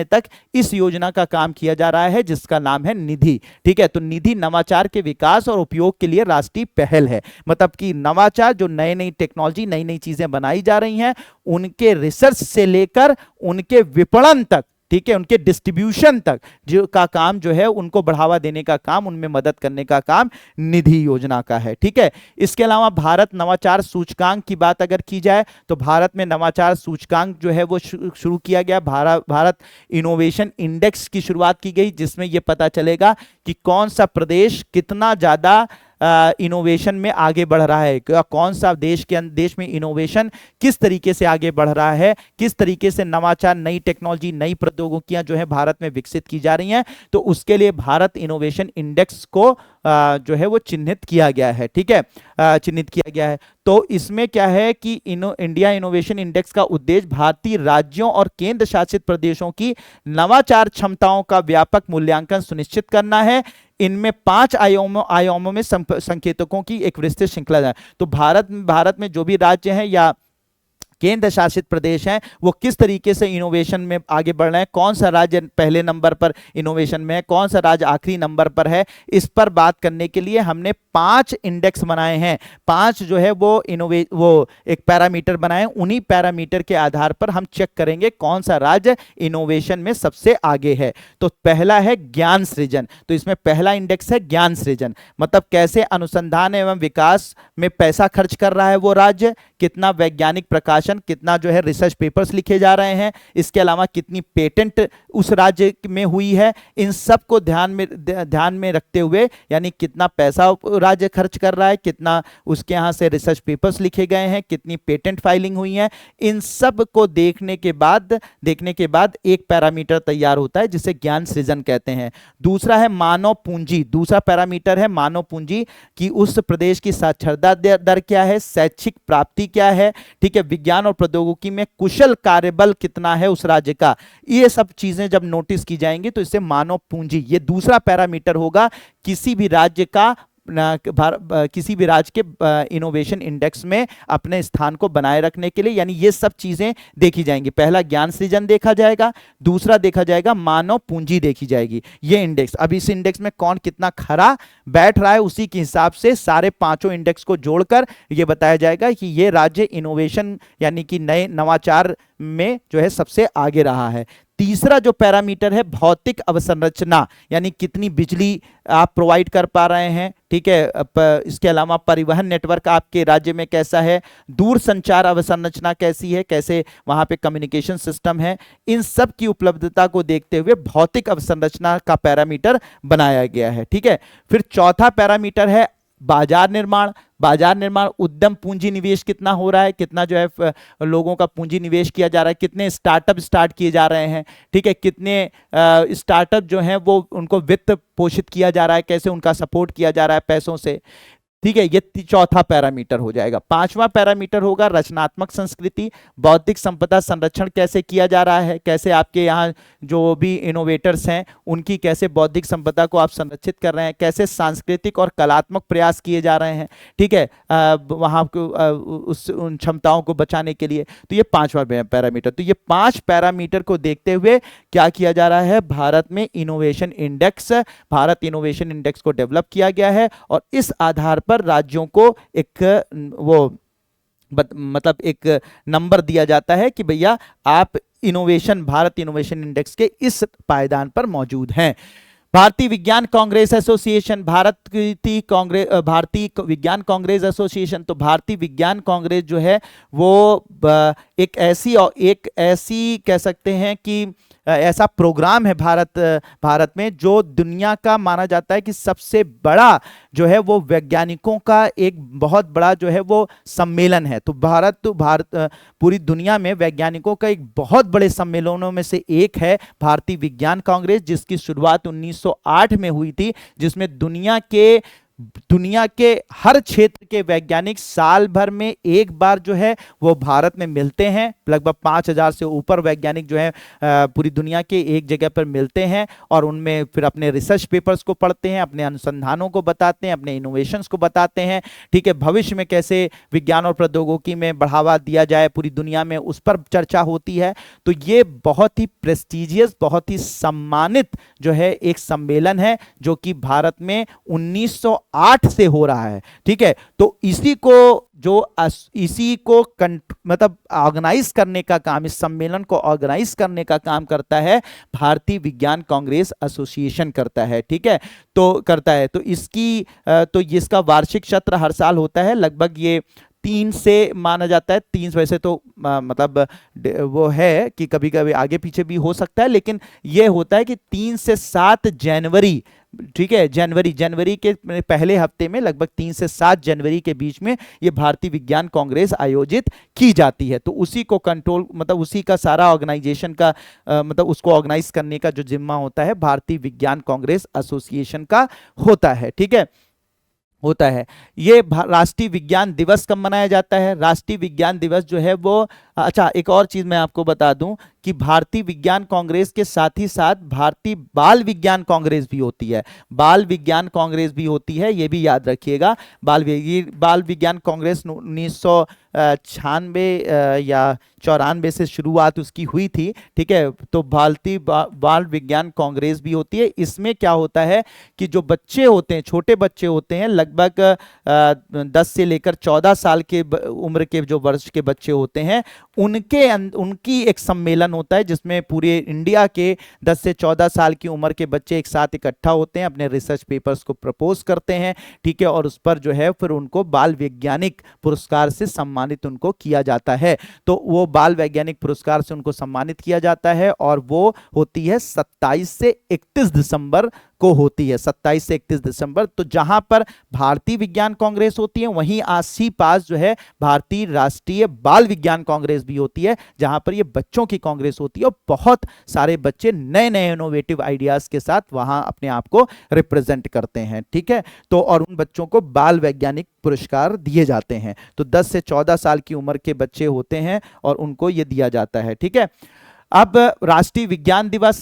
तक इस योजना का काम किया जा रहा है, जिसका नाम है निधि। ठीक है, तो निधि नवाचार के विकास और उपयोग के लिए राष्ट्रीय पहल है। मतलब कि नवाचार, जो नई नई टेक्नोलॉजी, नई नई चीजें बनाई जा रही हैं, उनके रिसर्च से लेकर उनके विपणन तक, ठीक है, उनके डिस्ट्रीब्यूशन तक जो का काम जो है, उनको बढ़ावा देने का काम, उनमें मदद करने का काम निधि योजना का है। ठीक है, इसके अलावा भारत नवाचार सूचकांक की बात अगर की जाए तो भारत में नवाचार सूचकांक जो है वो शुरू किया गया। भारत इनोवेशन इंडेक्स की शुरुआत की गई, जिसमें यह पता चलेगा कि कौन सा प्रदेश कितना ज्यादा इनोवेशन में आगे बढ़ रहा है, कौन सा देश में इनोवेशन किस तरीके से आगे बढ़ रहा है, किस तरीके से नवाचार, नई टेक्नोलॉजी, नई प्रौद्योगिकियां जो है भारत में विकसित की जा रही हैं। तो उसके लिए भारत इनोवेशन इंडेक्स को जो है वो चिन्हित किया गया है। ठीक है, चिन्हित किया गया है। तो इसमें क्या है कि इंडिया इनोवेशन इंडेक्स का उद्देश्य भारतीय राज्यों और केंद्र शासित प्रदेशों की नवाचार क्षमताओं का व्यापक मूल्यांकन सुनिश्चित करना है। इनमें 5 आयामों में संकेतकों की एक विस्तृत श्रृंखला है। तो भारत में जो भी राज्य हैं या केंद्र शासित प्रदेश हैं, वो किस तरीके से इनोवेशन में आगे बढ़ रहे हैं, कौन सा राज्य पहले नंबर पर इनोवेशन में है, कौन सा राज्य आखिरी नंबर पर है, इस पर बात करने के लिए हमने 5 इंडेक्स बनाए हैं। 5 जो है वो एक पैरामीटर बनाए। उन्हीं पैरामीटर के आधार पर हम चेक करेंगे कौन सा राज्य इनोवेशन में सबसे आगे है। तो पहला है ज्ञान सृजन। तो इसमें पहला इंडेक्स है ज्ञान सृजन, मतलब कैसे अनुसंधान एवं विकास में पैसा खर्च कर रहा है वो राज्य, कितना वैज्ञानिक प्रकाशन, कितना जो है रिसर्च पेपर्स लिखे जा रहे हैं, इसके अलावा कितनी पेटेंट उस राज्य में हुई है। इन सब को ध्यान में रखते हुए, यानी कितना पैसा राज्य खर्च कर रहा है, कितना उसके यहां से रिसर्च पेपर्स लिखे गए हैं, कितनी पेटेंट फाइलिंग हुई है, इन सब को देखने के बाद एक पैरामीटर तैयार होता है जिसे ज्ञान सृजन कहते हैं। दूसरा है मानव पूंजी। दूसरा पैरामीटर है मानव पूंजी कि उस प्रदेश की साक्षरता दर क्या है, शैक्षिक प्राप्ति क्या है, ठीक है, विज्ञान और प्रौद्योगिकी में कुशल कार्यबल कितना है उस राज्य का। ये सब चीजें जब नोटिस की जाएंगी तो इससे मानव पूंजी, ये दूसरा पैरामीटर होगा किसी भी राज्य के इनोवेशन इंडेक्स में अपने स्थान को बनाए रखने के लिए। यानी ये सब चीजें देखी जाएंगी। पहला ज्ञान सृजन देखा जाएगा, दूसरा देखा जाएगा मानव पूंजी देखी जाएगी। ये इंडेक्स, अब इस इंडेक्स में कौन कितना खरा बैठ रहा है, उसी के हिसाब से सारे 5 इंडेक्स को जोड़कर ये बताया जाएगा कि ये राज्य इनोवेशन यानी कि नए नवाचार में जो है सबसे आगे रहा है। तीसरा जो पैरामीटर है भौतिक अवसंरचना, यानी कितनी बिजली आप प्रोवाइड कर पा रहे हैं, ठीक है, इसके अलावा परिवहन नेटवर्क आपके राज्य में कैसा है, दूर संचार अवसंरचना कैसी है, कैसे वहां पे कम्युनिकेशन सिस्टम है, इन सब की उपलब्धता को देखते हुए भौतिक अवसंरचना का पैरामीटर बनाया गया है। ठीक है, फिर चौथा पैरामीटर है बाजार निर्माण। बाजार निर्माण, उद्यम पूंजी निवेश कितना हो रहा है, कितना जो है लोगों का पूंजी निवेश किया जा रहा है, कितने स्टार्टअप स्टार्ट किए जा रहे हैं, ठीक है, कितने स्टार्टअप जो हैं वो उनको वित्त पोषित किया जा रहा है, कैसे उनका सपोर्ट किया जा रहा है पैसों से। ठीक है, ये चौथा पैरामीटर हो जाएगा। पांचवा पैरामीटर होगा रचनात्मक संस्कृति, बौद्धिक संपदा संरक्षण कैसे किया जा रहा है, कैसे आपके यहाँ जो भी इनोवेटर्स हैं उनकी कैसे बौद्धिक संपदा को आप संरक्षित कर रहे हैं, कैसे सांस्कृतिक और कलात्मक प्रयास किए जा रहे हैं, ठीक है, वहाँ को उन क्षमताओं को बचाने के लिए। तो ये पांचवा पैरामीटर। तो ये 5 पैरामीटर को देखते हुए क्या किया जा रहा है, भारत में innovation index, Bharat innovation index को डेवलप किया गया है और इस आधार पर राज्यों को एक मतलब एक नंबर दिया जाता है कि भैया आप इनोवेशन, भारत इनोवेशन इंडेक्स के इस पायदान पर मौजूद हैं। भारतीय विज्ञान कांग्रेस एसोसिएशन, भारतीय विज्ञान कांग्रेस एसोसिएशन, तो भारतीय विज्ञान कांग्रेस जो है वो एक ऐसी कह सकते हैं कि ऐसा प्रोग्राम है भारत में जो दुनिया का माना जाता है कि सबसे बड़ा जो है वो वैज्ञानिकों का एक बहुत बड़ा जो है वो सम्मेलन है। तो भारत पूरी दुनिया में वैज्ञानिकों का एक बहुत बड़े सम्मेलनों में से एक है भारतीय विज्ञान कांग्रेस, जिसकी शुरुआत 1908 में हुई थी, जिसमें दुनिया के हर क्षेत्र के वैज्ञानिक साल भर में एक बार जो है वो भारत में मिलते हैं। लगभग 5000 से ऊपर वैज्ञानिक जो है पूरी दुनिया के एक जगह पर मिलते हैं और उनमें फिर अपने रिसर्च पेपर्स को पढ़ते हैं, अपने अनुसंधानों को बताते हैं, अपने इनोवेशंस को बताते हैं, ठीक है, भविष्य में कैसे विज्ञान और प्रौद्योगिकी में बढ़ावा दिया जाए पूरी दुनिया में, उस पर चर्चा होती है। तो ये बहुत ही प्रेस्टिजियस, बहुत ही सम्मानित जो है एक सम्मेलन है जो कि भारत में 1908 से हो रहा है, ठीक है। तो इसी को मतलब ऑर्गेनाइज करने का काम, इस सम्मेलन को ऑर्गेनाइज करने का काम करता है भारतीय विज्ञान कांग्रेस एसोसिएशन करता है, ठीक है, तो इसका वार्षिक सत्र हर साल होता है। लगभग ये 3 से माना जाता है, 3 वैसे तो मतलब वो है कि कभी कभी आगे पीछे भी हो सकता है, लेकिन ये होता है कि 3 से 7 जनवरी, ठीक है, जनवरी के पहले हफ्ते में, लगभग 3 से 7 जनवरी के बीच में ये भारतीय विज्ञान कांग्रेस आयोजित की जाती है। तो उसी को कंट्रोल, मतलब उसी का सारा ऑर्गेनाइजेशन का मतलब उसको ऑर्गेनाइज करने का जो जिम्मा होता है भारतीय विज्ञान कांग्रेस एसोसिएशन का होता है, ठीक है, होता है। ये राष्ट्रीय विज्ञान दिवस कब मनाया जाता है? राष्ट्रीय विज्ञान दिवस जो है वो, अच्छा एक और चीज मैं आपको बता दूं कि भारतीय विज्ञान कांग्रेस के साथ ही साथ भारतीय बाल विज्ञान कांग्रेस भी होती है, बाल विज्ञान कांग्रेस भी होती है, ये भी याद रखिएगा। बाल विज्ञान कांग्रेस 1996 या 94 से शुरुआत उसकी हुई थी, ठीक है। तो भारतीय बाल विज्ञान कांग्रेस भी होती है। इसमें क्या होता है कि जो बच्चे होते हैं, छोटे बच्चे होते हैं, लगभग 10 से लेकर 14 साल के उम्र के जो वर्ष के बच्चे होते हैं, उनकी एक सम्मेलन होता है जिसमें पूरे इंडिया के 10 से 14 साल की उम्र के बच्चे एक साथ इकट्ठा होते हैं, अपने रिसर्च पेपर्स को प्रपोज करते हैं, ठीक है, और उस पर जो है फिर उनको बाल वैज्ञानिक पुरस्कार से सम्मानित उनको किया जाता है। तो वो बाल वैज्ञानिक पुरस्कार से उनको सम्मानित किया जाता है और वो होती है 27 से 31 दिसंबर को होती है, 27 से 31 दिसंबर। तो जहां पर भारतीय विज्ञान कांग्रेस होती है वहीं आसी पास जो है भारतीय राष्ट्रीय बाल विज्ञान कांग्रेस भी होती है, जहां पर ये बच्चों की कांग्रेस होती है और बहुत सारे बच्चे नए नए इनोवेटिव आइडियाज के साथ वहां अपने आप को रिप्रेजेंट करते हैं, ठीक है। तो और उन बच्चों को बाल वैज्ञानिक पुरस्कार दिए जाते हैं। तो 10 से 14 साल की उम्र के बच्चे होते हैं और उनको ये दिया जाता है, ठीक है। अब राष्ट्रीय विज्ञान दिवस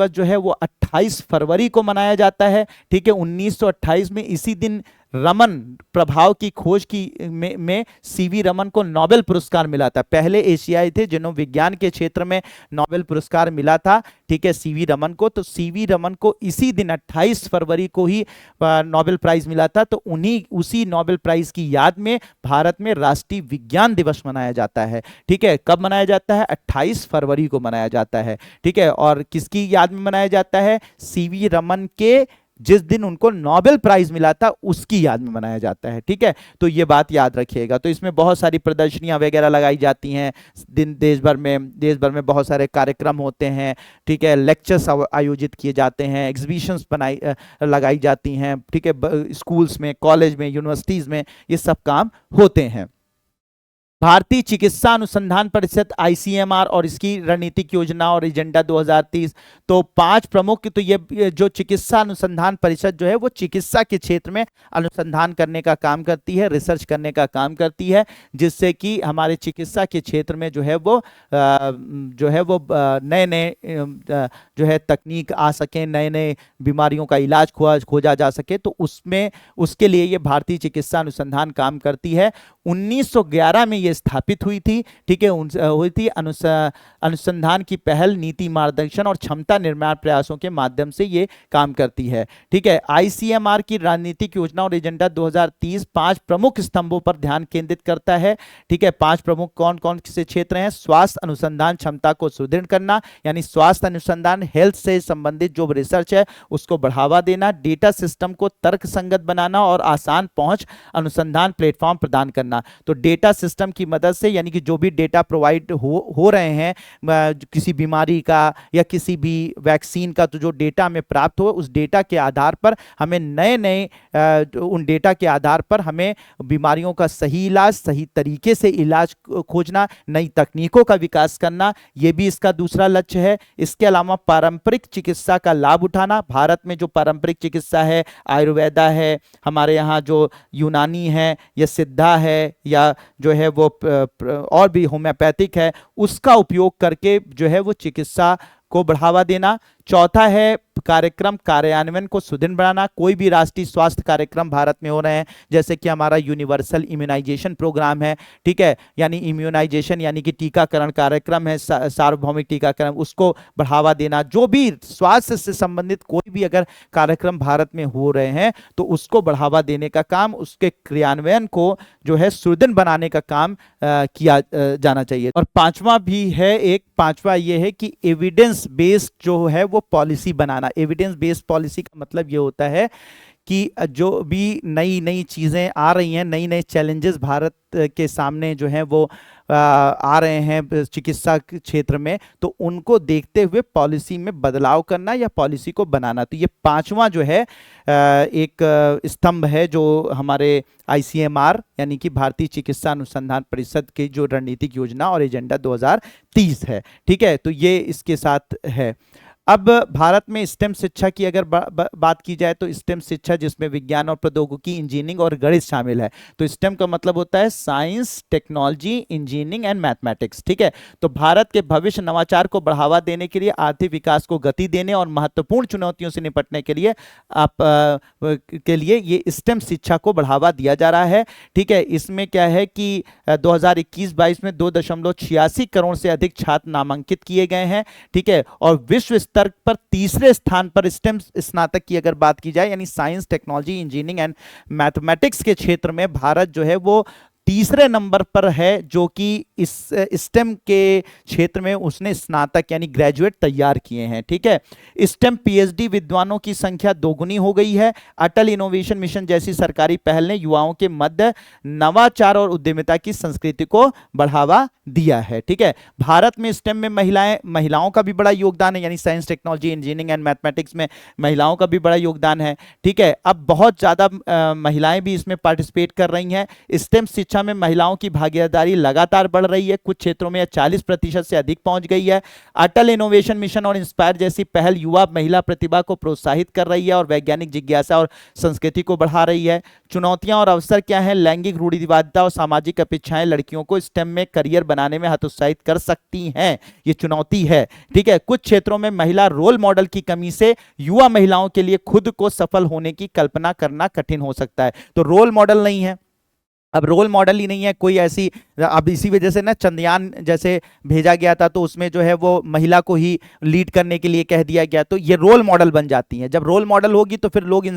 जो है वो 28 फरवरी को मनाया जाता है, ठीक है। 1928 में इसी दिन रमन प्रभाव की खोज में सीवी रमन को नोबेल पुरस्कार मिला था। पहले एशियाई थे जिन्होंने विज्ञान के क्षेत्र में नोबेल पुरस्कार मिला था, ठीक है, सीवी रमन को। तो सीवी रमन को इसी दिन 28 फरवरी को ही नोबेल प्राइज मिला था। तो उसी नोबेल प्राइज की याद में भारत में राष्ट्रीय विज्ञान दिवस मनाया जाता है, ठीक है। कब मनाया जाता है? 28 फरवरी को मनाया जाता है, ठीक है। और किसकी याद में मनाया जाता है? सीवी रमन के जिस दिन उनको नोबेल प्राइज मिला था उसकी याद में मनाया जाता है, ठीक है। तो ये बात याद रखिएगा। तो इसमें बहुत सारी प्रदर्शनियां वगैरह लगाई जाती हैं, देश भर में बहुत सारे कार्यक्रम होते हैं, ठीक है, लेक्चर्स आयोजित किए जाते हैं, एग्जीबिशंस लगाई जाती हैं, ठीक है, स्कूल्स में, कॉलेज में, यूनिवर्सिटीज में ये सब काम होते हैं। भारतीय चिकित्सा अनुसंधान परिषद आईसीएमआर और इसकी रणनीतिक योजना और एजेंडा 2030। तो 5 प्रमुख, तो ये जो चिकित्सा अनुसंधान परिषद जो है वो चिकित्सा के क्षेत्र में अनुसंधान करने का काम करती है, रिसर्च करने का काम करती है, जिससे कि हमारे चिकित्सा के क्षेत्र में जो है वो नए नए जो है तकनीक आ सके, नए नए बीमारियों का इलाज खोजा जा सके। तो उसमें उसके लिए ये भारतीय चिकित्सा अनुसंधान काम करती है। 1911 में ये स्थापित हुई थी, ठीक है, हुई थी। अनुसंधान की पहल, नीति मार्गदर्शन और क्षमता निर्माण प्रयासों के माध्यम से ये काम करती है, ठीक है। आईसीएमआर की रणनीतिक योजना और एजेंडा 2030 5 प्रमुख स्तंभों पर ध्यान केंद्रित करता है, ठीक है। 5 प्रमुख कौन कौन से क्षेत्र हैं? स्वास्थ्य अनुसंधान क्षमता को सुदृढ़ करना, यानी स्वास्थ्य अनुसंधान, हेल्थ से संबंधित जो रिसर्च है उसको बढ़ावा देना, डेटा सिस्टम को तर्क संगत बनाना और आसान पहुंच अनुसंधान प्लेटफॉर्म प्रदान करना। तो डेटा सिस्टम की मदद से, यानी कि जो भी डेटा प्रोवाइड हो रहे हैं किसी बीमारी का या किसी भी वैक्सीन का, तो जो डेटा हमें प्राप्त हो उस डेटा के आधार पर हमें नए नए उन डेटा के आधार पर हमें बीमारियों का सही इलाज, सही तरीके से इलाज खोजना, नई तकनीकों का विकास करना, यह भी इसका दूसरा लक्ष्य है। इसके अलावा पारंपरिक चिकित्सा का लाभ उठाना। भारत में जो पारंपरिक चिकित्सा है, आयुर्वेदा है, हमारे यहाँ जो यूनानी है या सिद्धा है या जो है वो और भी होम्योपैथिक है, उसका उपयोग करके जो है वो चिकित्सा को बढ़ावा देना। चौथा है कार्यक्रम कार्यान्वयन को सुदृढ़ बनाना। कोई भी राष्ट्रीय स्वास्थ्य कार्यक्रम भारत में हो रहे हैं, जैसे कि हमारा यूनिवर्सल इम्यूनाइजेशन प्रोग्राम है, ठीक है, यानी इम्यूनाइजेशन यानी कि टीकाकरण कार्यक्रम है, सार्वभौमिक टीकाकरण, उसको बढ़ावा देना। जो भी स्वास्थ्य से संबंधित कोई भी अगर कार्यक्रम भारत में हो रहे हैं तो उसको बढ़ावा देने का काम, उसके क्रियान्वयन को जो है सुदृढ़ बनाने का काम किया जाना चाहिए। और पांचवा ये है कि एविडेंस बेस्ड जो है वो पॉलिसी बनाना। एविडेंस बेस्ड पॉलिसी का मतलब ये होता है कि जो भी नई नई चीज़ें आ रही हैं, नई नई चैलेंजेस भारत के सामने जो हैं वो आ रहे हैं चिकित्सा के क्षेत्र में, तो उनको देखते हुए पॉलिसी में बदलाव करना या पॉलिसी को बनाना। तो ये 5वां जो है एक स्तंभ है जो हमारे आईसीएमआर यानी कि भारतीय चिकित्सा अनुसंधान परिषद की जो रणनीतिक योजना और एजेंडा 2030 है, ठीक है। तो ये इसके साथ है। अब भारत में स्टेम शिक्षा की अगर बात की जाए तो स्टेम शिक्षा जिसमें विज्ञान और प्रौद्योगिकी, इंजीनियरिंग और गणित शामिल है। तो स्टेम का मतलब होता है science, technology, engineering and mathematics, ठीक है। तो भारत के भविष्य नवाचार को बढ़ावा देने के लिए, आर्थिक विकास को गति देने और महत्वपूर्ण चुनौतियों से निपटने के लिए ये स्टेम शिक्षा को बढ़ावा दिया जा रहा है, ठीक है। इसमें क्या है कि 2021-22 में 2.86 करोड़ से अधिक छात्र नामांकित किए गए हैं, ठीक है। और विश्व स्तर पर तीसरे स्थान पर स्टेम स्नातक की अगर बात की जाए, यानी science, technology, engineering and mathematics के क्षेत्र में भारत जो है वो तीसरे नंबर पर है, जो कि इस स्टेम के क्षेत्र में उसने स्नातक यानी ग्रेजुएट तैयार किए हैं, ठीक है। स्टेम पीएचडी विद्वानों की संख्या दोगुनी हो गई है। अटल इनोवेशन मिशन जैसी सरकारी पहल ने युवाओं के मध्य नवाचार और उद्यमिता की संस्कृति को बढ़ावा दिया है, ठीक है। भारत में स्टेम में महिलाओं का भी बड़ा योगदान है, यानी science, technology, engineering and mathematics में महिलाओं का भी बड़ा योगदान है, ठीक है। अब बहुत ज्यादा महिलाएं भी इसमें पार्टिसिपेट कर रही हैं। स्टेम शिक्षा में महिलाओं की भागीदारी लगातार बढ़ रही है, कुछ क्षेत्रों में 40% से अधिक पहुंच गई है। अटल इनोवेशन मिशन और इंस्पायर जैसी पहल युवा महिला प्रतिभा को प्रोत्साहित कर रही है और वैज्ञानिक जिज्ञासा और संस्कृति को बढ़ा रही है। चुनौतियां और अवसर क्या है? लैंगिक रूढ़िवादिता और सामाजिक अपेक्षाएं लड़कियों को स्टेम में करियर बनाने में हतोत्साहित कर सकती हैं, ये चुनौती है, ठीक है। कुछ क्षेत्रों में महिला रोल मॉडल की कमी से युवा महिलाओं के लिए खुद को सफल होने की कल्पना करना कठिन हो सकता है। तो रोल मॉडल नहीं है, अब रोल मॉडल ही नहीं है कोई ऐसी। अब इसी वजह से ना चंद्रयान जैसे भेजा गया था तो उसमें जो है वो महिला को ही लीड करने के लिए कह दिया गया, तो ये रोल मॉडल बन जाती हैं। जब रोल मॉडल होगी तो फिर लोग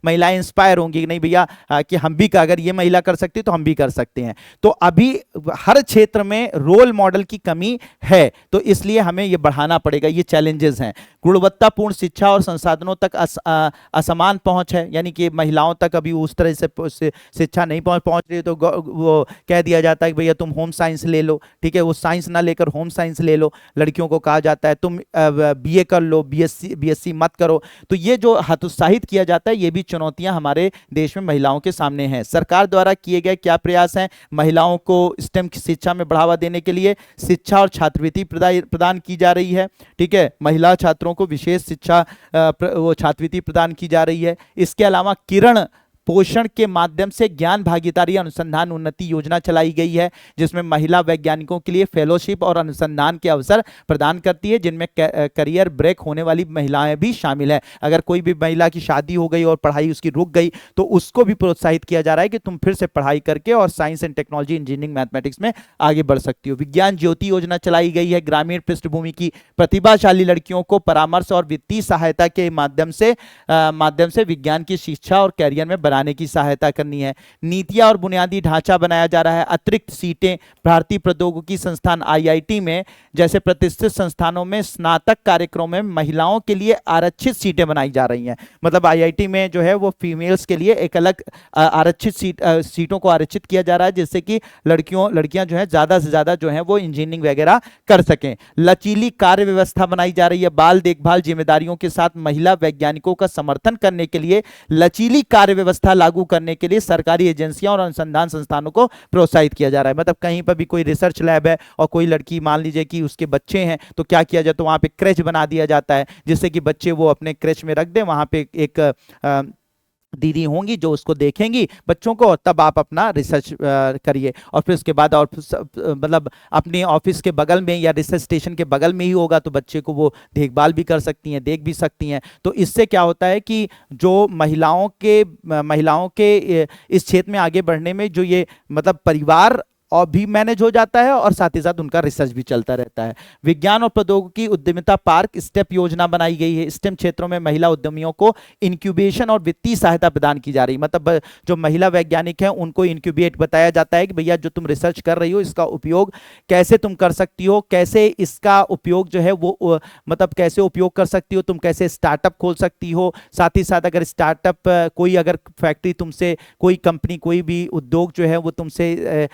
महिलाएं इंस्पायर होंगी, नहीं भैया कि हम भी अगर ये महिला कर सकती तो हम भी कर सकते हैं। तो अभी हर क्षेत्र में रोल मॉडल की कमी है, तो इसलिए हमें ये बढ़ाना पड़ेगा, ये चैलेंजेस हैं। गुणवत्तापूर्ण शिक्षा और संसाधनों तक असमान पहुंच है, यानी कि महिलाओं तक अभी उस तरह से शिक्षा नहीं पहुंच रही। रही हो तो वो कह दिया जाता है कि भैया तुम होम साइंस ले लो, ठीक है, वो साइंस ना लेकर होम साइंस ले लो। लड़कियों को कहा जाता है तुम बीए कर लो, बीएससी मत करो। तो ये जो हतोत्साहित किया जाता है, ये भी चुनौतियां हमारे देश में महिलाओं के सामने हैं। सरकार द्वारा किए गए क्या प्रयास हैं महिलाओं को स्टेम की शिक्षा में बढ़ावा देने के लिए? शिक्षा और छात्रवृत्ति प्रदान की जा रही है, ठीक है, महिला छात्रों को विशेष शिक्षा वो छात्रवृत्ति प्रदान की जा रही है। इसके अलावा किरण पोषण के माध्यम से ज्ञान भागीदारी अनुसंधान उन्नति योजना चलाई गई है, जिसमें महिला वैज्ञानिकों के लिए फेलोशिप और अनुसंधान के अवसर प्रदान करती है, जिनमें करियर ब्रेक होने वाली महिलाएं भी शामिल है। अगर कोई भी महिला की शादी हो गई और पढ़ाई उसकी रुक गई तो उसको भी प्रोत्साहित किया जा रहा है कि तुम फिर से पढ़ाई करके और science and technology, engineering, mathematics में आगे बढ़ सकती हो। विज्ञान ज्योति योजना चलाई गई है, ग्रामीण पृष्ठभूमि की प्रतिभाशाली लड़कियों को परामर्श और वित्तीय सहायता के माध्यम से विज्ञान की शिक्षा और कैरियर में बनाने की सहायता करनी है। नीतियां और बुनियादी ढांचा बनाया जा रहा है। अतिरिक्त सीटें भारतीय प्रौद्योगिकी संस्थान आईआईटी में जैसे प्रतिष्ठित संस्थानों में स्नातक कार्यक्रमों में महिलाओं के लिए आरक्षित सीटें बनाई जा रही हैं। मतलब आईआईटी में जो है वो फीमेल्स के लिए एक अलग आरक्षित सीटों को आरक्षित किया जा रहा है, जिससे कि लड़कियां जो है ज्यादा से ज्यादा जो है वो इंजीनियरिंग वगैरह कर सकें। लचीली कार्य व्यवस्था बनाई जा रही है। बाल देखभाल जिम्मेदारियों के साथ महिला वैज्ञानिकों का समर्थन करने के लिए लचीली कार्य व्यवस्था लागू करने के लिए सरकारी एजेंसियों और अनुसंधान संस्थानों को प्रोत्साहित किया जा रहा है। मतलब कहीं पर भी कोई रिसर्च लैब है और कोई लड़की, मान लीजिए कि उसके बच्चे हैं, तो क्या किया जाए, तो वहां पे क्रेच बना दिया जाता है, जिससे कि बच्चे वो अपने क्रेच में रख दें। वहां पे एक दीदी होंगी जो उसको देखेंगी बच्चों को, और तब आप अपना रिसर्च करिए। और फिर उसके बाद और मतलब अपने ऑफिस के बगल में या रिसर्च स्टेशन के बगल में ही होगा, तो बच्चे को वो देखभाल भी कर सकती हैं, देख भी सकती हैं। तो इससे क्या होता है कि जो महिलाओं के इस क्षेत्र में आगे बढ़ने में जो ये मतलब परिवार और भी मैनेज हो जाता है और साथ ही साथ उनका रिसर्च भी चलता रहता है। विज्ञान और प्रौद्योगिकी उद्यमिता पार्क स्टेप योजना बनाई गई है। स्टेम क्षेत्रों में महिला उद्यमियों को इंक्यूबेशन और वित्तीय सहायता प्रदान की जा रही है। मतलब जो महिला वैज्ञानिक हैं उनको इंक्यूबेट बताया जाता है कि भैया जो तुम रिसर्च कर रही हो इसका उपयोग कैसे तुम कर सकती हो, कैसे इसका उपयोग जो है वो मतलब कैसे उपयोग कर सकती हो, तुम कैसे स्टार्टअप खोल सकती हो। साथ ही साथ अगर स्टार्टअप कोई अगर फैक्ट्री तुमसे, कोई कंपनी, कोई भी उद्योग जो है वो तुमसे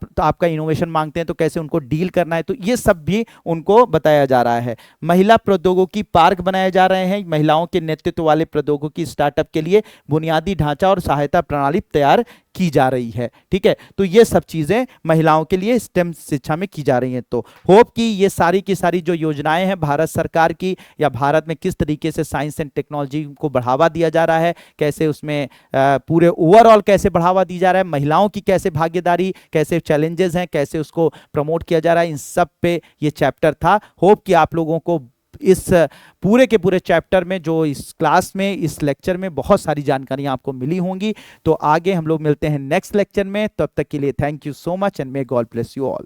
तो आपका इनोवेशन मांगते हैं तो कैसे उनको डील करना है, तो ये सब भी उनको बताया जा रहा है। महिला प्रौद्योगिकी पार्क बनाए जा रहे हैं। महिलाओं के नेतृत्व वाले प्रौद्योगिकी स्टार्टअप के लिए बुनियादी ढांचा और सहायता प्रणाली तैयार की जा रही है, ठीक है। तो ये सब चीजें महिलाओं के लिए स्टेम शिक्षा में की जा रही हैं। तो होप कि ये सारी की सारी जो योजनाएं हैं भारत सरकार की, या भारत में किस तरीके से साइंस एंड टेक्नोलॉजी को बढ़ावा दिया जा रहा है, कैसे उसमें पूरे ओवरऑल कैसे बढ़ावा दी जा रहा है, महिलाओं की कैसे भागीदारी, कैसे चैलेंजेस हैं, कैसे उसको प्रमोट किया जा रहा है, इन सब पे ये चैप्टर था। होप कि आप लोगों को इस पूरे के पूरे चैप्टर में, जो इस क्लास में, इस लेक्चर में बहुत सारी जानकारियां आपको मिली होंगी। तो आगे हम लोग मिलते हैं नेक्स्ट लेक्चर में। तब तक के लिए thank you so much and may God bless you all.